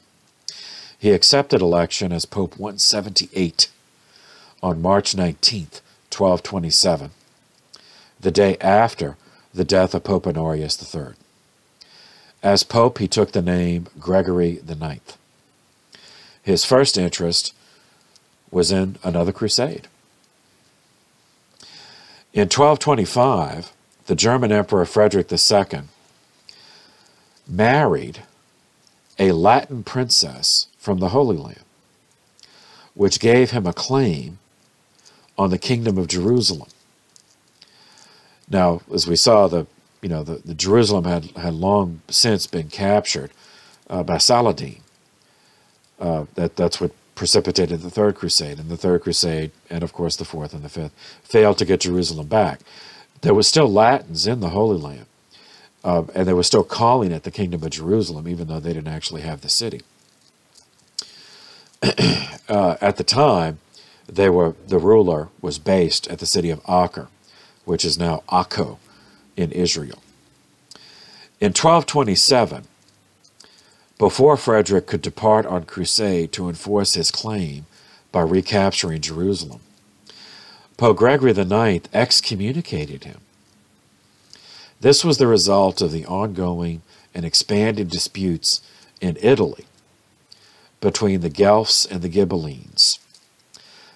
He accepted election as Pope 178 on March 19th, 1227, the day after the death of Pope Honorius III. As Pope, he took the name Gregory IX. His first interest was in another crusade. In 1225, the German Emperor Frederick II married a Latin princess from the Holy Land, which gave him a claim on the Kingdom of Jerusalem. Now, as we saw, the Jerusalem had long since been captured by Saladin. That's what precipitated the Third Crusade, and the Third Crusade, and of course the Fourth and the Fifth, failed to get Jerusalem back. There were still Latins in the Holy Land, and they were still calling it the Kingdom of Jerusalem, even though they didn't actually have the city. At the time, the ruler was based at the city of Acre, which is now Akko in Israel. In 1227, before Frederick could depart on crusade to enforce his claim by recapturing Jerusalem, Pope Gregory IX excommunicated him. This was the result of the ongoing and expanding disputes in Italy between the Guelphs and the Ghibellines.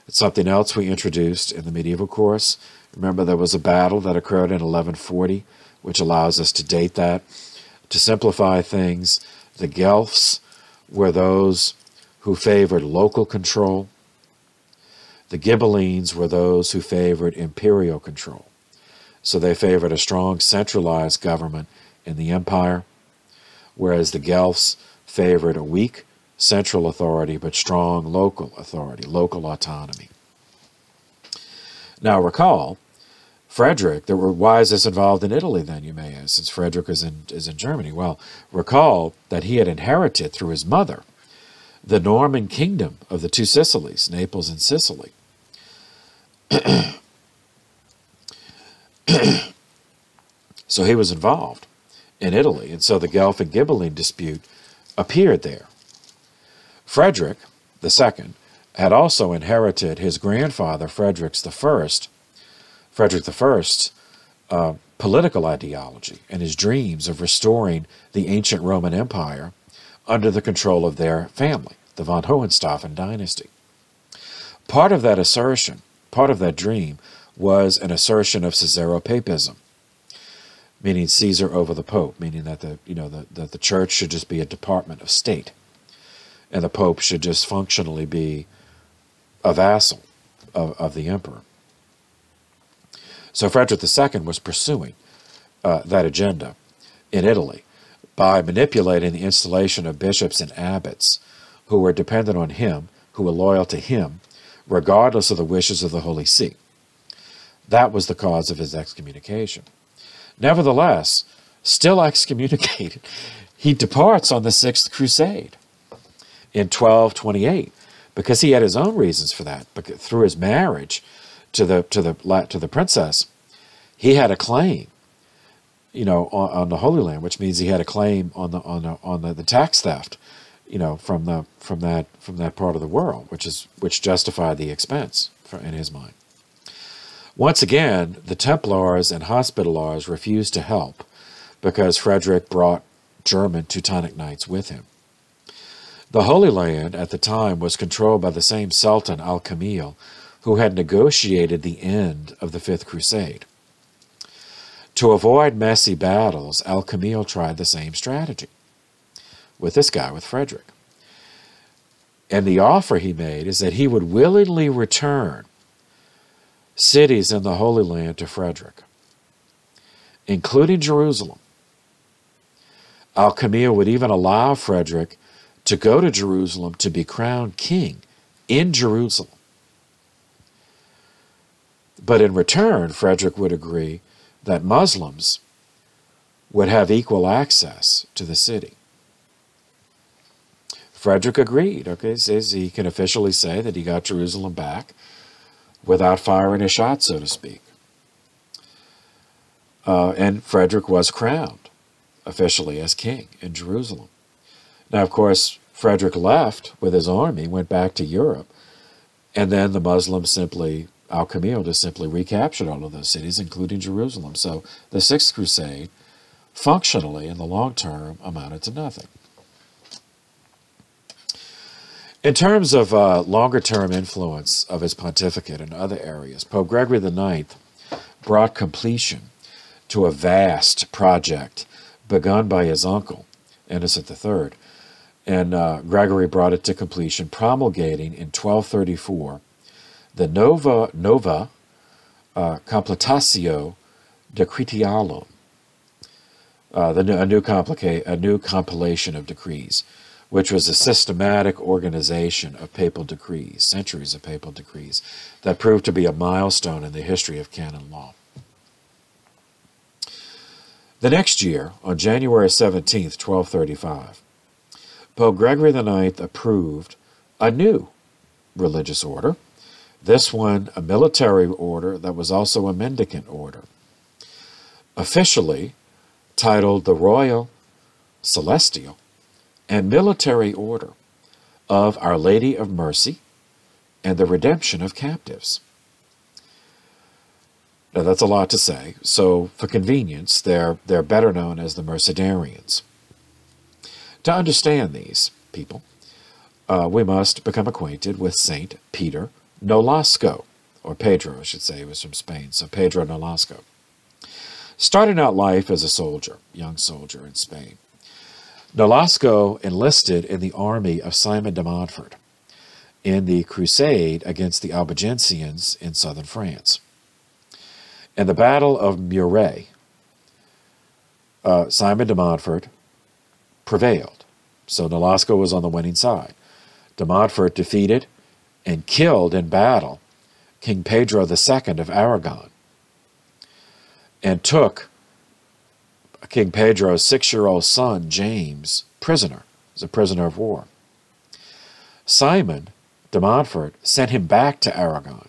It's something else we introduced in the medieval course. Remember, there was a battle that occurred in 1140, which allows us to date that. To simplify things, the Guelphs were those who favored local control. The Ghibellines were those who favored imperial control. So they favored a strong centralized government in the empire, whereas the Guelphs favored a weak central authority but strong local authority, local autonomy. Now recall, Frederick, why is this involved in Italy then, you may ask, since Frederick is in Germany? Well, recall that he had inherited through his mother the Norman kingdom of the two Sicilies, Naples and Sicily. So he was involved in Italy, and so the Guelph and Ghibelline dispute appeared there. Frederick II had also inherited his grandfather, Frederick I's political ideology and his dreams of restoring the ancient Roman Empire under the control of their family, the von Hohenstaufen dynasty. Part of that assertion, part of that dream, was an assertion of Caesaropapism, meaning Caesar over the Pope, meaning that the church should just be a department of state, and the Pope should just functionally be a vassal of the emperor. So Frederick II was pursuing that agenda in Italy by manipulating the installation of bishops and abbots who were dependent on him, who were loyal to him, regardless of the wishes of the Holy See. That was the cause of his excommunication. Nevertheless, still excommunicated, he departs on the Sixth Crusade in 1228 because he had his own reasons for that. Because through his marriage to the princess, he had a claim, on the Holy Land, which means he had a claim on the tax theft, from that part of the world, which justified the expense in his mind. Once again, the Templars and Hospitallers refused to help because Frederick brought German Teutonic Knights with him. The Holy Land at the time was controlled by the same Sultan Al-Kamil, who had negotiated the end of the Fifth Crusade. To avoid messy battles, Al-Kamil tried the same strategy with this guy, with Frederick. And the offer he made is that he would willingly return cities in the Holy Land to Frederick, including Jerusalem. Al-Kamil would even allow Frederick to go to Jerusalem to be crowned king in Jerusalem. But in return, Frederick would agree that Muslims would have equal access to the city. Frederick agreed. Okay, says he can officially say that he got Jerusalem back without firing a shot, so to speak. And Frederick was crowned officially as king in Jerusalem. Now, of course, Frederick left with his army, went back to Europe, and then the Muslims simply, Al-Kamil just simply recaptured all of those cities, including Jerusalem. So the Sixth Crusade, functionally, in the long term, amounted to nothing. In terms of longer-term influence of his pontificate in other areas, Pope Gregory IX brought completion to a vast project begun by his uncle, Innocent III, and Gregory brought it to completion, promulgating in 1234 the Nova Completatio Decretialum, a new compilation of decrees, which was a systematic organization of papal decrees, centuries of papal decrees, that proved to be a milestone in the history of canon law. The next year, on January 17th, 1235, Pope Gregory IX approved a new religious order, this one a military order that was also a mendicant order, officially titled the Royal, Celestial, and Military Order of Our Lady of Mercy and the Redemption of Captives. Now, that's a lot to say, so for convenience, they're better known as the Mercedarians. To understand these people, we must become acquainted with Saint Peter Nolasco, or Pedro, I should say. He was from Spain, so Pedro Nolasco. Starting out life as a soldier, young soldier in Spain, Nolasco enlisted in the army of Simon de Montfort in the crusade against the Albigensians in southern France. In the Battle of Muret, Simon de Montfort prevailed, so Nolasco was on the winning side. De Montfort defeated and killed in battle King Pedro II of Aragon, and took King Pedro's 6-year-old son, James, prisoner, as a prisoner of war. Simon de Montfort sent him back to Aragon.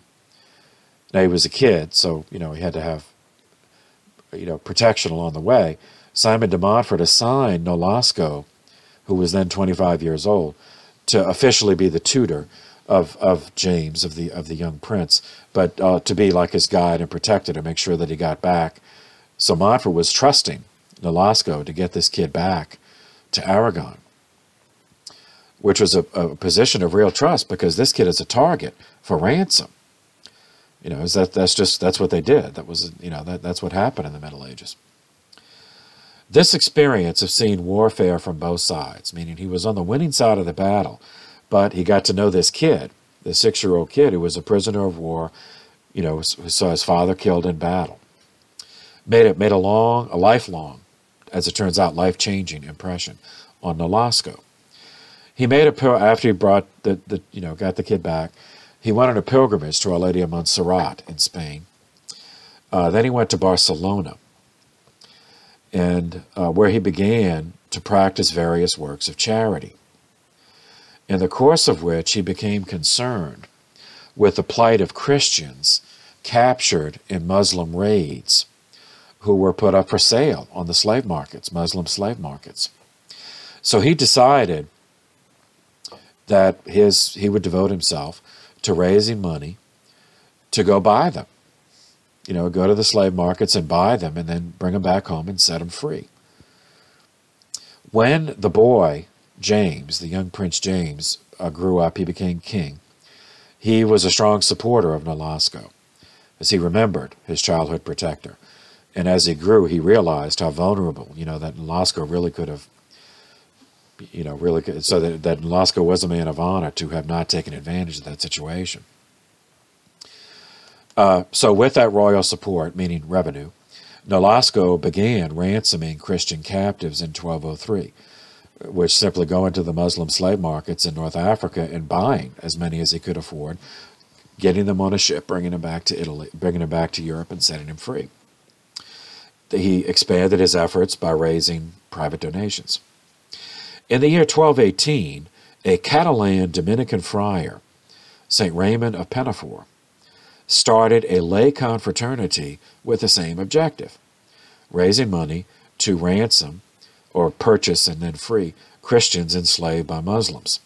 Now, he was a kid, so, he had to have, protection along the way. Simon de Montfort assigned Nolasco, who was then 25 years old, to officially be the tutor of James, of the young prince, but to be like his guide and protector to make sure that he got back. So Montfort was trusting Nolasco to get this kid back to Aragon, which was a position of real trust, because this kid is a target for ransom. That's what they did. That was, that's what happened in the Middle Ages. This experience of seeing warfare from both sides, meaning he was on the winning side of the battle, but he got to know this kid, this 6-year-old kid who was a prisoner of war, who saw his father killed in battle, made a lifelong, as it turns out, life-changing impression on Nolasco. He made after he brought got the kid back, he went on a pilgrimage to Our Lady of Montserrat in Spain. Then he went to Barcelona, and where he began to practice various works of charity, in the course of which he became concerned with the plight of Christians captured in Muslim raids, who were put up for sale on the slave markets, Muslim slave markets. So he decided that he would devote himself to raising money to go buy them. Go to the slave markets and buy them, and then bring them back home and set them free. When the boy, James, the young Prince James, grew up, he became king. He was a strong supporter of Nolasco, as he remembered his childhood protector. And as he grew, he realized how vulnerable, that Nolasco really could have, so that Nolasco was a man of honor to have not taken advantage of that situation. So with that royal support, meaning revenue, Nolasco began ransoming Christian captives in 1203, which simply go into the Muslim slave markets in North Africa and buying as many as he could afford, getting them on a ship, bringing them back to Italy, bringing them back to Europe, and setting them free. He expanded his efforts by raising private donations. In the year 1218, a Catalan Dominican friar, St. Raymond of Penafort, started a lay confraternity with the same objective, raising money to ransom or purchase and then free Christians enslaved by Muslims.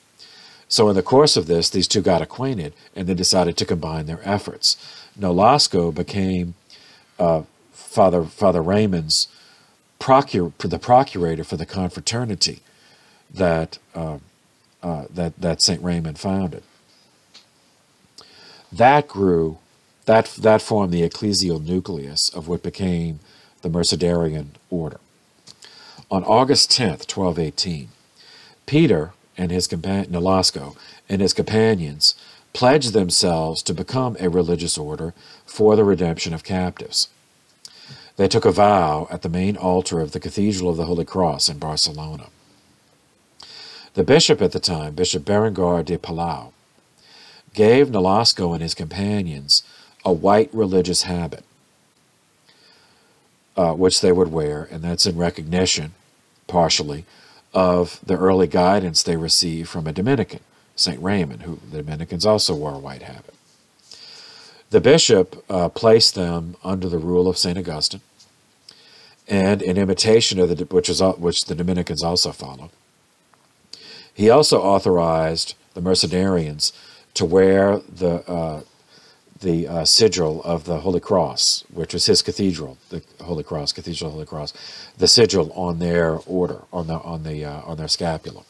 So in the course of this, these two got acquainted and they decided to combine their efforts. Nolasco became Father Raymond's the procurator for the confraternity that St. Raymond founded. That grew, that formed the ecclesial nucleus of what became the Mercedarian order. On August 10th, 1218, Peter and his companion, Nolasco, and his companions pledged themselves to become a religious order for the redemption of captives. They took a vow at the main altar of the Cathedral of the Holy Cross in Barcelona. The bishop at the time, Bishop Berengar de Palau, gave Nolasco and his companions a white religious habit, which they would wear, and that's in recognition, partially, of the early guidance they received from a Dominican, St. Raymond, who the Dominicans also wore a white habit. The bishop placed them under the rule of St. Augustine, and in imitation of which the Dominicans also followed. He also authorized the Mercedarians to wear the sigil of the Holy Cross, which was his cathedral, the Holy Cross, Cathedral of the Holy Cross, the sigil on their order, on their scapula.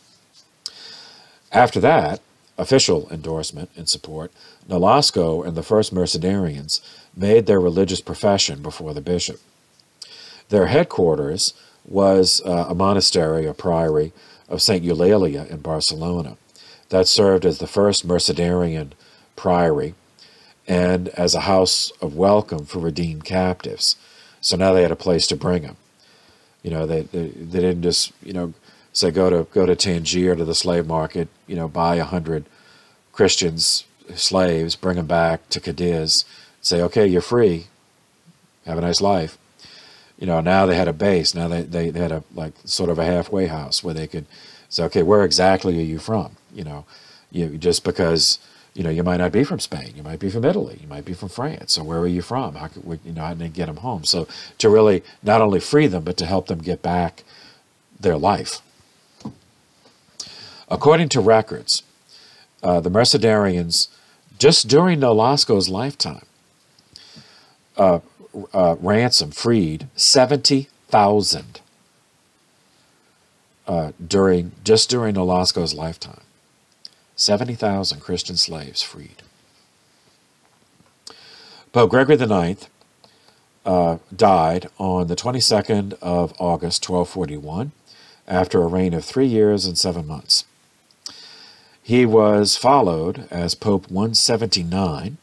After that official endorsement and support, Nolasco and the first Mercedarians made their religious profession before the bishop. Their headquarters was a monastery or priory of St. Eulalia in Barcelona that served as the first Mercedarian priory and as a house of welcome for redeemed captives. So now they had a place to bring them. You know, they didn't just, say go to Tangier, to the slave market, buy 100 Christians, slaves, bring them back to Cadiz, say, okay, you're free, have a nice life. Now they had a base. Now they had a sort of a halfway house where they could say, okay, where exactly are you from? Just because you might not be from Spain, you might be from Italy, you might be from France. So where are you from? How did they get them home? So to really not only free them, but to help them get back their life. According to records, the Mercedarians, just during Nolasco's lifetime, freed 70,000 during Nolasco's lifetime. 70,000 Christian slaves freed. Pope Gregory IX died on the 22nd of August, 1241, after a reign of 3 years and 7 months. He was followed as Pope 179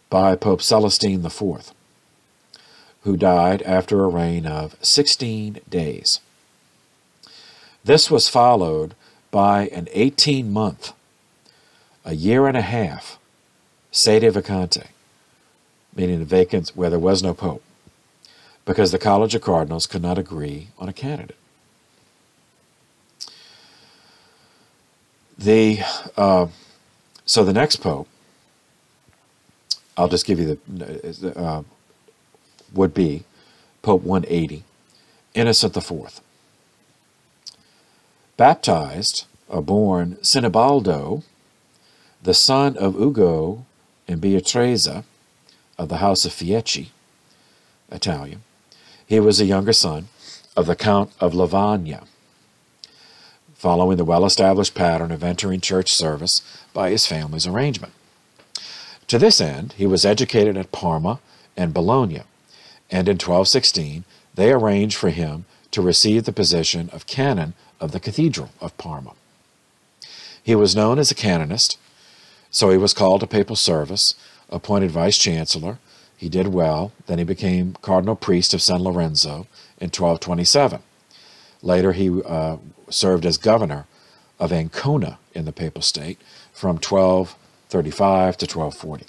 by Pope Celestine IV, who died after a reign of 16 days. This was followed by an 18-month, a year and a half, sede vacante, meaning a vacant where there was no pope, because the College of Cardinals could not agree on a candidate. So the next pope, I'll just give you would be Pope 180, Innocent IV. Baptized, or born Sinibaldo, the son of Ugo and Beatriza of the house of Fieschi, Italian. He was a younger son of the Count of Lavagna, following the well-established pattern of entering church service by his family's arrangement. To this end, he was educated at Parma and Bologna, and in 1216 they arranged for him to receive the position of canon of the Cathedral of Parma. He was known as a canonist, so he was called to papal service, appointed vice-chancellor. He did well. Then he became cardinal priest of San Lorenzo in 1227. Later he served as governor of Ancona in the papal state from 12 1235 to 1240.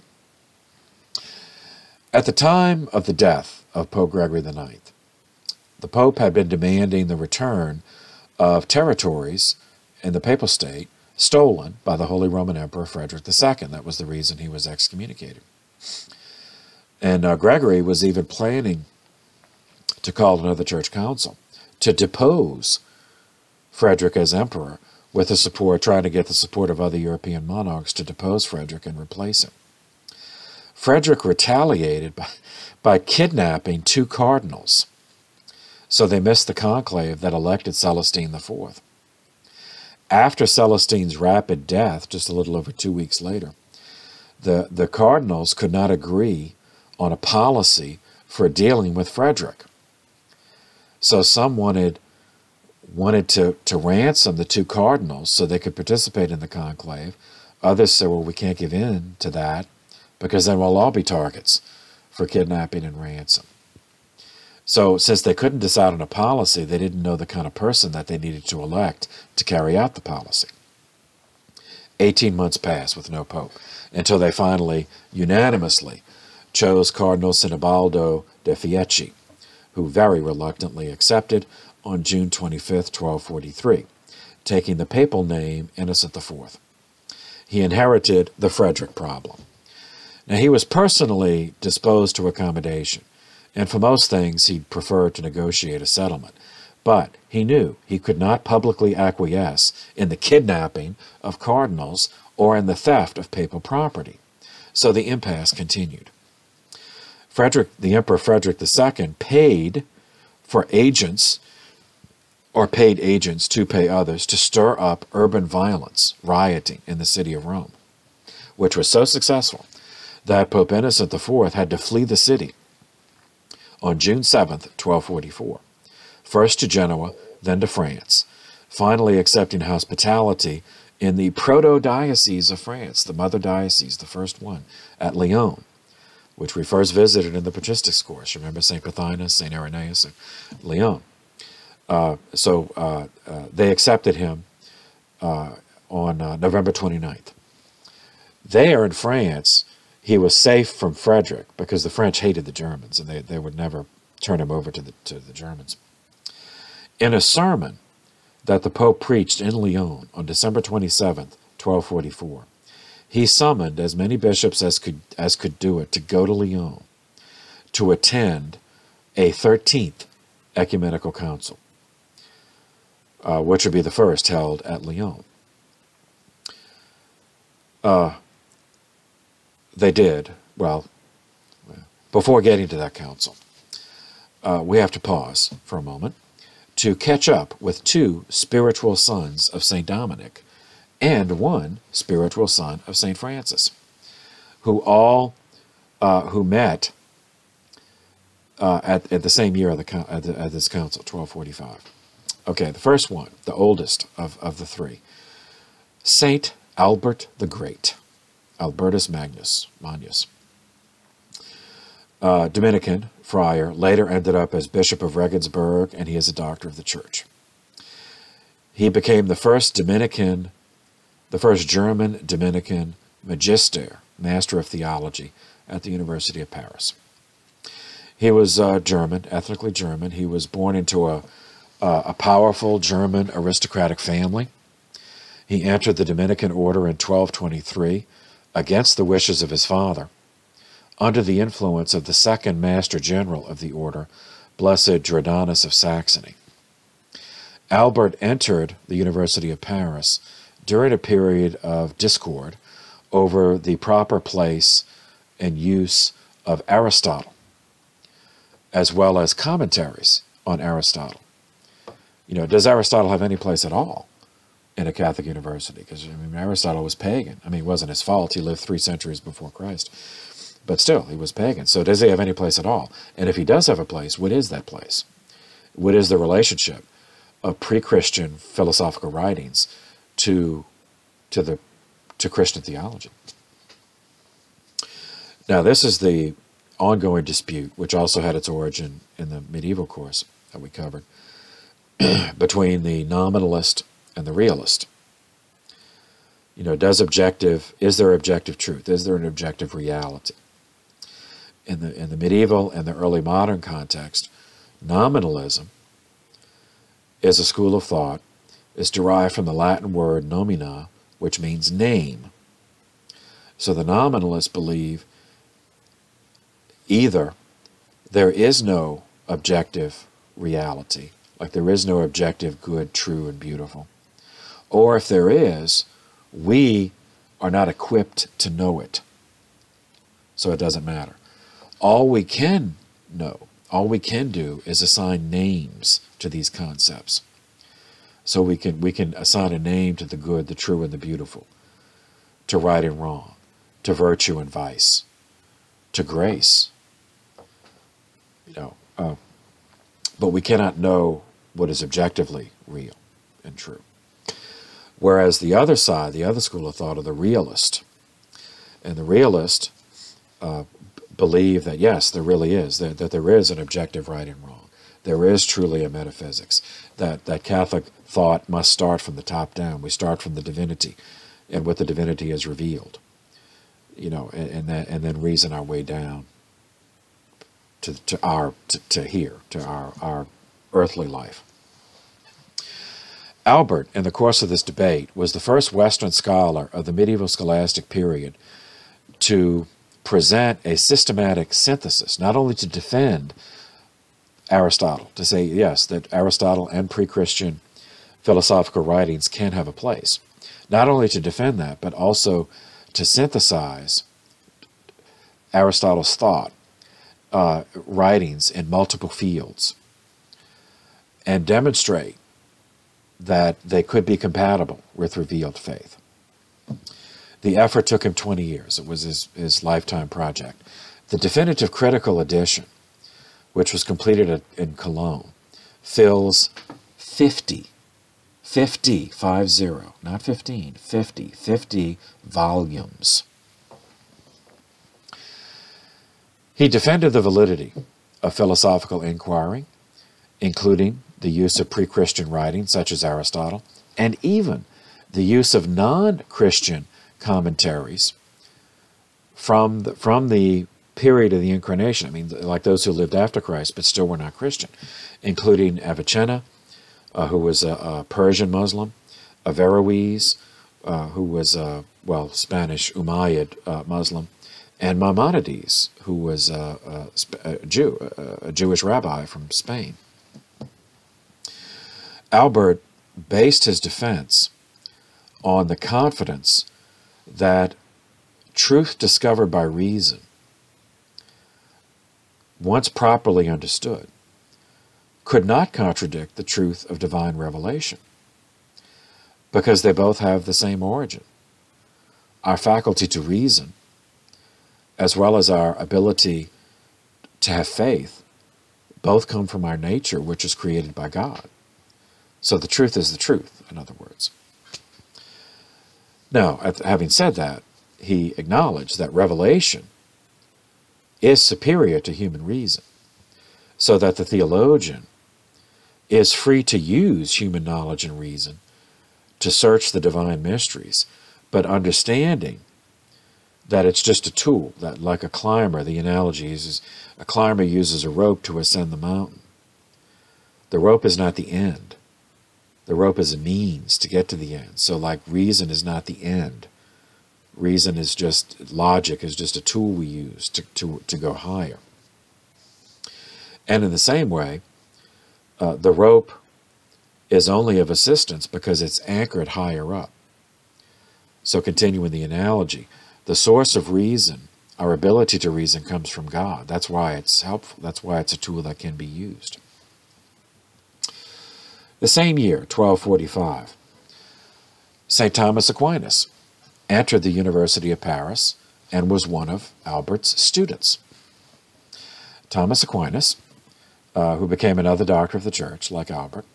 At the time of the death of Pope Gregory IX, the Pope had been demanding the return of territories in the Papal State stolen by the Holy Roman Emperor Frederick II. That was the reason he was excommunicated. And Gregory was even planning to call another church council to depose Frederick as emperor, with the support, trying to get the support of other European monarchs to depose Frederick and replace him. Frederick retaliated by kidnapping 2 cardinals, so they missed the conclave that elected Celestine IV. After Celestine's rapid death, just a little over 2 weeks later, the cardinals could not agree on a policy for dealing with Frederick. So some wanted to ransom the 2 cardinals so they could participate in the conclave. Others said, well, we can't give in to that because then we'll all be targets for kidnapping and ransom. So since they couldn't decide on a policy, they didn't know the kind of person that they needed to elect to carry out the policy. 18 months passed with no pope until they finally unanimously chose Cardinal Sinibaldo de Fieschi, who very reluctantly accepted on June 25, 1243, taking the papal name Innocent IV. He inherited the Frederick problem. Now, he was personally disposed to accommodation, and for most things he'd prefer to negotiate a settlement. But he knew he could not publicly acquiesce in the kidnapping of cardinals or in the theft of papal property. So the impasse continued. The Emperor Frederick II paid agents to pay others to stir up urban violence, rioting in the city of Rome, which was so successful that Pope Innocent IV had to flee the city on June 7, 1244, first to Genoa, then to France, finally accepting hospitality in the proto-diocese of France, the mother diocese, the first one, at Lyon, which we first visited in the patristics course. Remember St. Pothinus, St. Irenaeus, and Lyon. They accepted him on November 29th. There in France, he was safe from Frederick because the French hated the Germans, and they would never turn him over to the Germans. In a sermon that the Pope preached in Lyon on December 27th, 1244, he summoned as many bishops as could do it to go to Lyon to attend a 13th Ecumenical Council, which would be the first held at Lyon. They did. Well, before getting to that council, we have to pause for a moment to catch up with 2 spiritual sons of St. Dominic and 1 spiritual son of St. Francis, who met at the same year at this council, 1245. Okay, the first one, the oldest of the 3, Saint Albert the Great, Albertus Magnus, Dominican friar, later ended up as Bishop of Regensburg, and he is a doctor of the Church. He became the first German Dominican magister, master of theology, at the University of Paris. He was German, ethnically German. He was born into a powerful German aristocratic family. He entered the Dominican order in 1223 against the wishes of his father, under the influence of the second Master General of the order, Blessed Jordanus of Saxony. Albert entered the University of Paris during a period of discord over the proper place and use of Aristotle, as well as commentaries on Aristotle. Does Aristotle have any place at all in a Catholic university? Because Aristotle was pagan. It wasn't his fault. He lived 3 centuries before Christ. But still, he was pagan. So does he have any place at all? And if he does have a place, what is that place? What is the relationship of pre-Christian philosophical writings to Christian theology? Now, this is the ongoing dispute, which also had its origin in the medieval course that we covered, between the nominalist and the realist. You know, is there objective truth? Is there an objective reality? In the medieval and the early modern context, nominalism is a school of thought. It's derived from the Latin word nomina, which means name. So the nominalists believe either there is no objective reality, like there is no objective good, true, and beautiful, or if there is, we are not equipped to know it, so it doesn't matter. All we can know, all we can do is assign names to these concepts. So we can assign a name to the good, the true, and the beautiful, to right and wrong, to virtue and vice, to grace. You know, but we cannot know what is objectively real and true. Whereas the other side, the other school of thought, are the realist. And the realist believe that, yes, there really is, that there is an objective right and wrong. There is truly a metaphysics, that Catholic thought must start from the top down. We start from the divinity and what the divinity has revealed, you know, and then reason our way down to our earthly life. Albert, in the course of this debate, was the first Western scholar of the medieval scholastic period to present a systematic synthesis, not only to defend Aristotle, to say, yes, that Aristotle and pre-Christian philosophical writings can have a place. Not only to defend that, but also to synthesize Aristotle's thought, writings in multiple fields, and demonstrate that they could be compatible with revealed faith. The effort took him 20 years. It was his lifetime project. The definitive critical edition, which was completed in Cologne, fills 50, not 15, 50 volumes. He defended the validity of philosophical inquiry, including the use of pre-Christian writings such as Aristotle, and even the use of non-Christian commentaries from the period of the Incarnation. I mean, like those who lived after Christ but still were not Christian, including Avicenna, who was a Persian Muslim, Averroes, who was a, Spanish Umayyad Muslim, and Maimonides, who was a Jew, a Jewish rabbi from Spain. Albert based his defense on the confidence that truth discovered by reason, once properly understood, could not contradict the truth of divine revelation, because they both have the same origin. Our faculty to reason, as well as our ability to have faith, both come from our nature, which is created by God. So the truth is the truth, in other words. Now, having said that, he acknowledged that revelation is superior to human reason, so that the theologian is free to use human knowledge and reason to search the divine mysteries, but understanding that it's just a tool, that like a climber, the analogy is a climber uses a rope to ascend the mountain. The rope is not the end. The rope is a means to get to the end. So like reason is not the end. Reason is just, logic is just a tool we use to go higher. And in the same way, the rope is only of assistance because it's anchored higher up. So continuing the analogy, the source of reason, our ability to reason, comes from God. That's why it's helpful. That's why it's a tool that can be used. The same year, 1245, St. Thomas Aquinas entered the University of Paris and was one of Albert's students. Thomas Aquinas, who became another doctor of the Church, like Albert,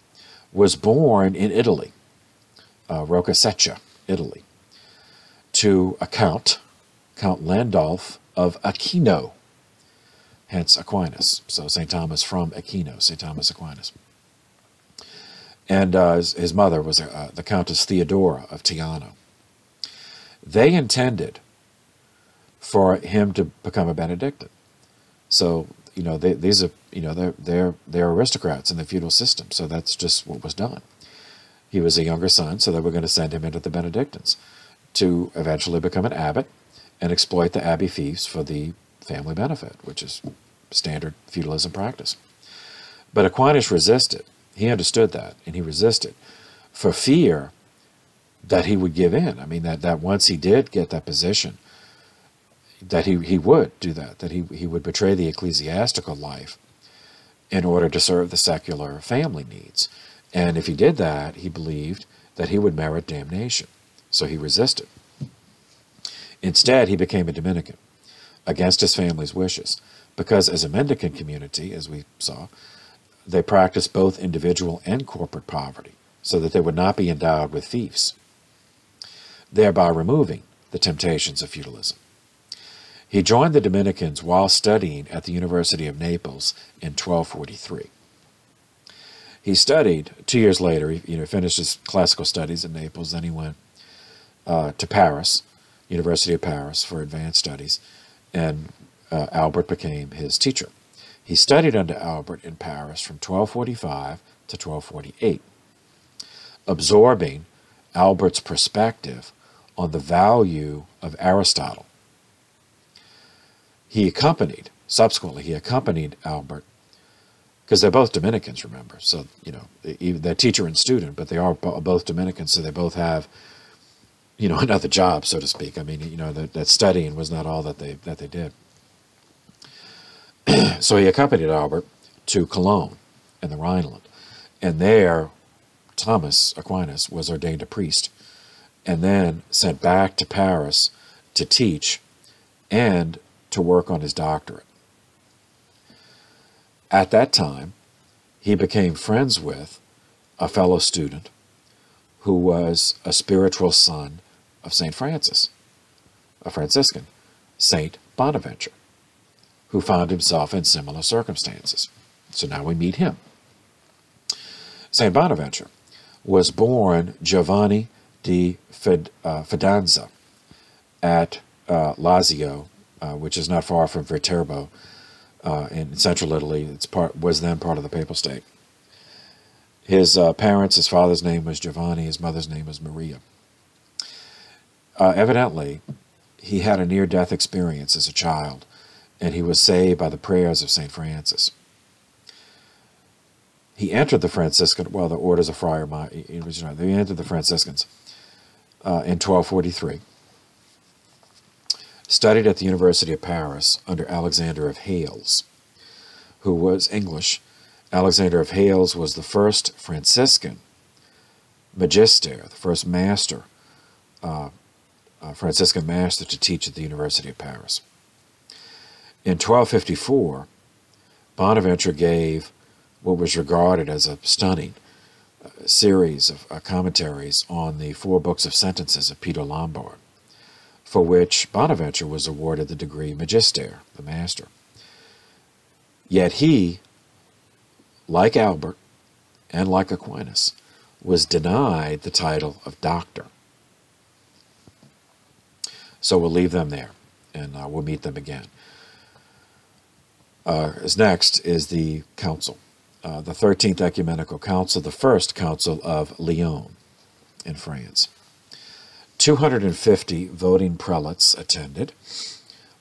was born in Italy, Rocca Secca, Italy, to a Count Landulf of Aquino, hence Aquinas. So St. Thomas from Aquino, St. Thomas Aquinas. And his mother was the Countess Theodora of Teano. They intended for him to become a Benedictine. So, these are, they're aristocrats in the feudal system, so that's just what was done. He was a younger son, so they were going to send him into the Benedictines to eventually become an abbot and exploit the abbey fiefs for the family benefit, which is standard feudalism practice. But Aquinas resisted. He understood that, and he resisted for fear that he would give in. I mean, that once he did get that position, that he would do that he would betray the ecclesiastical life in order to serve the secular family needs. And if he did that, he believed that he would merit damnation. So he resisted. Instead, he became a Dominican, against his family's wishes, because as a mendicant community, as we saw, they practiced both individual and corporate poverty, so that they would not be endowed with fiefs, thereby removing the temptations of feudalism. He joined the Dominicans while studying at the University of Naples in 1243. He studied 2 years later. He finished his classical studies in Naples. Then he went to Paris, University of Paris, for advanced studies, and Albert became his teacher. He studied under Albert in Paris from 1245 to 1248, absorbing Albert's perspective on the value of Aristotle. Subsequently he accompanied Albert, because they're both Dominicans, remember. So, they're teacher and student, but they are both Dominicans, so they both have, another job, so to speak. I mean, that studying was not all that they did. So he accompanied Albert to Cologne in the Rhineland, and there Thomas Aquinas was ordained a priest, and then sent back to Paris to teach and to work on his doctorate. At that time, he became friends with a fellow student who was a spiritual son of St. Francis, a Franciscan, St. Bonaventure, who found himself in similar circumstances. So now we meet him. St. Bonaventure was born Giovanni di Fidanza at Lazio, which is not far from Viterbo, in central Italy. Was then part of the Papal State. His parents, his father's name was Giovanni, his mother's name was Maria. Evidently, he had a near-death experience as a child, and he was saved by the prayers of St. Francis. He entered the Franciscan, the orders of Friar he entered the Franciscans in 1243. Studied at the University of Paris under Alexander of Hales, who was English. Alexander of Hales was the first Franciscan magister, the first master, Franciscan master to teach at the University of Paris. In 1254, Bonaventure gave what was regarded as a stunning series of commentaries on the 4 books of sentences of Peter Lombard, for which Bonaventure was awarded the degree Magister, the master. Yet he, like Albert and like Aquinas, was denied the title of doctor. So we'll leave them there, and we'll meet them again. As next is the council, the 13th Ecumenical Council, the first Council of Lyon in France. 250 voting prelates attended.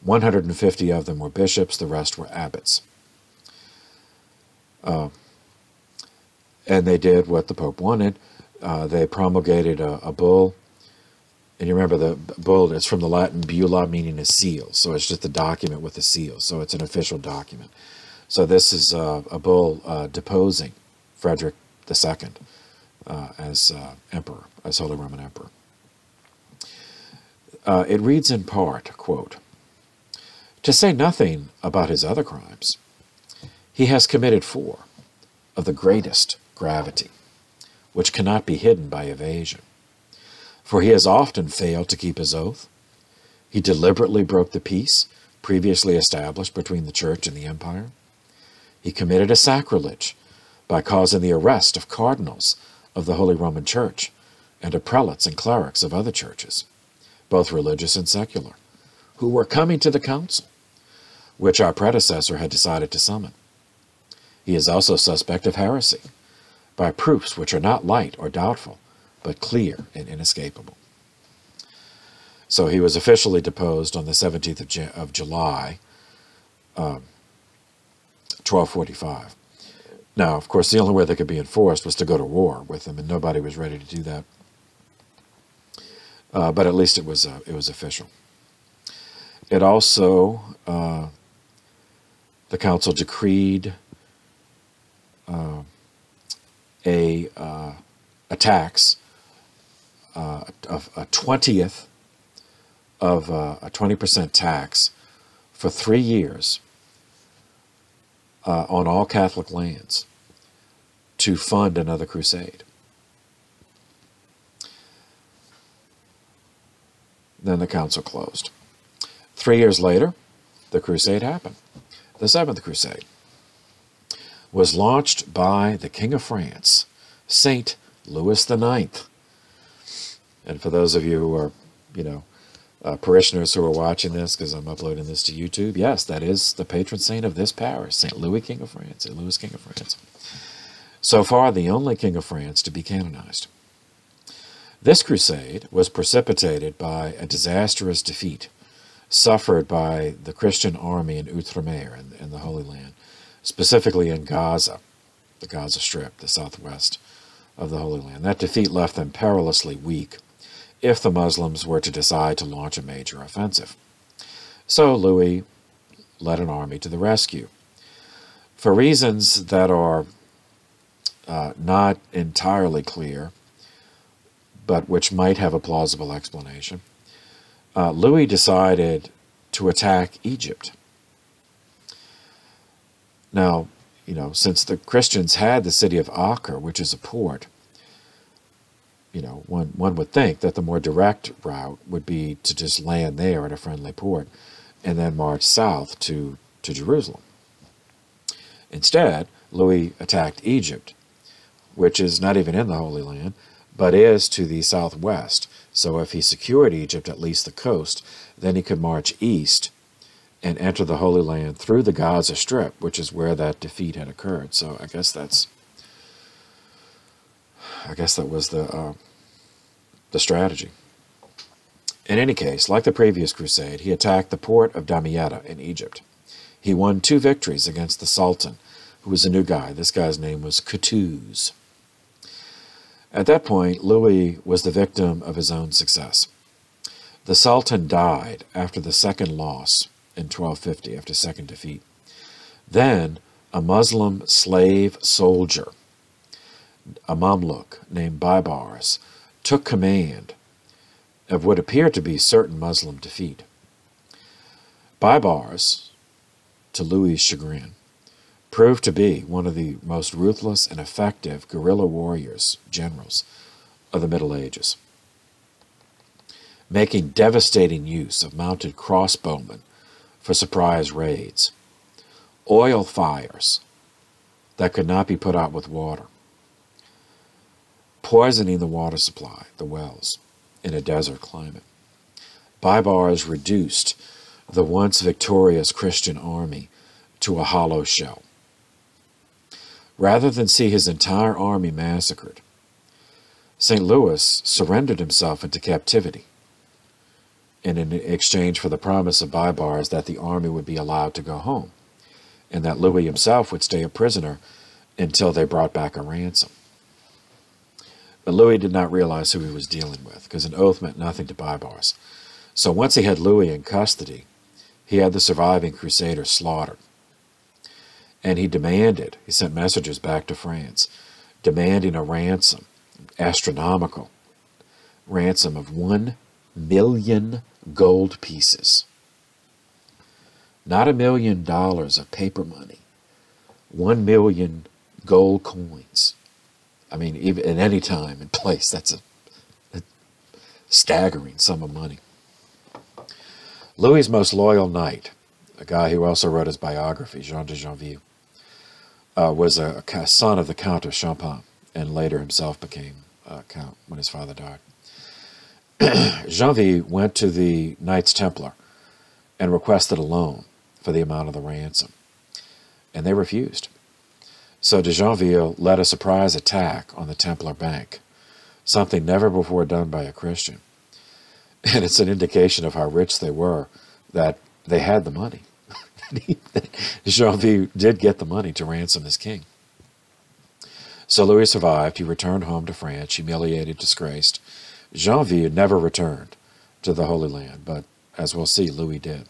150 of them were bishops, the rest were abbots. And they did what the Pope wanted. They promulgated a bull. And you remember the bull, it's from the Latin bulla, meaning a seal. So it's just a document with a seal. So it's an official document. So this is a bull deposing Frederick II as emperor, as Holy Roman Emperor. It reads in part, quote, "To say nothing about his other crimes, he has committed 4 of the greatest gravity, which cannot be hidden by evasion. For he has often failed to keep his oath. He deliberately broke the peace previously established between the Church and the Empire. He committed a sacrilege by causing the arrest of cardinals of the Holy Roman Church and of prelates and clerics of other churches, both religious and secular, who were coming to the council, which our predecessor had decided to summon. He is also suspect of heresy, by proofs which are not light or doubtful, but clear and inescapable. So he was officially deposed on the 17th of July, 1245. Now, of course, the only way they could be enforced was to go to war with them, and nobody was ready to do that. But at least it was official. It also, the council decreed a tax of a 20th of a 20% tax for 3 years on all Catholic lands to fund another crusade. Then the council closed. 3 years later, the crusade happened. The Seventh Crusade was launched by the King of France, Saint Louis IX. And for those of you who are, parishioners who are watching this, because I'm uploading this to YouTube, yes, that is the patron saint of this parish, St. Louis, King of France, St. Louis, King of France. So far, the only King of France to be canonized. This crusade was precipitated by a disastrous defeat suffered by the Christian army in Outremer, in the Holy Land, specifically in Gaza, the Gaza Strip, the southwest of the Holy Land. That defeat left them perilously weak if the Muslims were to decide to launch a major offensive. So Louis led an army to the rescue. For reasons that are not entirely clear, but which might have a plausible explanation, Louis decided to attack Egypt. Now, since the Christians had the city of Acre, which is a port, one would think that the more direct route would be to just land there at a friendly port and then march south to Jerusalem. Instead, Louis attacked Egypt, which is not even in the Holy Land, but is to the southwest. So if he secured Egypt, at least the coast, then he could march east and enter the Holy Land through the Gaza Strip, which is where that defeat had occurred. So I guess that was the strategy. In any case, like the previous crusade, he attacked the port of Damietta in Egypt. He won 2 victories against the Sultan, who was a new guy. This guy's name was Kutuz. At that point, Louis was the victim of his own success. The Sultan died after the second loss in 1250, after second defeat. Then a Muslim slave soldier, a Mamluk named Baibars, took command of what appeared to be certain Muslim defeat. Baibars, to Louis' chagrin, proved to be one of the most ruthless and effective guerrilla warriors, generals, of the Middle Ages, making devastating use of mounted crossbowmen for surprise raids, oil fires that could not be put out with water, poisoning the water supply, the wells, in a desert climate. Baibars reduced the once victorious Christian army to a hollow shell. Rather than see his entire army massacred, St. Louis surrendered himself into captivity, and in exchange for the promise of Baibars that the army would be allowed to go home, and that Louis himself would stay a prisoner until they brought back a ransom. But Louis did not realize who he was dealing with, because an oath meant nothing to Baibars. So once he had Louis in custody, he had the surviving crusaders slaughtered. And he sent messages back to France, demanding a ransom, astronomical ransom of 1 million gold pieces. Not $1 million of paper money, 1 million gold coins. I mean, even at any time and place, that's a staggering sum of money. Louis' most loyal knight, a guy who also wrote his biography, Jean de Janvier, was a son of the Count of Champagne, and later himself became Count when his father died. Janvier went to the Knights Templar and requested a loan for the amount of the ransom, and they refused. So de Janvier led a surprise attack on the Templar Bank, something never before done by a Christian. And it's an indication of how rich they were, that they had the money. Janvier did get the money to ransom his king. So Louis survived. He returned home to France, humiliated, disgraced. Janvier never returned to the Holy Land, but as we'll see, Louis did.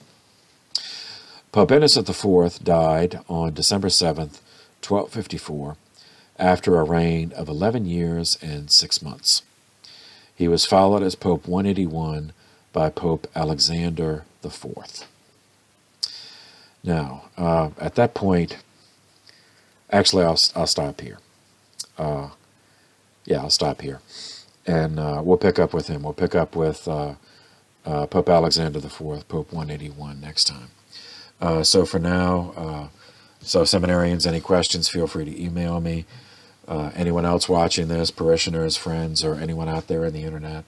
Pope Innocent IV died on December 7th, 1254, after a reign of 11 years and 6 months. He was followed as Pope 181 by Pope Alexander IV. Now, at that point, actually, I'll stop here. Yeah, I'll stop here. And we'll pick up with him. We'll pick up with Pope Alexander IV, Pope 181 next time. So for now, so seminarians, any questions, feel free to email me. Anyone else watching this, parishioners, friends, or anyone out there in the internet.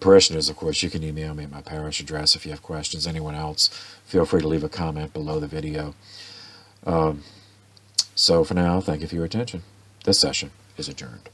Parishioners, of course, you can email me at my parish address if you have questions. Anyone else, feel free to leave a comment below the video. So for now, thank you for your attention. This session is adjourned.